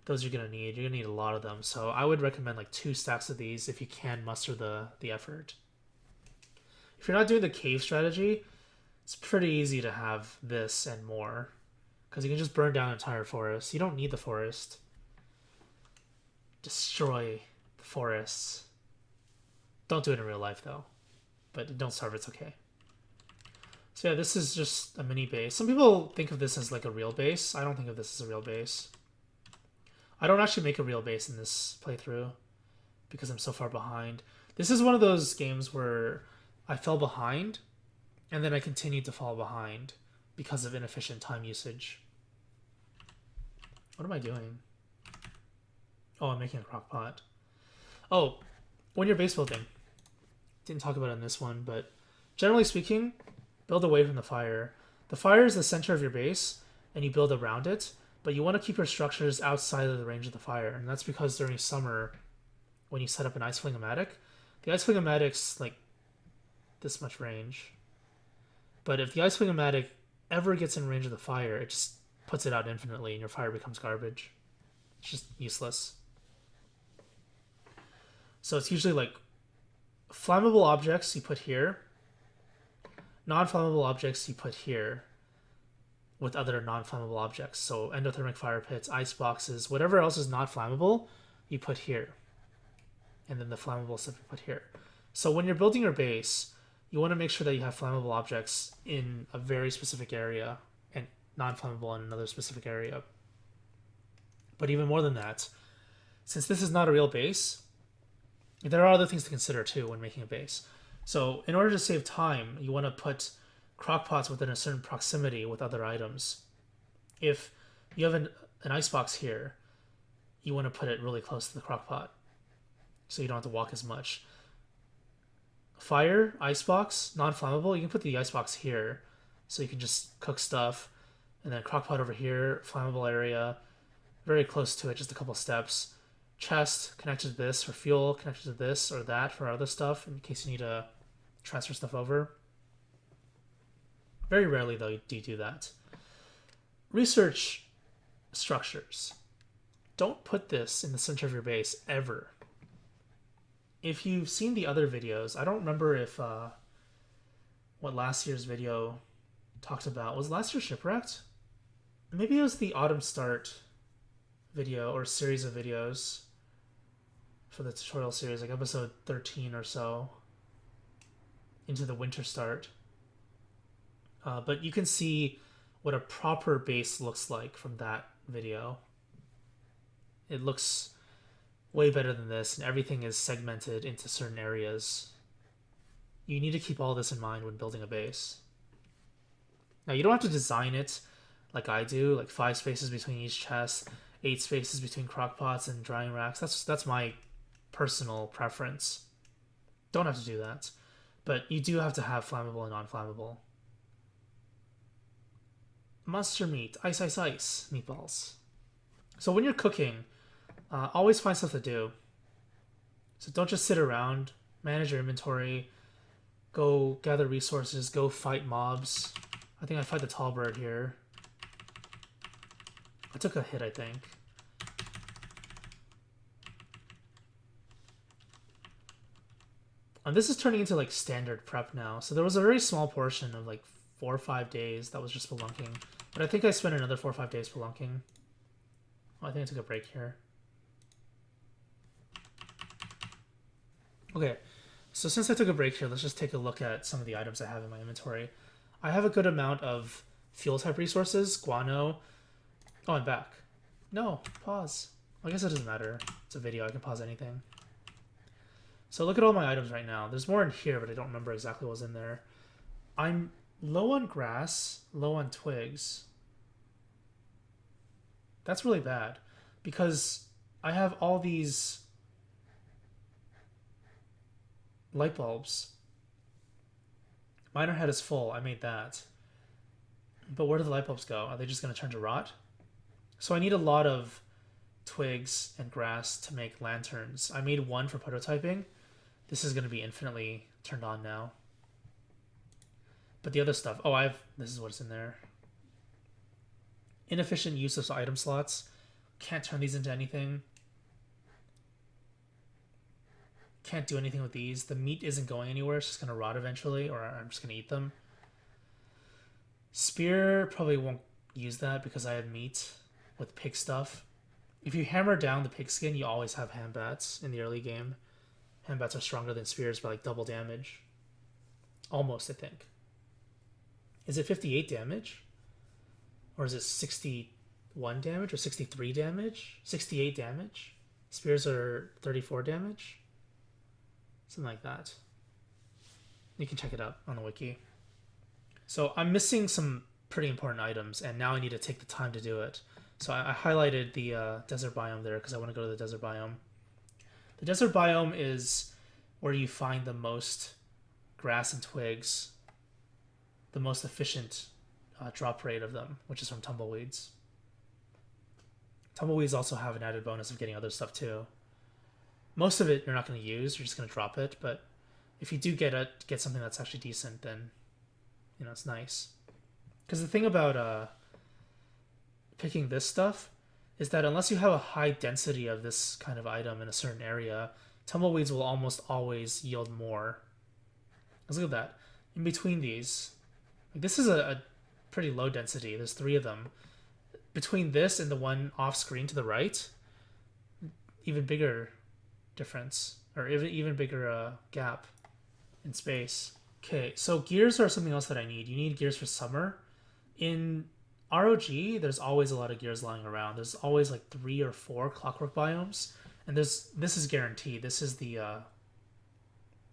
Those you're gonna need. You're gonna need a lot of them. So I would recommend like 2 stacks of these if you can muster the effort. If you're not doing the cave strategy, it's pretty easy to have this and more, because you can just burn down entire forests. You don't need the forest. Destroy the forests. Don't do it in real life though. But don't starve, it's okay. So yeah, this is just a mini base. Some people think of this as like a real base. I don't think of this as a real base. I don't actually make a real base in this playthrough because I'm so far behind. This is one of those games where I fell behind and then I continued to fall behind because of inefficient time usage. What am I doing? Oh, I'm making a crock pot. Oh, when you're base building, didn't talk about it in this one, but generally speaking, build away from the fire. The fire is the center of your base, and you build around it, but you want to keep your structures outside of the range of the fire, and that's because during summer, when you set up an ice fling-o-matic, the ice fling-o-matic's like this much range. But if the ice fling-o-matic ever gets in range of the fire, it just puts it out infinitely, and your fire becomes garbage. It's just useless. So it's usually like flammable objects you put here, non-flammable objects you put here with other non-flammable objects. So endothermic fire pits, ice boxes, whatever else is not flammable, you put here. And then the flammable stuff you put here. So when you're building your base, you want to make sure that you have flammable objects in a very specific area and non-flammable in another specific area. But even more than that, since this is not a real base, there are other things to consider too when making a base. So in order to save time, you want to put crockpots within a certain proximity with other items. If you have an icebox here, you want to put it really close to the crockpot so you don't have to walk as much. Fire, icebox, non-flammable, you can put the icebox here so you can just cook stuff, and then crockpot over here, flammable area, very close to it, just a couple steps. Chest connected to this for fuel, connected to this or that for other stuff in case you need to transfer stuff over. Very rarely though do you do that. Research structures. Don't put this in the center of your base ever. If you've seen the other videos, I don't remember if what last year's video talked about. Was last year Shipwrecked? Maybe it was the Autumn Start video or series of videos for the tutorial series, like episode 13 or so, into the winter start. But you can see what a proper base looks like from that video. It looks way better than this, and everything is segmented into certain areas. You need to keep all this in mind when building a base. Now, you don't have to design it like I do, like 5 spaces between each chest, 8 spaces between crockpots and drying racks. That's my personal preference. Don't have to do that. But you do have to have flammable and non-flammable. Monster meat, ice, ice, ice, meatballs. So when you're cooking, always find stuff to do. So don't just sit around, manage your inventory, go gather resources, go fight mobs. I think I fight the tall bird here. I took a hit, I think. And this is turning into like standard prep now. So there was a very small portion of like 4 or 5 days that was just spelunking. But I think I spent another 4 or 5 days spelunking. Oh, I think I took a break here. Okay, so since I took a break here, let's just take a look at some of the items I have in my inventory. I have a good amount of fuel type resources, guano. Oh, I'm back. No, pause. I guess it doesn't matter. It's a video, I can pause anything. So look at all my items right now. There's more in here, but I don't remember exactly what was in there. I'm low on grass, low on twigs. That's really bad because I have all these light bulbs. Miner head is full. I made that. But where do the light bulbs go? Are they just going to turn to rot? So I need a lot of twigs and grass to make lanterns. I made one for prototyping. This is going to be infinitely turned on now. But the other stuff... Oh, this is what's in there. Inefficient use of item slots. Can't turn these into anything. Can't do anything with these. The meat isn't going anywhere. It's just going to rot eventually, or I'm just going to eat them. Spear, probably won't use that because I have meat with pig stuff. If you hammer down the pig skin, you always have hand bats in the early game. Hand bats are stronger than spears by like double damage. Almost, I think. Is it 58 damage? Or is it 61 damage or 63 damage? 68 damage? Spears are 34 damage? Something like that. You can check it out on the wiki. So I'm missing some pretty important items, and now I need to take the time to do it. So I highlighted the desert biome there because I want to go to the desert biome. The desert biome is where you find the most grass and twigs, the most efficient drop rate of them, which is from tumbleweeds. Tumbleweeds also have an added bonus of getting other stuff too. Most of it you're not going to use, you're just going to drop it, but if you do get something that's actually decent, then you know it's nice. Because the thing about picking this stuff is that unless you have a high density of this kind of item in a certain area, tumbleweeds will almost always yield more. Let's look at that. In between these, like this is a pretty low density. There's 3 of them. Between this and the one off screen to the right, even bigger difference, or even bigger gap in space. Okay, so gears are something else that I need. You need gears for summer. In ROG, there's always a lot of gears lying around. There's always like 3 or 4 clockwork biomes, and this is guaranteed. This is the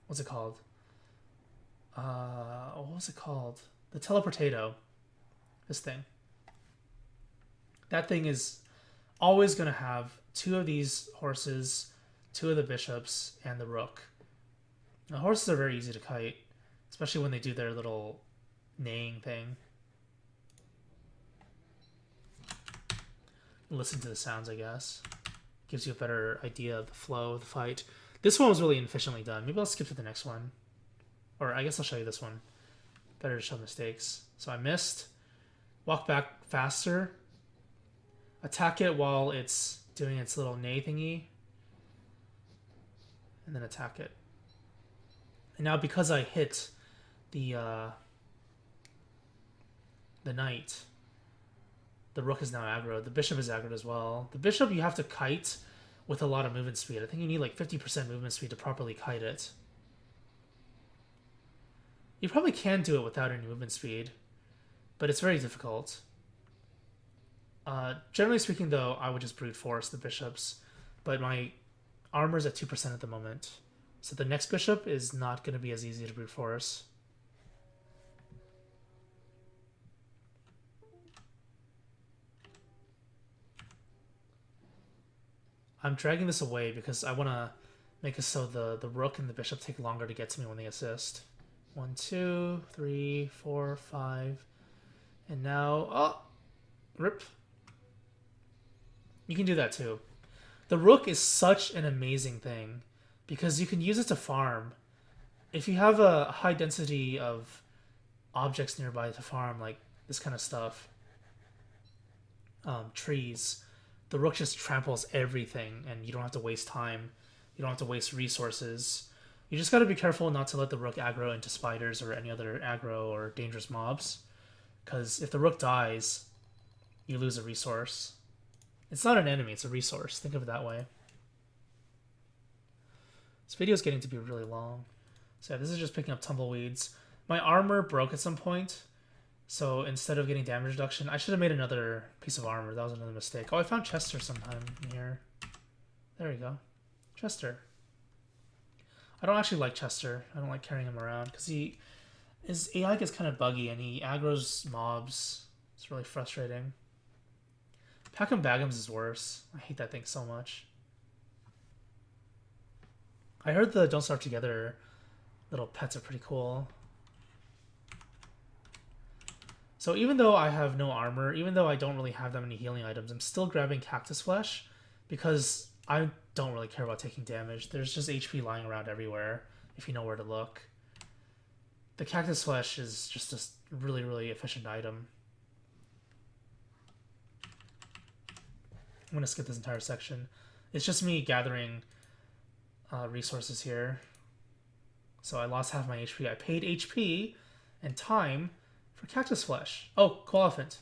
what's it called? What was it called? The teleportato. This thing. That thing is always going to have 2 of these horses, 2 of the bishops, and the rook. Now, horses are very easy to kite, especially when they do their little neighing thing. Listen to the sounds, I guess. Gives you a better idea of the flow of the fight. This one was really inefficiently done. Maybe I'll skip to the next one. Or I guess I'll show you this one. Better to show mistakes. So I missed. Walk back faster. Attack it while it's doing its little neigh thingy. And then attack it. And now because I hit the knight, the rook is now aggroed. The bishop is aggroed as well. The bishop you have to kite with a lot of movement speed. I think you need like 50% movement speed to properly kite it. You probably can do it without any movement speed, but it's very difficult. Generally speaking, though, I would just brute force the bishops, but my armor's at 2% at the moment. So the next bishop is not going to be as easy to brute force. I'm dragging this away because I want to make it so the rook and the bishop take longer to get to me when they assist. 1, 2, 3, 4, 5. And now... Oh! Rip. You can do that too. The rook is such an amazing thing because you can use it to farm. If you have a high density of objects nearby to farm, like this kind of stuff, trees, the rook just tramples everything and you don't have to waste time. You don't have to waste resources. You just got to be careful not to let the rook aggro into spiders or any other aggro or dangerous mobs. Because if the rook dies, you lose a resource. It's not an enemy, it's a resource. Think of it that way. This video is getting to be really long. So yeah, this is just picking up tumbleweeds. My armor broke at some point, so instead of getting damage reduction, I should have made another piece of armor. That was another mistake. Oh, I found Chester sometime in here. There we go. Chester. I don't actually like Chester. I don't like carrying him around because his AI gets kind of buggy and he aggroes mobs. It's really frustrating. Pack'em Bag'ems is worse. I hate that thing so much. I heard the Don't Starve Together little pets are pretty cool. So even though I have no armor, even though I don't really have that many healing items, I'm still grabbing cactus flesh because I don't really care about taking damage. There's just HP lying around everywhere if you know where to look. The cactus flesh is just a really, really efficient item. I'm going to skip this entire section. It's just me gathering resources here. So I lost half my HP. I paid HP and time for cactus flesh. Oh, Koelephant.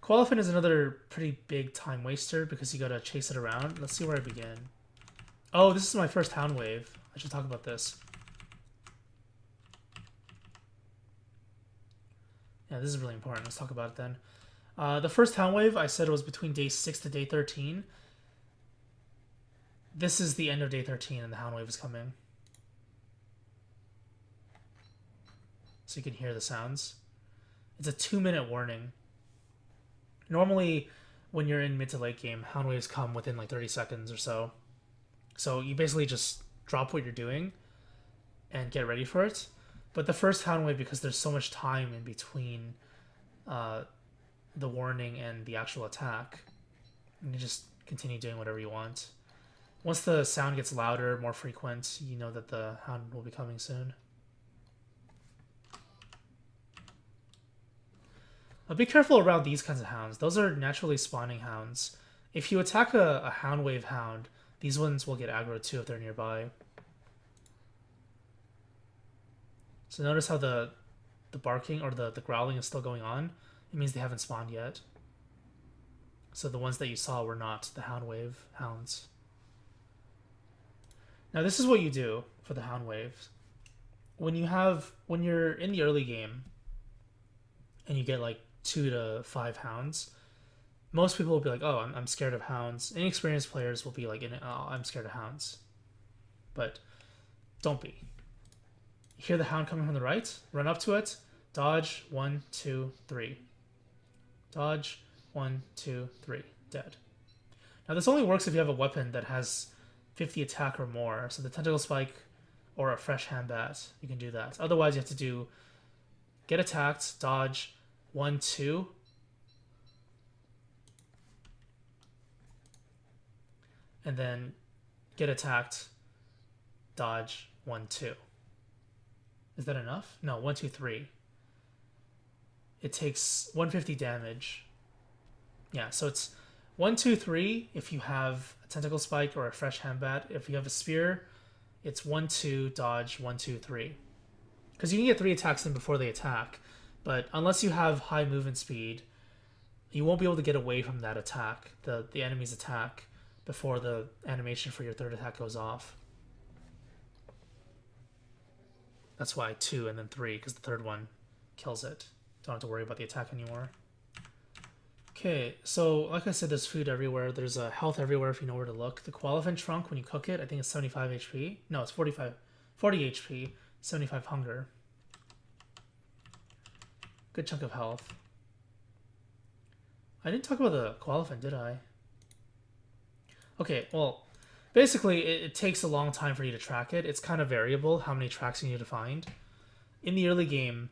Koelephant is another pretty big time waster because you gotta chase it around. Let's see where I begin. Oh, this is my first hound wave. I should talk about this. Yeah, this is really important. Let's talk about it then. The first hound wave, I said it was between day 6 to day 13. This is the end of day 13 and the hound wave is coming. So you can hear the sounds. It's a 2-minute warning. Normally, when you're in mid to late game, hound waves come within like 30 seconds or so. So you basically just drop what you're doing and get ready for it. But the first hound wave, because there's so much time in between the warning and the actual attack, you just continue doing whatever you want. Once the sound gets louder, more frequent, you know that the hound will be coming soon. But be careful around these kinds of hounds. Those are naturally spawning hounds. If you attack a hound wave hound, these ones will get aggro too if they're nearby. So notice how the barking or the growling is still going on. It means they haven't spawned yet. So the ones that you saw were not the hound wave hounds. Now this is what you do for the hound waves. When you're in the early game and you get like 2 to 5 hounds, most people will be like, oh, I'm scared of hounds. Inexperienced players will be like, oh, I'm scared of hounds. But don't be. Hear the hound coming from the right, run up to it, dodge, 1, 2, 3. Dodge, 1, 2, 3, dead. Now this only works if you have a weapon that has 50 attack or more. So the tentacle spike or a fresh hand bat, you can do that. Otherwise you have to do get attacked, dodge, 1, 2. And then get attacked, dodge, 1, 2. Is that enough? No, 1, 2, 3. It takes 150 damage. Yeah, so it's 1, 2, 3 if you have a tentacle spike or a fresh hand bat. If you have a spear, it's 1, 2, dodge, 1, 2, 3. Because you can get 3 attacks in before they attack, but unless you have high movement speed, you won't be able to get away from that attack, the enemy's attack, before the animation for your third attack goes off. That's why 2 and then 3, because the third one kills it. Don't have to worry about the attack anymore. Okay, so like I said, there's food everywhere. There's health everywhere if you know where to look. The Koelephant trunk, when you cook it, I think it's 75 HP. No, it's 40 HP, 75 hunger. Good chunk of health. I didn't talk about the Koelephant, did I? Okay, well, basically, it takes a long time for you to track it. It's kind of variable how many tracks you need to find. In the early game,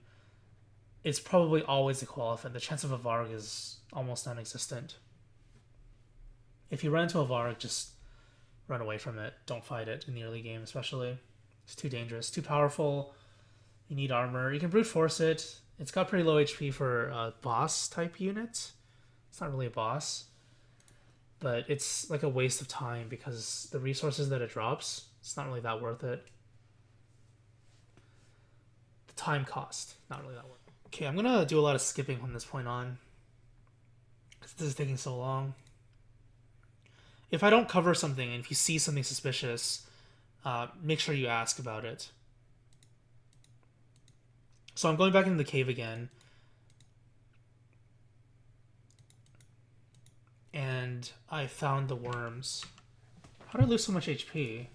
it's probably always the Koelephant. The chance of a Varg is almost non-existent. If you run into a Varg, just run away from it. Don't fight it in the early game, especially. It's too dangerous, too powerful. You need armor. You can brute force it. It's got pretty low HP for a boss type unit. It's not really a boss, but it's like a waste of time because the resources that it drops, it's not really that worth it. The time cost, not really that worth it. Okay, I'm gonna do a lot of skipping from this point on. This is taking so long. If I don't cover something and if you see something suspicious, make sure you ask about it. So I'm going back into the cave again. And I found the worms. How did I lose so much HP?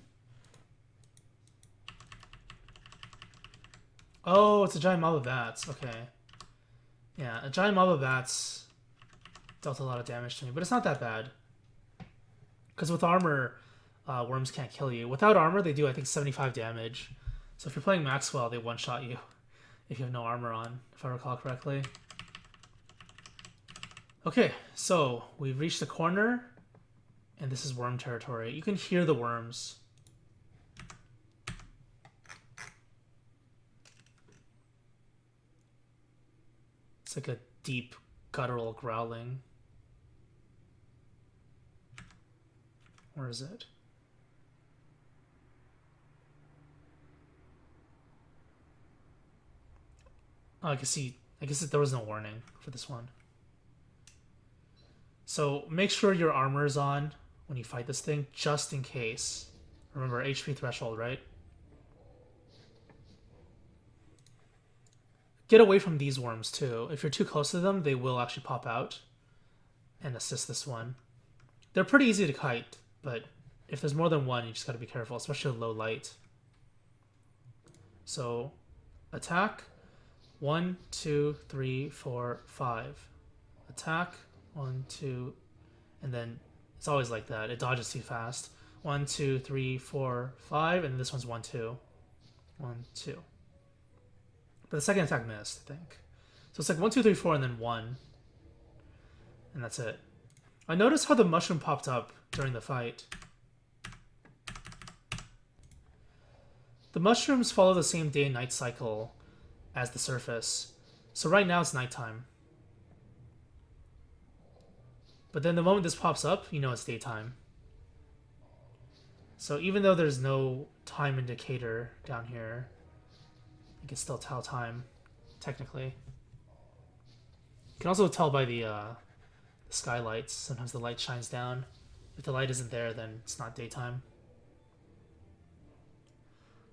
Oh, it's a giant mob of bats. Okay. Yeah, a giant mob of bats dealt a lot of damage to me, but it's not that bad. Because with armor, worms can't kill you. Without armor, they do, I think, 75 damage. So if you're playing Maxwell, they one-shot you if you have no armor on, if I recall correctly. Okay, so we've reached the corner, and this is worm territory. You can hear the worms. It's like a deep, guttural growling. Where is it? Oh, I can see. I guess there was no warning for this one. So make sure your armor is on when you fight this thing, just in case. Remember, HP threshold, right? Get away from these worms, too. If you're too close to them, they will actually pop out and assist this one. They're pretty easy to kite, but if there's more than one, you just gotta be careful, especially with low light. So, attack. 1, 2, 3, 4, 5. Attack. 1, 2, and then it's always like that. It dodges too fast. 1, 2, 3, 4, 5, and this one's 1, 2. 1, 2. But the second attack missed, I think. So it's like 1, 2, 3, 4, and then 1. And that's it. I noticed how the mushroom popped up during the fight. The mushrooms follow the same day and night cycle as the surface. So right now it's nighttime. But then the moment this pops up, you know it's daytime. So even though there's no time indicator down here, you can still tell time, technically. You can also tell by the skylights. Sometimes the light shines down. If the light isn't there, then it's not daytime.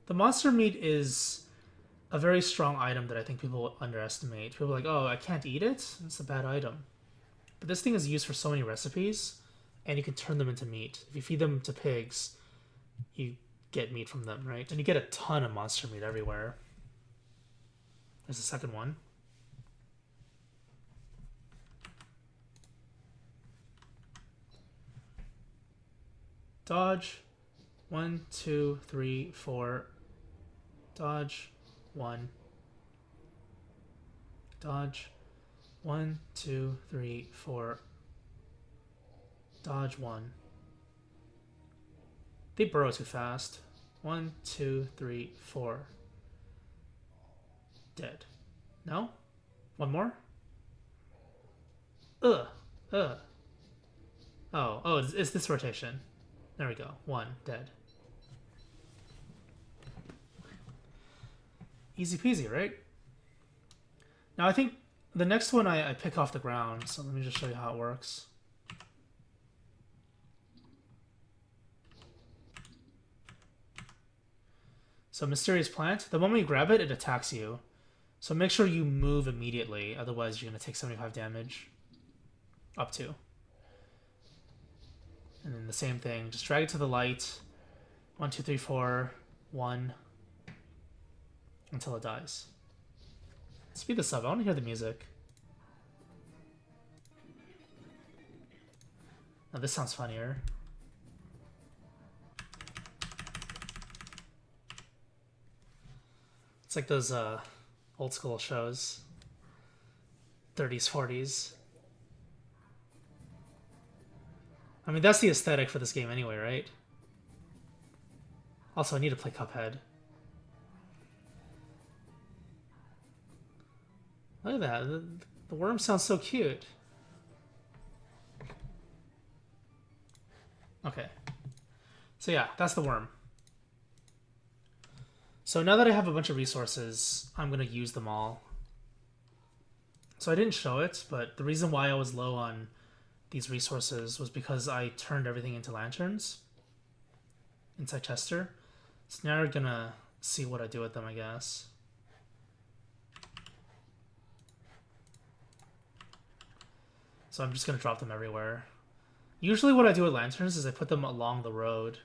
The monster meat is a very strong item that I think people underestimate. People are like, oh, I can't eat it? It's a bad item. But this thing is used for so many recipes, and you can turn them into meat. If you feed them to pigs, you get meat from them, right? And you get a ton of monster meat everywhere. There's the second one. Dodge. 1, 2, 3, 4. Dodge. 1. Dodge. 1, 2, 3, 4. Dodge 1. They burrow too fast. 1, 2, 3, 4. Dead. No? One more? Ugh. Ugh. Oh, it's this rotation. There we go. 1. Dead. Easy peasy, right? Now I think the next one I pick off the ground, so let me just show you how it works. So mysterious plant, the moment you grab it, it attacks you. So make sure you move immediately, otherwise you're going to take 75 damage. Up to. And then the same thing, just drag it to the light. 1, 2, 3, 4, 1. Until it dies. Speed this up, I want to hear the music. Now this sounds funnier. It's like those old school shows. 30s, 40s. I mean, that's the aesthetic for this game anyway, right? Also, I need to play Cuphead. Look at that. The worm sounds so cute. Okay. So yeah, that's the worm. So now that I have a bunch of resources, I'm going to use them all. So I didn't show it, but the reason why I was low on these resources was because I turned everything into lanterns inside Chester. So now we're gonna see what I do with them, I guess. So I'm just gonna drop them everywhere. Usually what I do with lanterns is I put them along the road,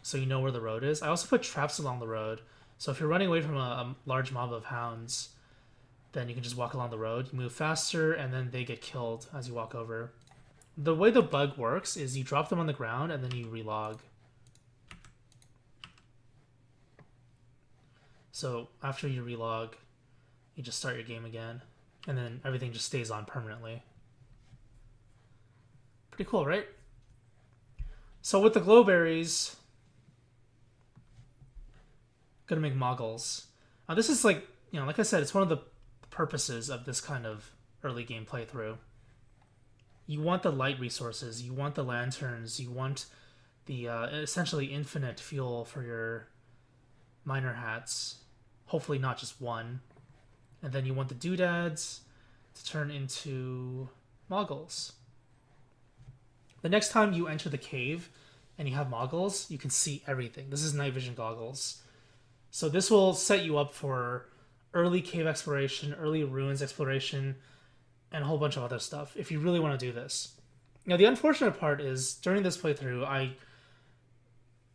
so you know where the road is. I also put traps along the road, so if you're running away from a large mob of hounds, then you can just walk along the road. You move faster, and then they get killed as you walk over. The way the bug works is you drop them on the ground, and then you relog. So after you relog, you just start your game again, and then everything just stays on permanently. Pretty cool, right? So with the glowberries, gonna make moggles. Now this is like, like I said, it's one of the purposes of this kind of early game playthrough. You want the light resources, you want the lanterns, you want the essentially infinite fuel for your miner hats. Hopefully not just one. And then you want the doodads to turn into moggles. The next time you enter the cave and you have moggles, you can see everything. This is night vision goggles. So this will set you up for early cave exploration, early ruins exploration, and a whole bunch of other stuff if you really want to do this. Now, the unfortunate part is during this playthrough,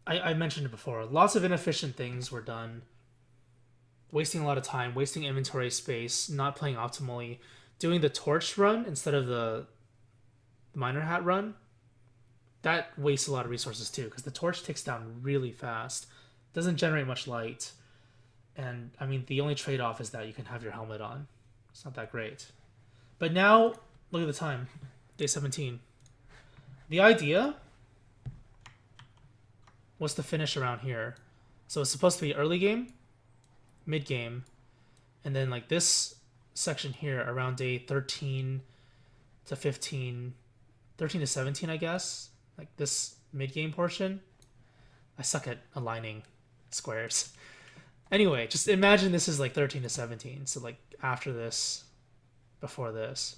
I mentioned it before, lots of inefficient things were done, wasting a lot of time, wasting inventory space, not playing optimally, doing the torch run instead of the miner hat run. That wastes a lot of resources too, because the torch ticks down really fast, doesn't generate much light, and I mean the only trade-off is that you can have your helmet on. It's not that great. But now, look at the time, day 17. The idea was to finish around here. So it's supposed to be early game, mid game, and then like this section here around day 13 to 15, 13 to 17, I guess. Like this mid game portion. I suck at aligning squares. Anyway, just imagine this is like 13 to 17. So like after this, before this.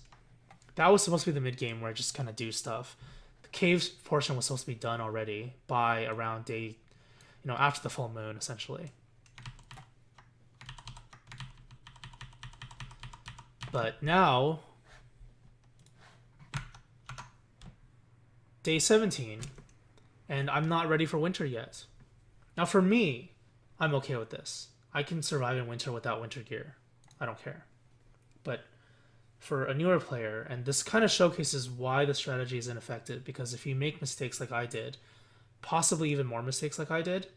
That was supposed to be the mid game where I just kind of do stuff. The cave portion was supposed to be done already by around day, after the full moon, essentially. But now, day 17, and I'm not ready for winter yet. Now for me, I'm okay with this. I can survive in winter without winter gear. I don't care. But for a newer player, and this kind of showcases why the strategy is ineffective, because if you make mistakes like I did, possibly even more mistakes like I did,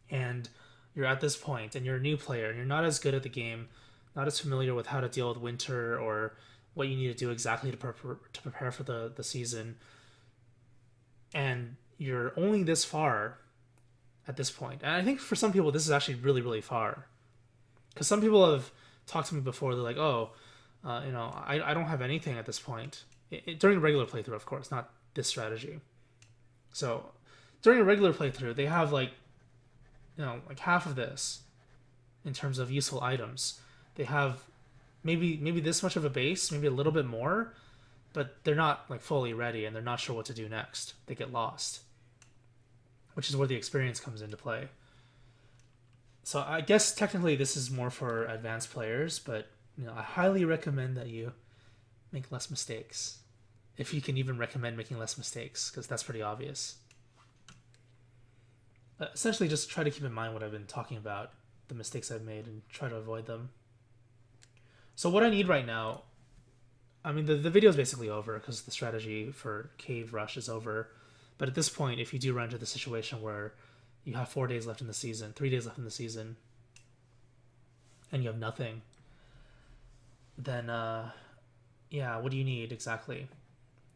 and you're at this point and you're a new player and you're not as good at the game, not as familiar with how to deal with winter or what you need to do exactly to prepare for the season, and you're only this far at this point. And I think for some people this is actually really, really far, because some people have talked to me before. They're like, I don't have anything at this point. During a regular playthrough, of course, not this strategy. So during a regular playthrough, they have like half of this in terms of useful items. They have maybe this much of a base, maybe a little bit more, but they're not like fully ready and they're not sure what to do next. They get lost, which is where the experience comes into play. So I guess technically this is more for advanced players, but I highly recommend that you make less mistakes. If you can even recommend making less mistakes, because that's pretty obvious. Essentially just try to keep in mind what I've been talking about, the mistakes I've made, and try to avoid them. So what I need right now, I mean, the video is basically over because the strategy for Cave Rush is over. But at this point, if you do run into the situation where you have 4 days left in the season, 3 days left in the season, and you have nothing, then, what do you need exactly?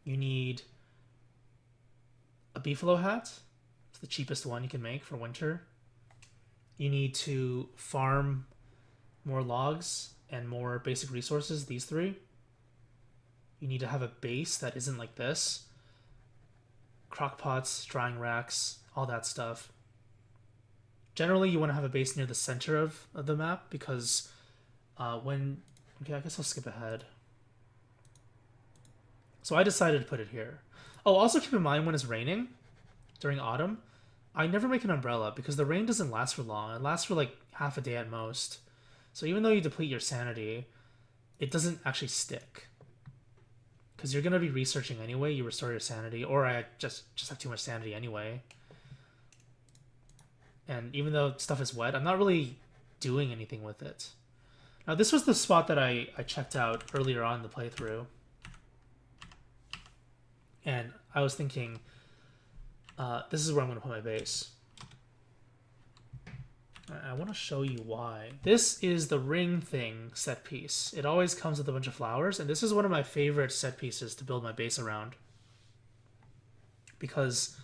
You need a beefalo hat. It's the cheapest one you can make for winter. You need to farm more logs and more basic resources, these three. You need to have a base that isn't like this. Crock pots, drying racks, all that stuff. Generally, you want to have a base near the center of the map because I guess I'll skip ahead. So I decided to put it here. Oh, also keep in mind when it's raining during autumn, I never make an umbrella because the rain doesn't last for long. It lasts for like half a day at most. So even though you deplete your sanity, it doesn't actually stick. Because you're going to be researching anyway, you restore your sanity, or I just have too much sanity anyway. And even though stuff is wet, I'm not really doing anything with it. Now this was the spot that I checked out earlier on in the playthrough. And I was thinking, this is where I'm going to put my base. I want to show you why. This is the ring thing set piece. It always comes with a bunch of flowers, and this is one of my favorite set pieces to build my base around. Because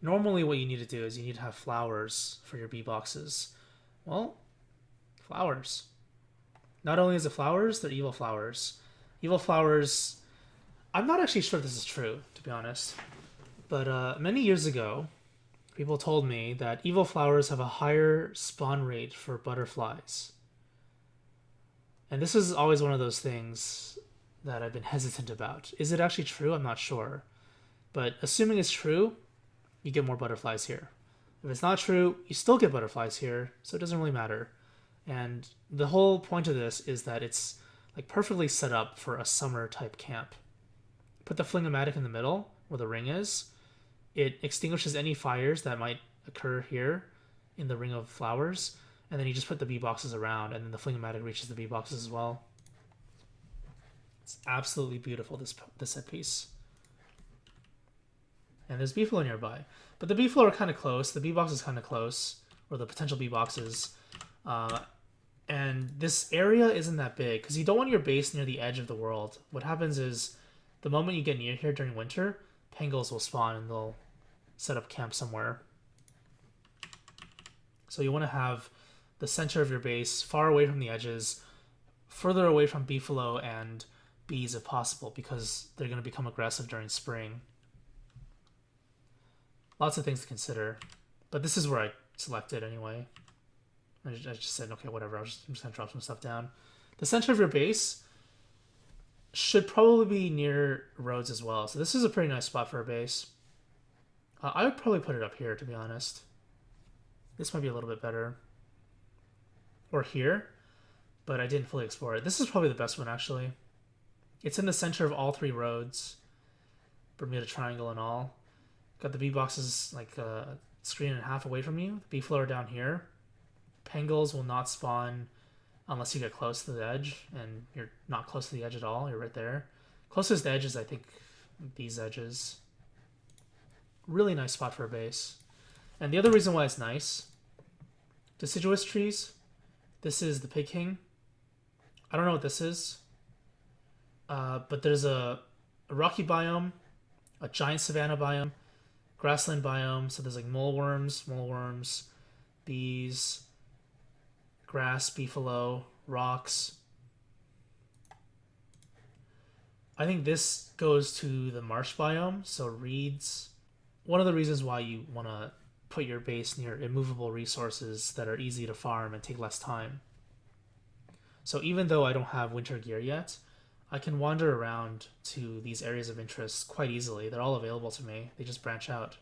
normally what you need to do is you need to have flowers for your bee boxes. Well, flowers. Not only is it flowers, they're evil flowers. Evil flowers... I'm not actually sure if this is true, to be honest. But many years ago, people told me that evil flowers have a higher spawn rate for butterflies. And this is always one of those things that I've been hesitant about. Is it actually true? I'm not sure. But assuming it's true, you get more butterflies here. If it's not true, you still get butterflies here, so it doesn't really matter. And the whole point of this is that it's like perfectly set up for a summer type camp. Put the flingomatic in the middle, where the ring is. It extinguishes any fires that might occur here in the ring of flowers, and then you just put the bee boxes around, and then the flingomatic reaches the bee boxes as well. It's absolutely beautiful, this set piece. And there's bee flow nearby. But the bee flow are kind of close. The bee box is kind of close, or the potential bee boxes. And this area isn't that big, because you don't want your base near the edge of the world. What happens is, the moment you get near here during winter, pangolins will spawn and they'll set up camp somewhere. So you want to have the center of your base far away from the edges, further away from beefalo and bees if possible, because they're going to become aggressive during spring. Lots of things to consider, but this is where I selected anyway. I just said, okay, whatever, I'm just going to drop some stuff down. The center of your base should probably be near roads as well. So this is a pretty nice spot for a base. I would probably put it up here, to be honest. This might be a little bit better. Or here, but I didn't fully explore it. This is probably the best one, actually. It's in the center of all three roads. Bermuda Triangle and all. Got the bee boxes like a screen and a half away from you. The bee flow are down here. Pangolins will not spawn unless you get close to the edge, and you're not close to the edge at all. You're right there. Closest edge is, I think, these edges. Really nice spot for a base. And the other reason why it's nice, deciduous trees. This is the Pig King. I don't know what this is, but there's a rocky biome, a giant savanna biome, grassland biome. So there's like moleworms, bees, grass, beefalo, rocks. I think this goes to the marsh biome, so reeds. One of the reasons why you want to put your base near immovable resources that are easy to farm and take less time. So even though I don't have winter gear yet, I can wander around to these areas of interest quite easily. They're all available to me. They just branch out.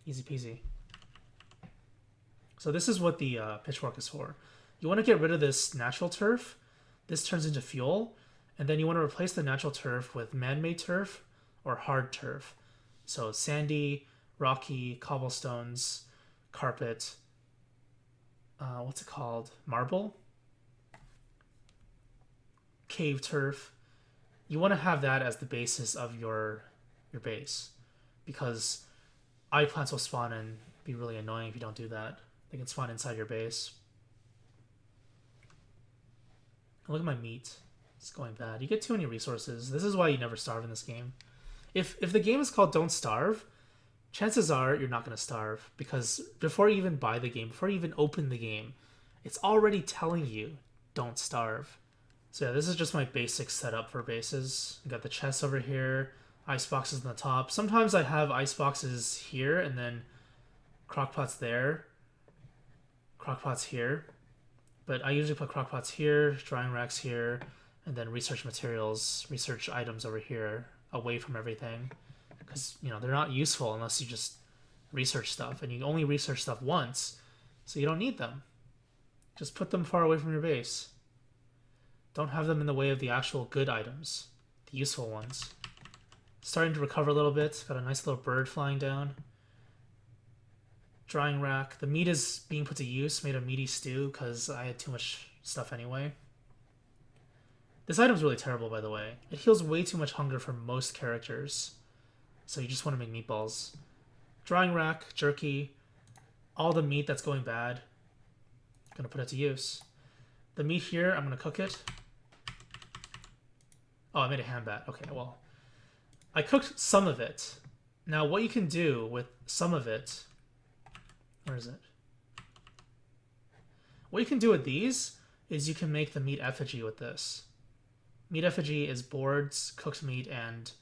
Easy peasy. So this is what the pitchfork is for. You want to get rid of this natural turf. This turns into fuel. And then you want to replace the natural turf with man-made turf or hard turf. So sandy, rocky, cobblestones, carpet. What's it called? Marble? Cave turf. You want to have that as the basis of your base. Because eye plants will spawn and be really annoying if you don't do that. They can spawn inside your base. Look at my meat. It's going bad. You get too many resources. This is why you never starve in this game. If the game is called Don't Starve, chances are you're not going to starve. Because before you even buy the game, before you even open the game, it's already telling you, don't starve. So yeah, this is just my basic setup for bases. I got the chests over here, ice boxes on the top. Sometimes I have ice boxes here and then crockpots there. Crockpots here, but I usually put crockpots here, drying racks here, and then research materials, research items over here, away from everything, because they're not useful unless you just research stuff, and you only research stuff once, so you don't need them. Just put them far away from your base. Don't have them in the way of the actual good items, the useful ones. Starting to recover a little bit. Got a nice little bird flying down. Drying rack. The meat is being put to use. Made a meaty stew because I had too much stuff anyway. This item's really terrible, by the way. It heals way too much hunger for most characters. So you just want to make meatballs. Drying rack, jerky, all the meat that's going bad. Gonna put it to use. The meat here, I'm gonna cook it. Oh, I made a ham bat. Okay, well, I cooked some of it. Now, what you can do with some of it, where is it? What you can do with these is you can make the meat effigy with this. Meat effigy is boards, cooked meat, and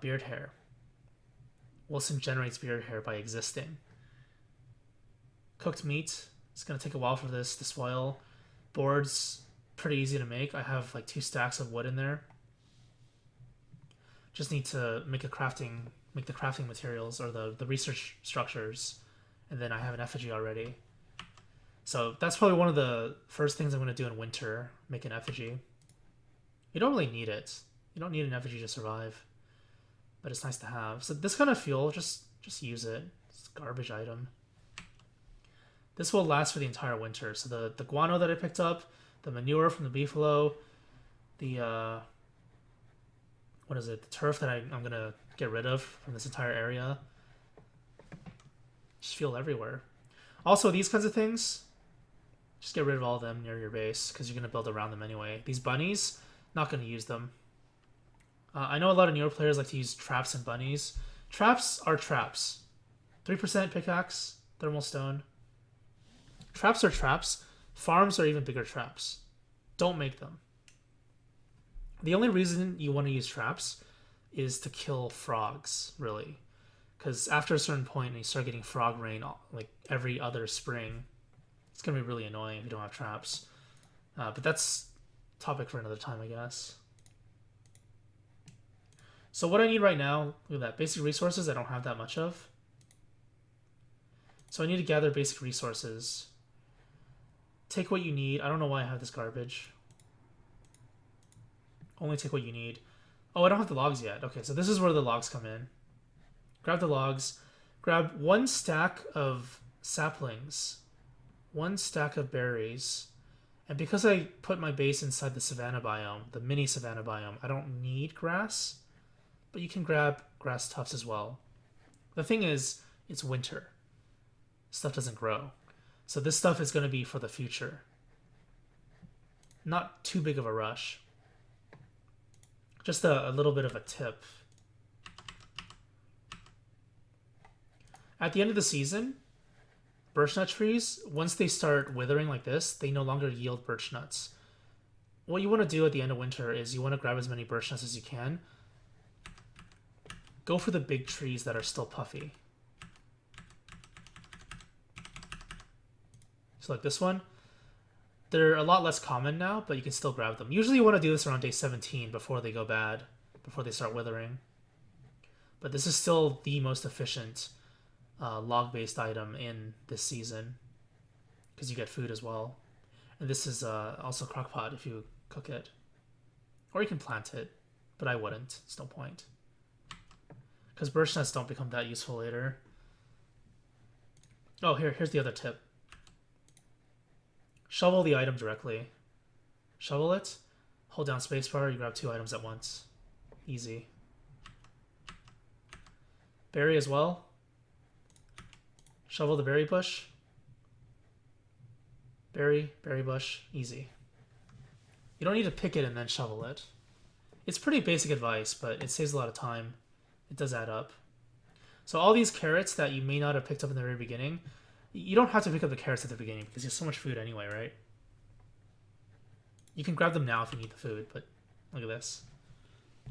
beard hair. Wilson generates beard hair by existing. Cooked meat. It's going to take a while for this to spoil. Boards, pretty easy to make. I have like 2 stacks of wood in there. Just need to make the crafting materials or the research structures, and then I have an effigy already. So that's probably one of the first things I'm going to do in winter, make an effigy. You don't really need it. You don't need an effigy to survive, but it's nice to have. So this kind of fuel, just use it. It's a garbage item. This will last for the entire winter. So the guano that I picked up, the manure from the beefalo, the what is it? The turf that I'm gonna get rid of from this entire area. Just fuel everywhere. Also, these kinds of things, just get rid of all of them near your base because you're gonna build around them anyway. These bunnies, not gonna use them. I know a lot of newer players like to use traps and bunnies. Traps are traps. 3% pickaxe, thermal stone. Traps are traps. Farms are even bigger traps. Don't make them. The only reason you want to use traps is to kill frogs, really. Because after a certain point, and you start getting frog rain like every other spring, it's going to be really annoying if you don't have traps. But that's a topic for another time, I guess. So what I need right now, look at that. Basic resources, I don't have that much of. So I need to gather basic resources. Take what you need. I don't know why I have this garbage. Only take what you need. Oh, I don't have the logs yet. Okay, so this is where the logs come in. Grab the logs. Grab 1 stack of saplings. 1 stack of berries. And because I put my base inside the savanna biome, the mini savanna biome, I don't need grass. But you can grab grass tufts as well. The thing is, it's winter. Stuff doesn't grow. So this stuff is going to be for the future. Not too big of a rush. Just a little bit of a tip. At the end of the season, birch nut trees, once they start withering like this, they no longer yield birch nuts. What you want to do at the end of winter is you want to grab as many birch nuts as you can. Go for the big trees that are still puffy. So like this one, they're a lot less common now, but you can still grab them. Usually you want to do this around day 17 before they go bad, before they start withering. But this is still the most efficient log-based item in this season because you get food as well. And this is also crockpot if you cook it. Or you can plant it, but I wouldn't. It's no point. Because birch nuts don't become that useful later. Oh, here's the other tip. Shovel the item directly. Shovel it, hold down spacebar, you grab 2 items at once. Easy. Berry as well. Shovel the berry bush. Berry bush, easy. You don't need to pick it and then shovel it. It's pretty basic advice, but it saves a lot of time. It does add up. So all these carrots that you may not have picked up in the very beginning, you don't have to pick up the carrots at the beginning because you have so much food anyway, right? You can grab them now if you need the food, but look at this.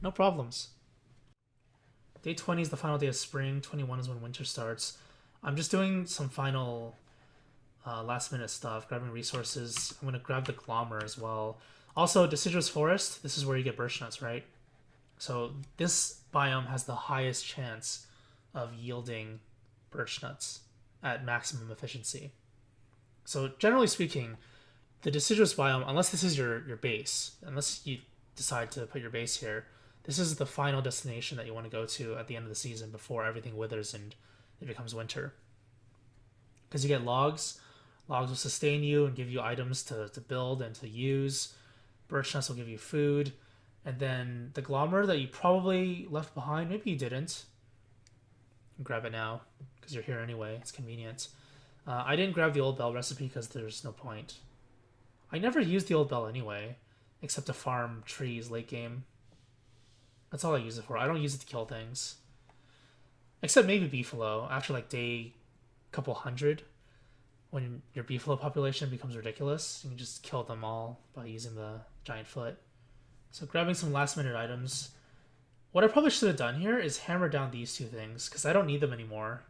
No problems. Day 20 is the final day of spring. 21 is when winter starts. I'm just doing some final last minute stuff, grabbing resources. I'm going to grab the Glommer as well. Also, deciduous forest, this is where you get birch nuts, right? So this biome has the highest chance of yielding birch nuts at maximum efficiency. So generally speaking, the deciduous biome, unless this is your base, unless you decide to put your base here, this is the final destination that you want to go to at the end of the season before everything withers and it becomes winter. Because you get logs. Logs will sustain you and give you items to build and to use. Birch nuts will give you food. And then the Glommer that you probably left behind, maybe you didn't. Grab it now, because you're here anyway. It's convenient. I didn't grab the old bell recipe because there's no point. I never used the old bell anyway, except to farm trees late game. That's all I use it for. I don't use it to kill things. Except maybe beefalo, after like day couple hundred, when your beefalo population becomes ridiculous, you can just kill them all by using the giant foot. So grabbing some last minute items. What I probably should have done here is hammer down these two things, because I don't need them anymore.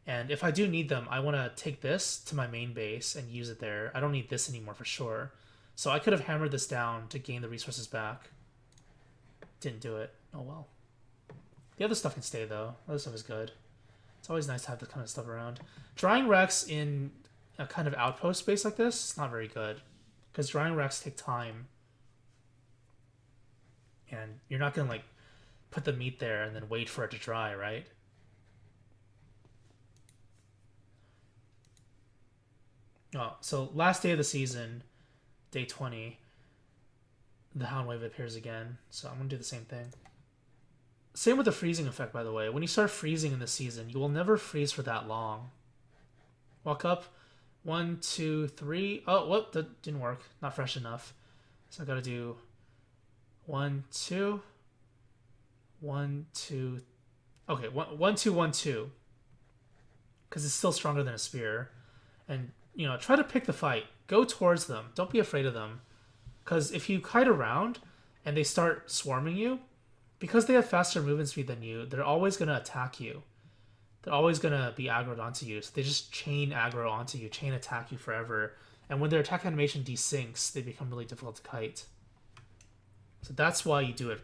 And if I do need them, I want to take this to my main base and use it there. I don't need this anymore for sure. So I could have hammered this down to gain the resources back. Didn't do it. Oh well. The other stuff can stay though. The other stuff is good. It's always nice to have this kind of stuff around. Drying racks in a kind of outpost space like this is not very good, because drying racks take time. And you're not going to like put the meat there and then wait for it to dry, right? Oh, so last day of the season, day 20, the hound wave appears again. So I'm going to do the same thing. Same with the freezing effect, by the way. When you start freezing in the season, you will never freeze for that long. Walk up. 1, 2, 3. Oh, whoop, that didn't work. Not fresh enough. So I got to do 1, 2. 1, 2. Okay, 1, 2, 1, 2. Because it's still stronger than a spear. And, you know, try to pick the fight. Go towards them. Don't be afraid of them. Because if you kite around and they start swarming you, because they have faster movement speed than you, they're always going to attack you. They're always going to be aggroed onto you. So they just chain aggro onto you, chain attack you forever. And when their attack animation desyncs, they become really difficult to kite. So that's why you do it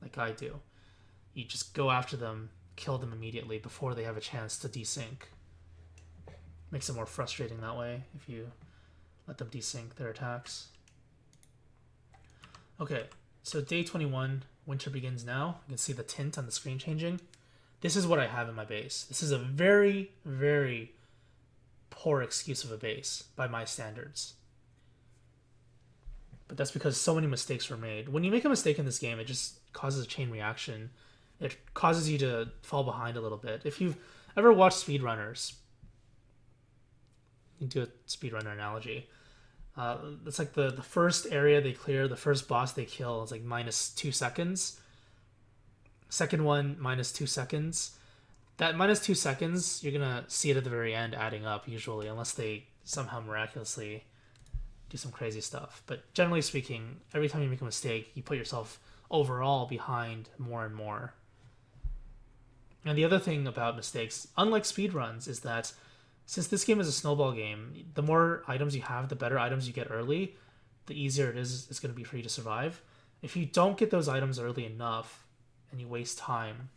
like I do. You just go after them, kill them immediately before they have a chance to desync. Makes it more frustrating that way if you let them desync their attacks. Okay, so day 21, winter begins now. You can see the tint on the screen changing. This is what I have in my base. This is a very, very poor excuse of a base by my standards. But that's because so many mistakes were made. When you make a mistake in this game, it just causes a chain reaction. It causes you to fall behind a little bit. If you've ever watched speedrunners, you can do a speedrunner analogy. It's like the first area they clear, the first boss they kill is like -2 seconds. Second one, -2 seconds. That -2 seconds, you're going to see it at the very end adding up usually, unless they somehow miraculously do some crazy stuff. But generally speaking, every time you make a mistake, you put yourself overall behind more and more. And the other thing about mistakes, unlike speedruns, is that since this game is a snowball game, the more items you have, the better items you get early, the easier it's going to be for you to survive. If you don't get those items early enough and you waste time,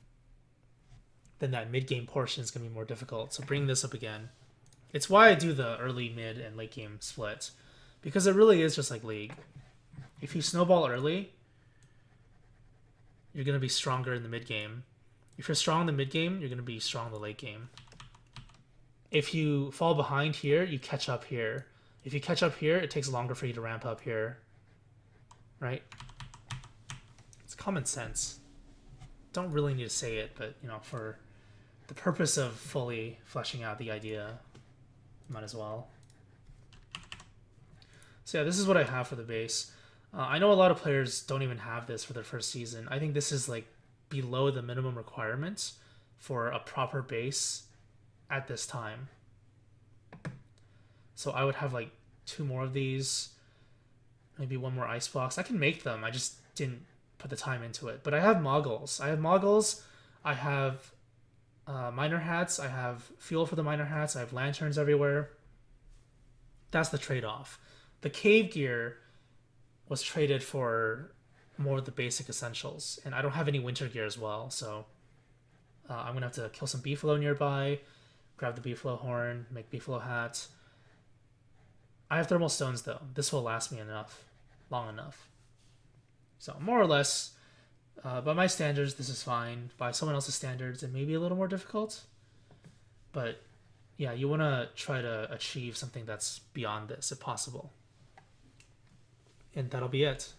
then that mid-game portion is going to be more difficult. So bring this up again. It's why I do the early, mid, and late game split. Because it really is just like League. If you snowball early, you're going to be stronger in the mid-game. If you're strong in the mid-game, you're going to be strong in the late game. If you fall behind here, you catch up here. If you catch up here, it takes longer for you to ramp up here. Right? It's common sense. Don't really need to say it, but, you know, for the purpose of fully fleshing out the idea, might as well. So yeah, this is what I have for the base. I know a lot of players don't even have this for their first season. I think this is like below the minimum requirements for a proper base at this time. So I would have like 2 more of these, maybe 1 more icebox. I can make them, I just didn't put the time into it. But I have moggles. I have miner hats, I have fuel for the miner hats, I have lanterns everywhere. That's the trade-off. The cave gear was traded for more of the basic essentials, and I don't have any winter gear as well, so I'm gonna have to kill some beefalo nearby, grab the beefalo horn, make beefalo hats. I have thermal stones though. This will last me long enough. So more or less, by my standards, this is fine. By someone else's standards, it may be a little more difficult, but yeah, you want to try to achieve something that's beyond this if possible. And that'll be it.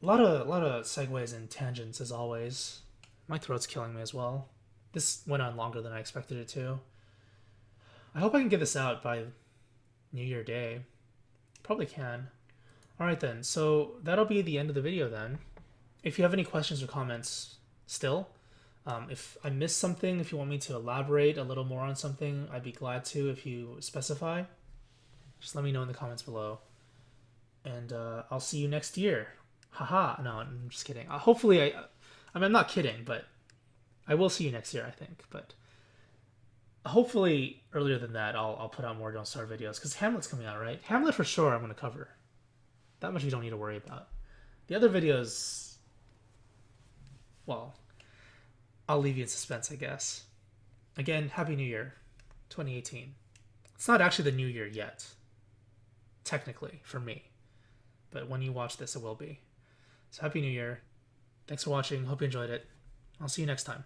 A lot of segues and tangents as always. My throat's killing me as well. This went on longer than I expected it to. I hope I can get this out by New Year Day. Probably can. Alright then, so that'll be the end of the video then. If you have any questions or comments still, if I missed something, if you want me to elaborate a little more on something, I'd be glad to if you specify. Just let me know in the comments below. And I'll see you next year. Haha, no, I'm just kidding. Hopefully, I mean, I'm not kidding, but I will see you next year, I think. But hopefully, earlier than that, I'll put out more Don't Starve videos. Because Hamlet's coming out, right? Hamlet for sure I'm going to cover. That much you don't need to worry about. The other videos, well, I'll leave you in suspense, I guess. Again, Happy New Year, 2018. It's not actually the new year yet, technically, for me. But when you watch this, it will be. So Happy New Year. Thanks for watching. Hope you enjoyed it. I'll see you next time.